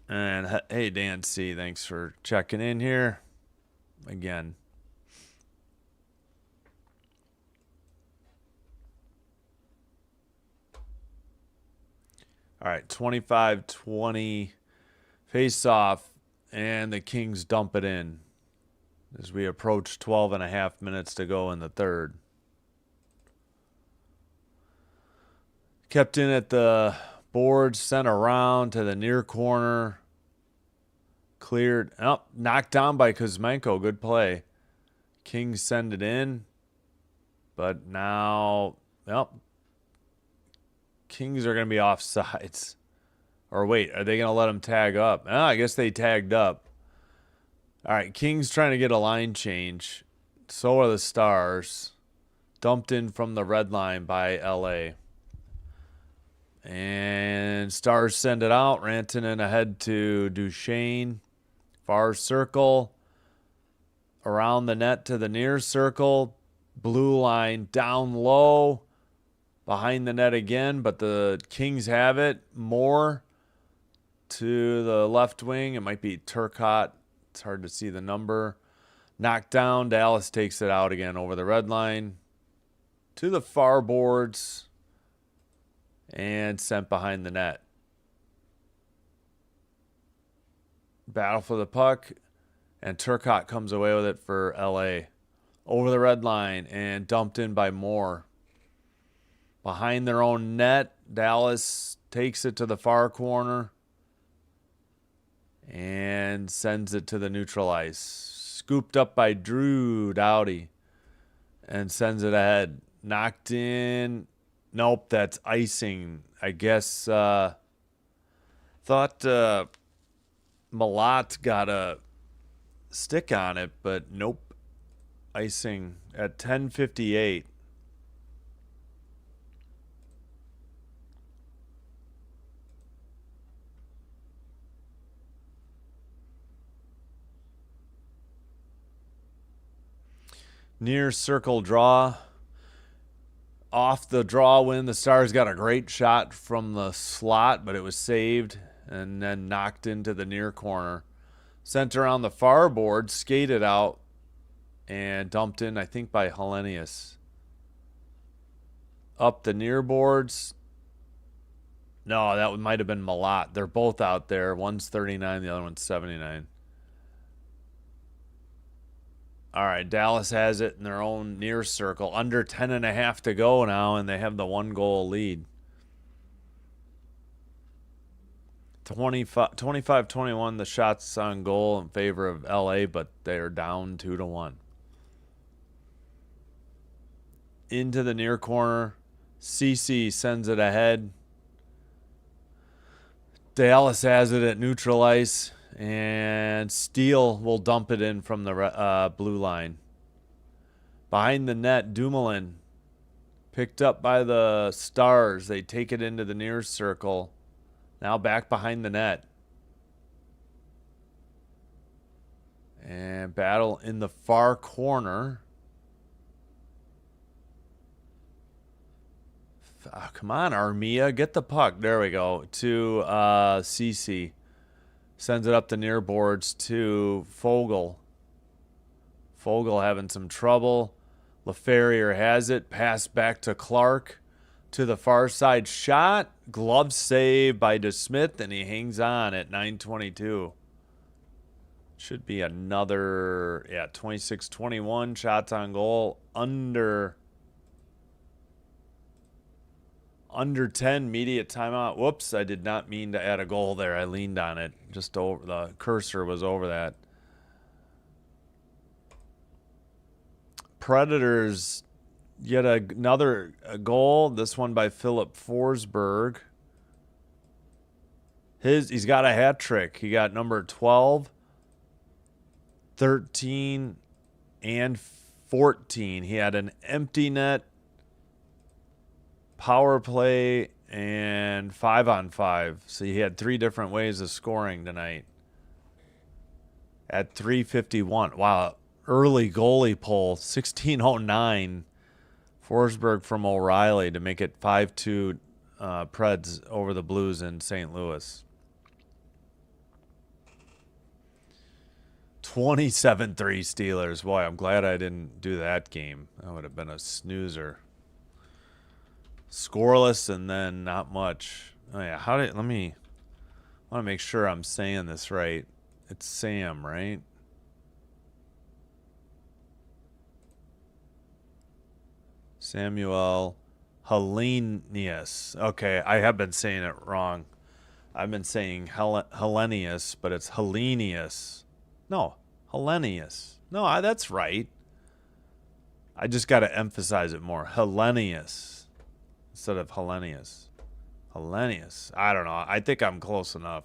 And hey, Dan C, thanks for checking in here again. All right, 25-20 face off, and the Kings dump it in as we approach 12 and a half minutes to go in the third. Kept in at the boards, sent around to the near corner. Cleared. Oh, knocked down by Kuzmenko. Good play. Kings send it in. But now, well, Kings are going to be offsides. Or wait, are they going to let them tag up? Oh, I guess they tagged up. All right, Kings trying to get a line change. So are the Stars. Dumped in from the red line by LA. And Stars send it out. Rantanen ahead to Duchesne. Far circle. Around the net to the near circle. Blue line down low. Behind the net again, but the Kings have it. Moore to the left wing. It might be Turcotte. It's hard to see the number. Knocked down. Dallas takes it out again over the red line. To the far boards. And sent behind the net. Battle for the puck. And Turcotte comes away with it for LA. Over the red line and dumped in by Moore. Behind their own net, Dallas takes it to the far corner and sends it to the neutral ice. Scooped up by Drew Doughty and sends it ahead. Knocked in. Nope, that's icing. I guess thought Malat got a stick on it, but nope. Icing at 10:58. Near circle draw. Off the draw win, the Stars got a great shot from the slot, but it was saved and then knocked into the near corner. Sent around the far board, skated out, and dumped in, I think, by Hellenius. Up the near boards. No, that might have been Malat. They're both out there. One's 39, the other one's 79. All right, Dallas has it in their own near circle. Under 10.5 to go now, and they have the 1-goal lead. 25-21, the shots on goal in favor of LA, but they're down 2-1. Into the near corner. CC sends it ahead. Dallas has it at neutral ice. And Steele will dump it in from the blue line. Behind the net, Dumoulin picked up by the Stars. They take it into the near circle. Now back behind the net. And battle in the far corner. Oh, come on, Armia. Get the puck. There we go. To CC. Sends it up the near boards to Fogle. Fogle having some trouble. LaFerrier has it. Pass back to Clark. To the far side shot. Glove save by DeSmith, and he hangs on at 9:22. Should be another, 26-21 shots on goal. Under 10, immediate timeout. Whoops, I did not mean to add a goal there. I leaned on it. Just over, the cursor was over that. Predators get another goal. This one by Philip Forsberg. He's got a hat trick. He got number 12, 13, and 14. He had an empty net, power play, and 5-on-5. So he had 3 different ways of scoring tonight. At 3:51. Wow, early goalie pull, 16:09. Forsberg from O'Reilly to make it 5-2 Preds over the Blues in St. Louis. 27-3 Steelers. Boy, I'm glad I didn't do that game. That would have been a snoozer. Scoreless and then not much. Oh yeah, I want to make sure I'm saying this right. It's Sam, right? Samuel Hellenius. Okay, I have been saying it wrong. I've been saying Hellenius, but it's Hellenius. No, Hellenius. No, that's right. I just got to emphasize it more. Hellenius instead of Hellenius. Hellenius. I don't know. I think I'm close enough.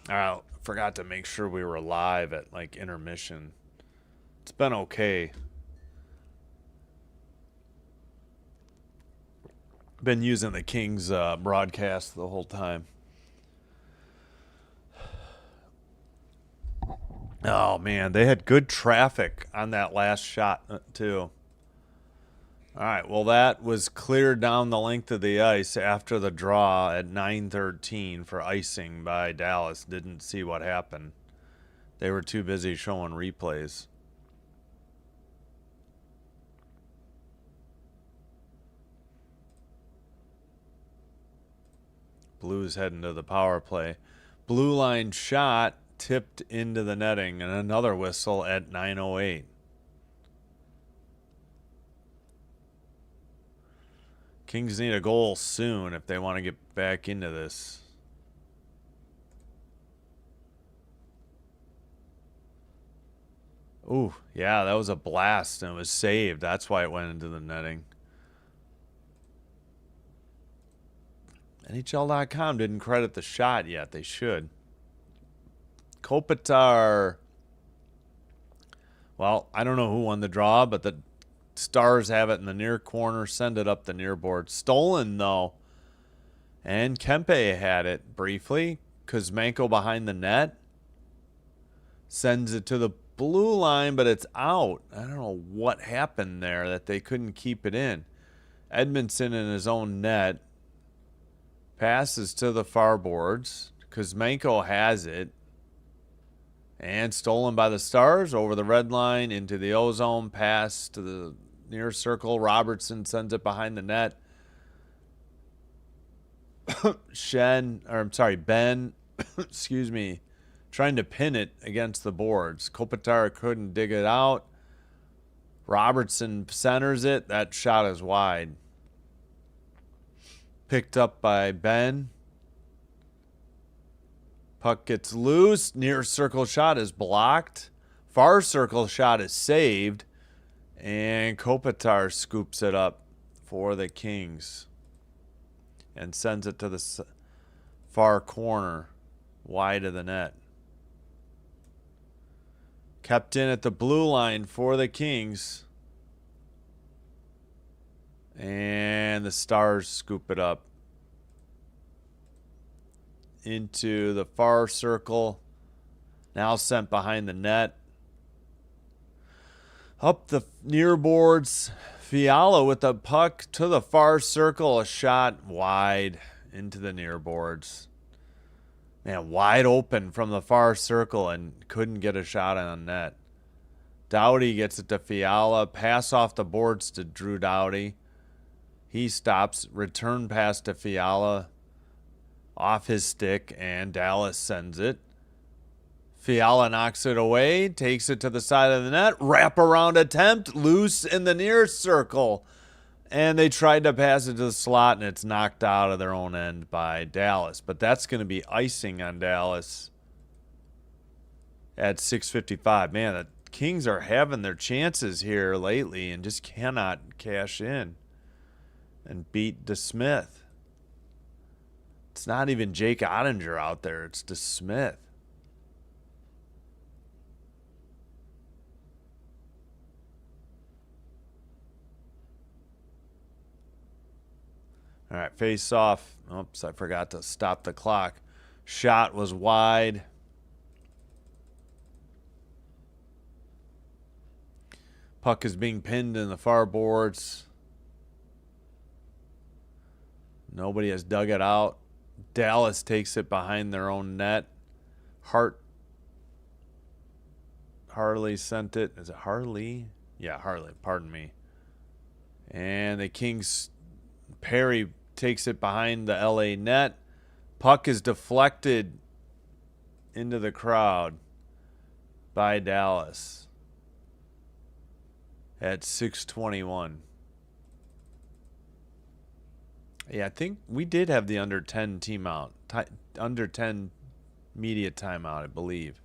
I forgot to make sure we were live at like intermission. It's been okay. Been using the Kings broadcast the whole time. Oh man, they had good traffic on that last shot too. All right, well that was cleared down the length of the ice after the draw at 9:13 for icing by Dallas. Didn't see what happened. They were too busy showing replays. Blues heading to the power play. Blue line shot tipped into the netting and another whistle at 9:08. Kings need a goal soon if they want to get back into this. Ooh, yeah, that was a blast and it was saved. That's why it went into the netting. NHL.com didn't credit the shot yet. They should. Kopitar. Well, I don't know who won the draw, but the Stars have it in the near corner. Send it up the near board. Stolen, though. And Kempe had it briefly. Kuzmenko behind the net. Sends it to the blue line, but it's out. I don't know what happened there that they couldn't keep it in. Edmondson in his own net. Passes to the far boards. Kuzmenko has it. And stolen by the Stars over the red line into the O-zone. Pass to the near circle. Robertson sends it behind the net. Ben, excuse me, trying to pin it against the boards. Kopitar couldn't dig it out. Robertson centers it. That shot is wide. Picked up by Ben. Puck gets loose. Near circle shot is blocked. Far circle shot is saved. And Kopitar scoops it up for the Kings. And sends it to the far corner. Wide of the net. Kept in at the blue line for the Kings. And the Stars scoop it up. Into the far circle. Now sent behind the net. Up the near boards. Fiala with the puck to the far circle. A shot wide into the near boards. Man, wide open from the far circle and couldn't get a shot on net. Doughty gets it to Fiala. Pass off the boards to Drew Doughty. He stops. Return pass to Fiala. Off his stick, and Dallas sends it. Fiala knocks it away, takes it to the side of the net. Wraparound attempt, loose in the near circle. And they tried to pass it to the slot, and it's knocked out of their own end by Dallas. But that's going to be icing on Dallas at 6:55. Man, the Kings are having their chances here lately and just cannot cash in and beat DeSmith. It's not even Jake Ottinger out there. It's DeSmith. All right, face off. Oops, I forgot to stop the clock. Shot was wide. Puck is being pinned in the far boards. Nobody has dug it out. Dallas takes it behind their own net. Harley sent it. Is it Harley? Yeah, Harley. Pardon me. And the Kings, Perry takes it behind the LA net. Puck is deflected into the crowd by Dallas at 6:21. Yeah, I think we did have the under 10 under 10 media timeout, I believe.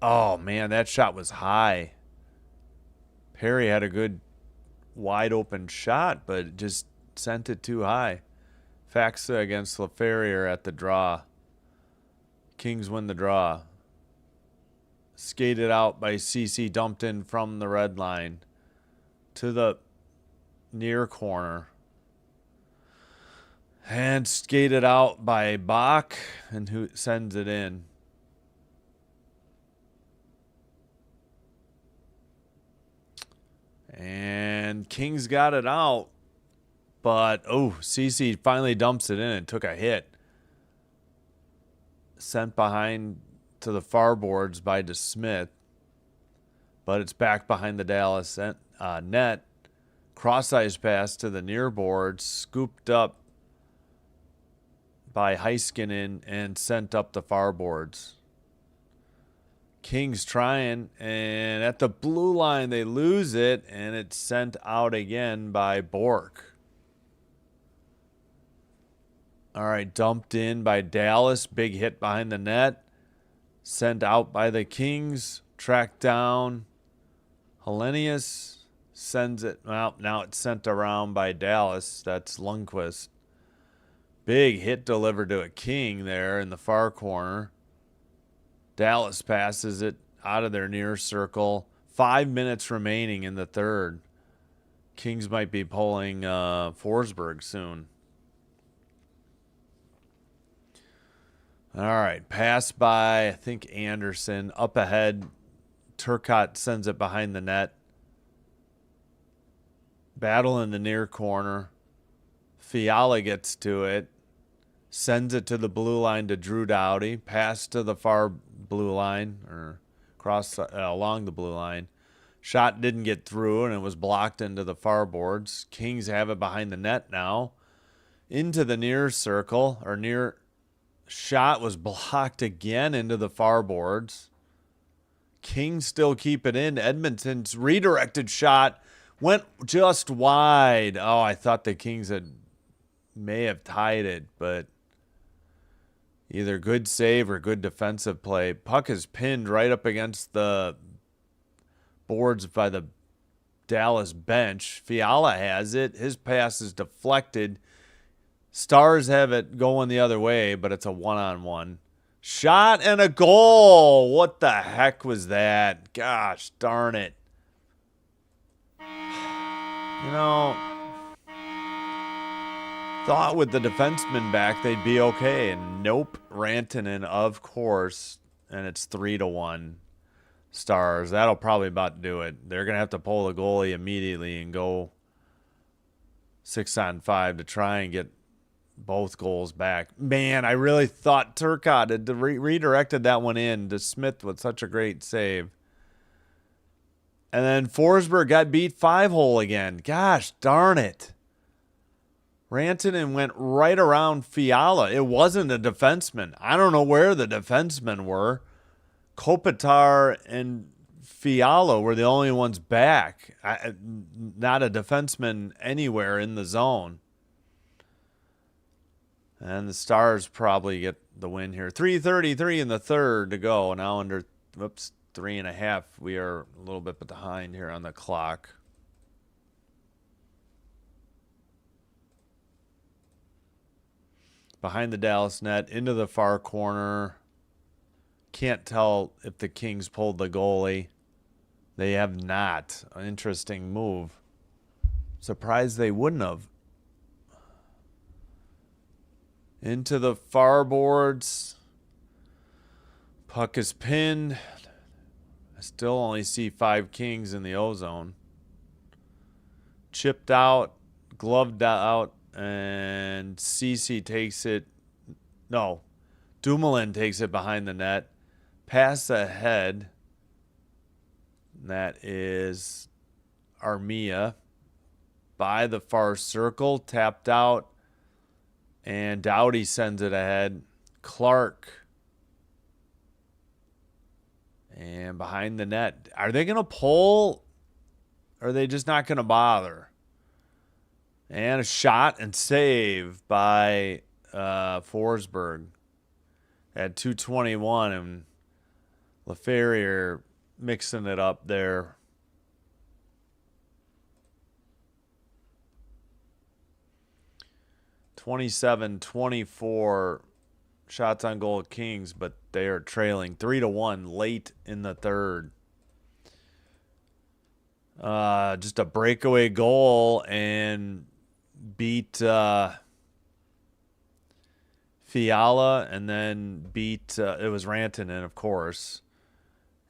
Oh, man, that shot was high. Perry had a good wide open shot, but just sent it too high. Faxa against LaFerrier at the draw. Kings win the draw. Skated out by CC, dumped in from the red line to the near corner. And skated out by Bach, and who sends it in. And Kings got it out. But, CC finally dumps it in and took a hit. Sent behind to the far boards by DeSmith. But it's back behind the Dallas net. Cross-ice pass to the near boards. Scooped up by Heiskanen and sent up the far boards. Kings trying, and at the blue line they lose it, and it's sent out again by Bork. All right, dumped in by Dallas. Big hit behind the net. Sent out by the Kings. Tracked down. Hellenius sends it. Well, now it's sent around by Dallas. That's Lundqvist. Big hit delivered to a King there in the far corner. Dallas passes it out of their near circle. 5 minutes remaining in the third. Kings might be pulling Forsberg soon. All right, pass by, I think, Anderson. Up ahead, Turcotte sends it behind the net. Battle in the near corner. Fiala gets to it. Sends it to the blue line to Drew Doughty. Pass to the far blue line, or cross along the blue line. Shot didn't get through, and it was blocked into the far boards. Kings have it behind the net now. Into the near circle, or near... Shot was blocked again into the far boards. Kings still keep it in. Edmonton's redirected shot went just wide. Oh, I thought the Kings may have tied it, but either good save or good defensive play. Puck is pinned right up against the boards by the Dallas bench. Fiala has it. His pass is deflected. Stars have it going the other way, but it's a one-on-one. Shot and a goal. What the heck was that? Gosh darn it. You know, thought with the defenseman back they'd be okay. And nope. Rantanen, of course. And it's 3-1 Stars. That'll probably about do it. They're going to have to pull the goalie immediately and go 6-on-5 to try and get both goals back. Man, I really thought Turcotte had redirected that one in to Smith with such a great save. And then Forsberg got beat 5-hole again. Gosh darn it. Rantanen went right around Fiala. It wasn't a defenseman. I don't know where the defensemen were. Kopitar and Fiala were the only ones back. Not a defenseman anywhere in the zone. And the Stars probably get the win here. 3:33 in the third to go. Now under, 3.5. We are a little bit behind here on the clock. behind the Dallas net, into the far corner. Can't tell if the Kings pulled the goalie. They have not. An interesting move. Surprised they wouldn't have. Into the far boards. Puck is pinned. I still only see 5 Kings in the O-zone. Chipped out, gloved out, and Cece takes it. No, Dumoulin takes it behind the net. Pass ahead. That is Armia by the far circle, tapped out, and Doughty sends it ahead. Clark. And behind the net. Are they going to pull? Or are they just not going to bother? And a shot and save by Forsberg at 2:21. And LaFerriere mixing it up there. (27-24) shots on goal Kings, but they are trailing 3-1 late in the third. Just a breakaway goal and beat Fiala, and then beat it was Rantanen, of course,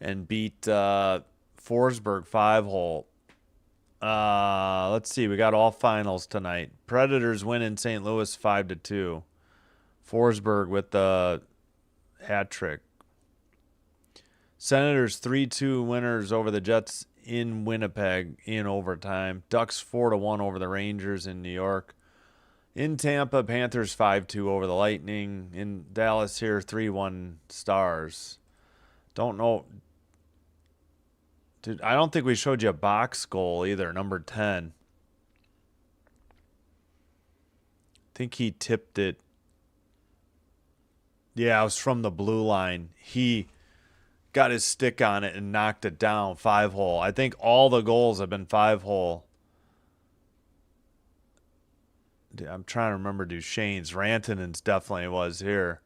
and beat Forsberg 5-hole. Let's see. We got all finals tonight. Predators win in St. Louis 5-2. Forsberg with the hat trick. Senators 3-2 winners over the Jets in Winnipeg in overtime. Ducks 4-1 over the Rangers in New York. In Tampa, Panthers 5-2 over the Lightning. In Dallas here, 3-1 Stars. Don't know. Dude, I don't think we showed you a box goal either, number 10. I think he tipped it. Yeah, it was from the blue line. He got his stick on it and knocked it down 5-hole. I think all the goals have been 5-hole. I'm trying to remember Duchesne's. Rantanen's definitely was here.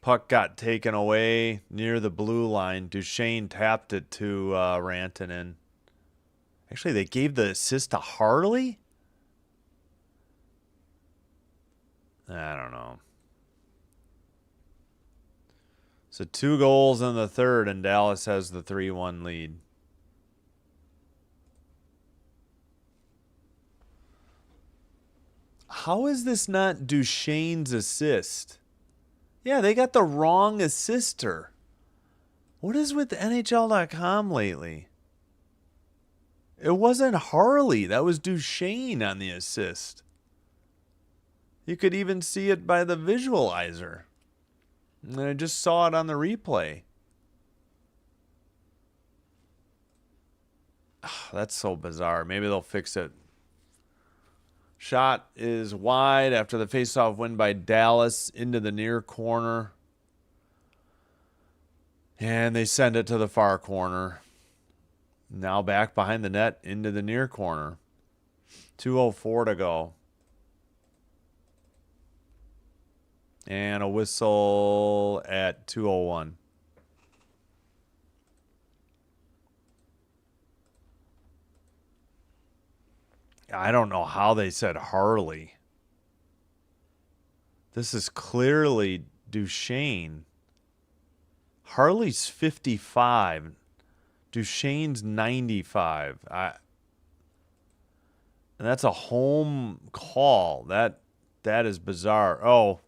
Puck got taken away near the blue line. Duchesne tapped it to Rantanen. Actually, they gave the assist to Harley? I don't know. So 2 goals in the third, and Dallas has the 3-1 lead. How is this not Duchesne's assist? Yeah, they got the wrong assister. What is with NHL.com lately? It wasn't Harley. That was Duchesne on the assist. You could even see it by the visualizer. And I just saw it on the replay. That's so bizarre. Maybe they'll fix it. Shot is wide after the faceoff win by Dallas into the near corner. And they send it to the far corner. Now back behind the net into the near corner. 2:04 to go. And a whistle at 2:01. I don't know how they said Harley. This is clearly Duchesne. Harley's 55. Duchesne's 95. And that's a home call. That is bizarre. Oh,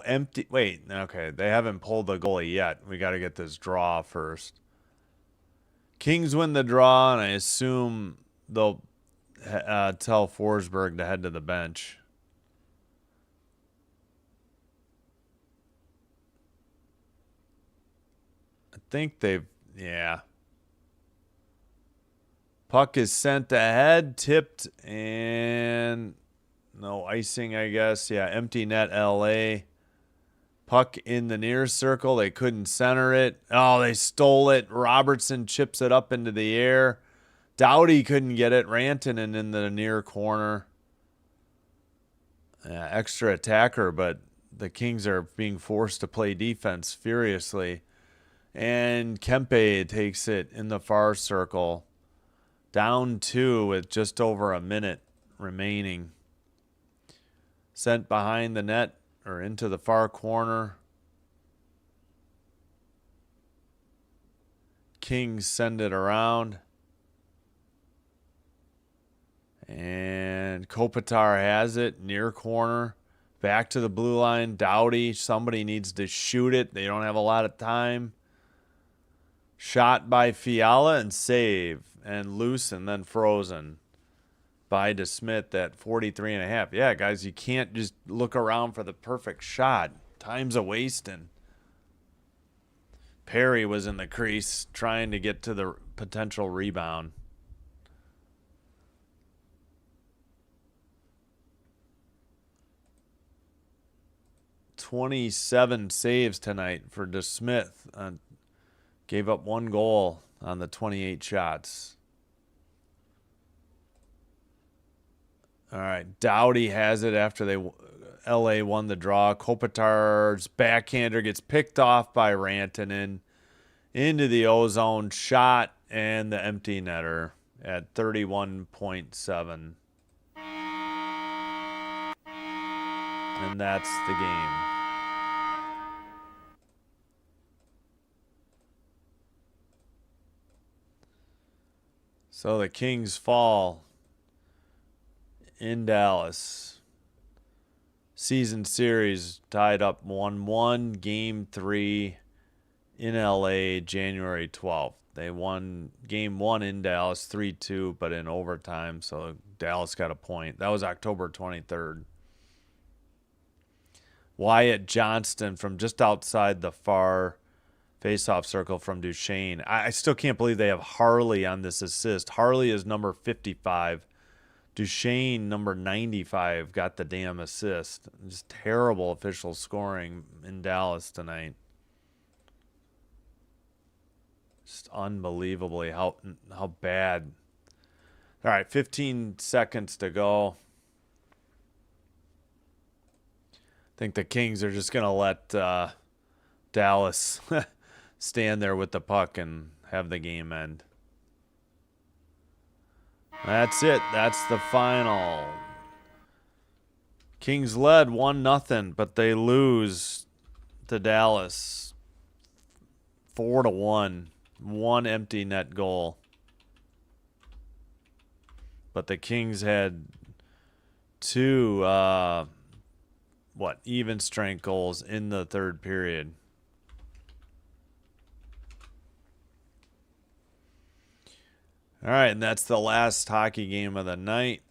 empty. Wait, okay. They haven't pulled the goalie yet. We got to get this draw first. Kings win the draw, and I assume they'll tell Forsberg to head to the bench. I think they've, yeah. Puck is sent ahead, tipped, and no icing, I guess. Yeah, empty net LA. Puck in the near circle. They couldn't center it. Oh, they stole it. Robertson chips it up into the air. Doughty couldn't get it. Rantanen in the near corner. extra attacker, but the Kings are being forced to play defense furiously. And Kempe takes it in the far circle. Down 2 with just over a minute remaining. Sent behind the net or into the far corner. Kings send it around. And Kopitar has it near corner. Back to the blue line. Doughty. Somebody needs to shoot it. They don't have a lot of time. Shot by Fiala and save. And loose and then frozen by DeSmith at 43.5. Yeah, guys, you can't just look around for the perfect shot. Time's a wasting. Perry was in the crease trying to get to the potential rebound. "27 saves tonight for DeSmith. Gave up 1 goal on the 28 shots. All right, Doughty has it after LA won the draw. Kopitar's backhander gets picked off by Rantanen into the ozone shot and the empty netter at 31.7. And that's the game. So the Kings fall in Dallas. Season series tied up 1-1. Game 3 in LA, January 12th. They won game 1 in Dallas 3-2, but in overtime, so Dallas got a point. That was October 23rd. Wyatt Johnston from just outside the far face-off circle from Duchesne. I still can't believe they have Harley on this assist. Harley is number 55. Duchesne, number 95, got the damn assist. Just terrible official scoring in Dallas tonight. Just unbelievably how bad. All right, 15 seconds to go. I think the Kings are just going to let Dallas stand there with the puck and have the game end. That's it. That's the final. Kings led 1-0, but they lose to Dallas 4-1. 1 empty net goal. But the Kings had 2 even strength goals in the third period. All right, and that's the last hockey game of the night.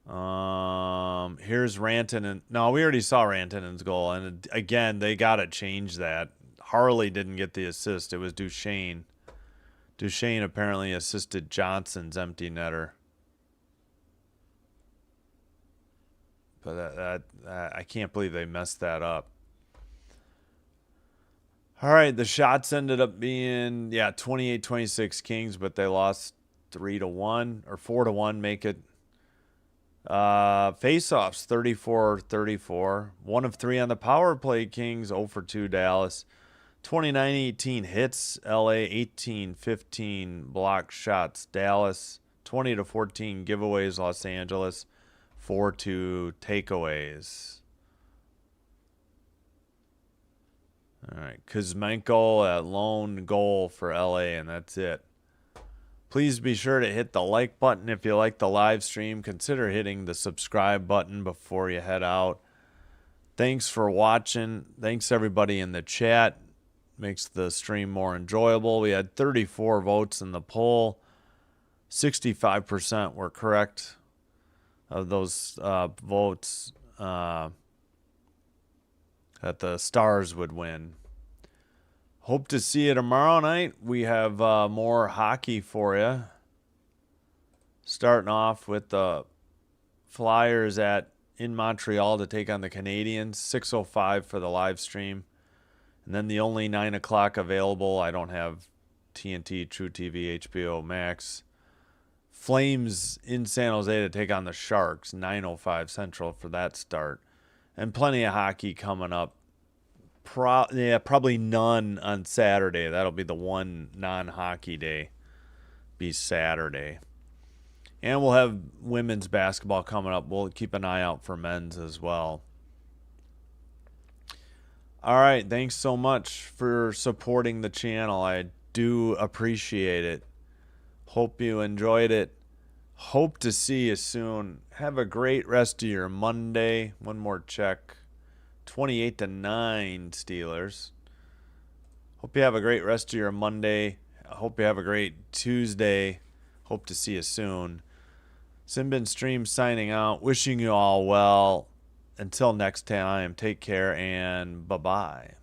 Here's Rantanen. No, we already saw Rantanen's goal, and again, they got to change that. Harley didn't get the assist. It was Duchesne. Duchesne apparently assisted Johnson's empty netter. But I can't believe they messed that up. All right, the shots ended up being 28-26 Kings, but they lost 3-1 or 4-1, make it. Face-offs 34-34. 1 of 3 on the power play. Kings 0 for 2 Dallas. 29-18 hits LA. 18-15 block shots Dallas. 20-14 giveaways Los Angeles. 4-2 takeaways. All right, Kuzmenko, a lone goal for LA, and that's it. Please be sure to hit the like button if you like the live stream. Consider hitting the subscribe button before you head out. Thanks for watching. Thanks everybody in the chat. Makes the stream more enjoyable. We had 34 votes in the poll. 65% were correct of those votes. That the Stars would win. Hope to see you tomorrow night. We have more hockey for you. Starting off with the Flyers in Montreal to take on the Canadiens. 6:05 for the live stream. And then the only 9 o'clock available. I don't have TNT, True TV, HBO Max. Flames in San Jose to take on the Sharks, 9:05 Central for that start. And plenty of hockey coming up. Probably none on Saturday. That'll be the one non-hockey day. Be Saturday. And we'll have women's basketball coming up. We'll keep an eye out for men's as well. All right. Thanks so much for supporting the channel. I do appreciate it. Hope you enjoyed it. Hope to see you soon. Have a great rest of your Monday. One more check. 28-9 Steelers. Hope you have a great rest of your Monday. I hope you have a great Tuesday. Hope to see you soon. Simbin Stream signing out. Wishing you all well. Until next time, take care and bye-bye.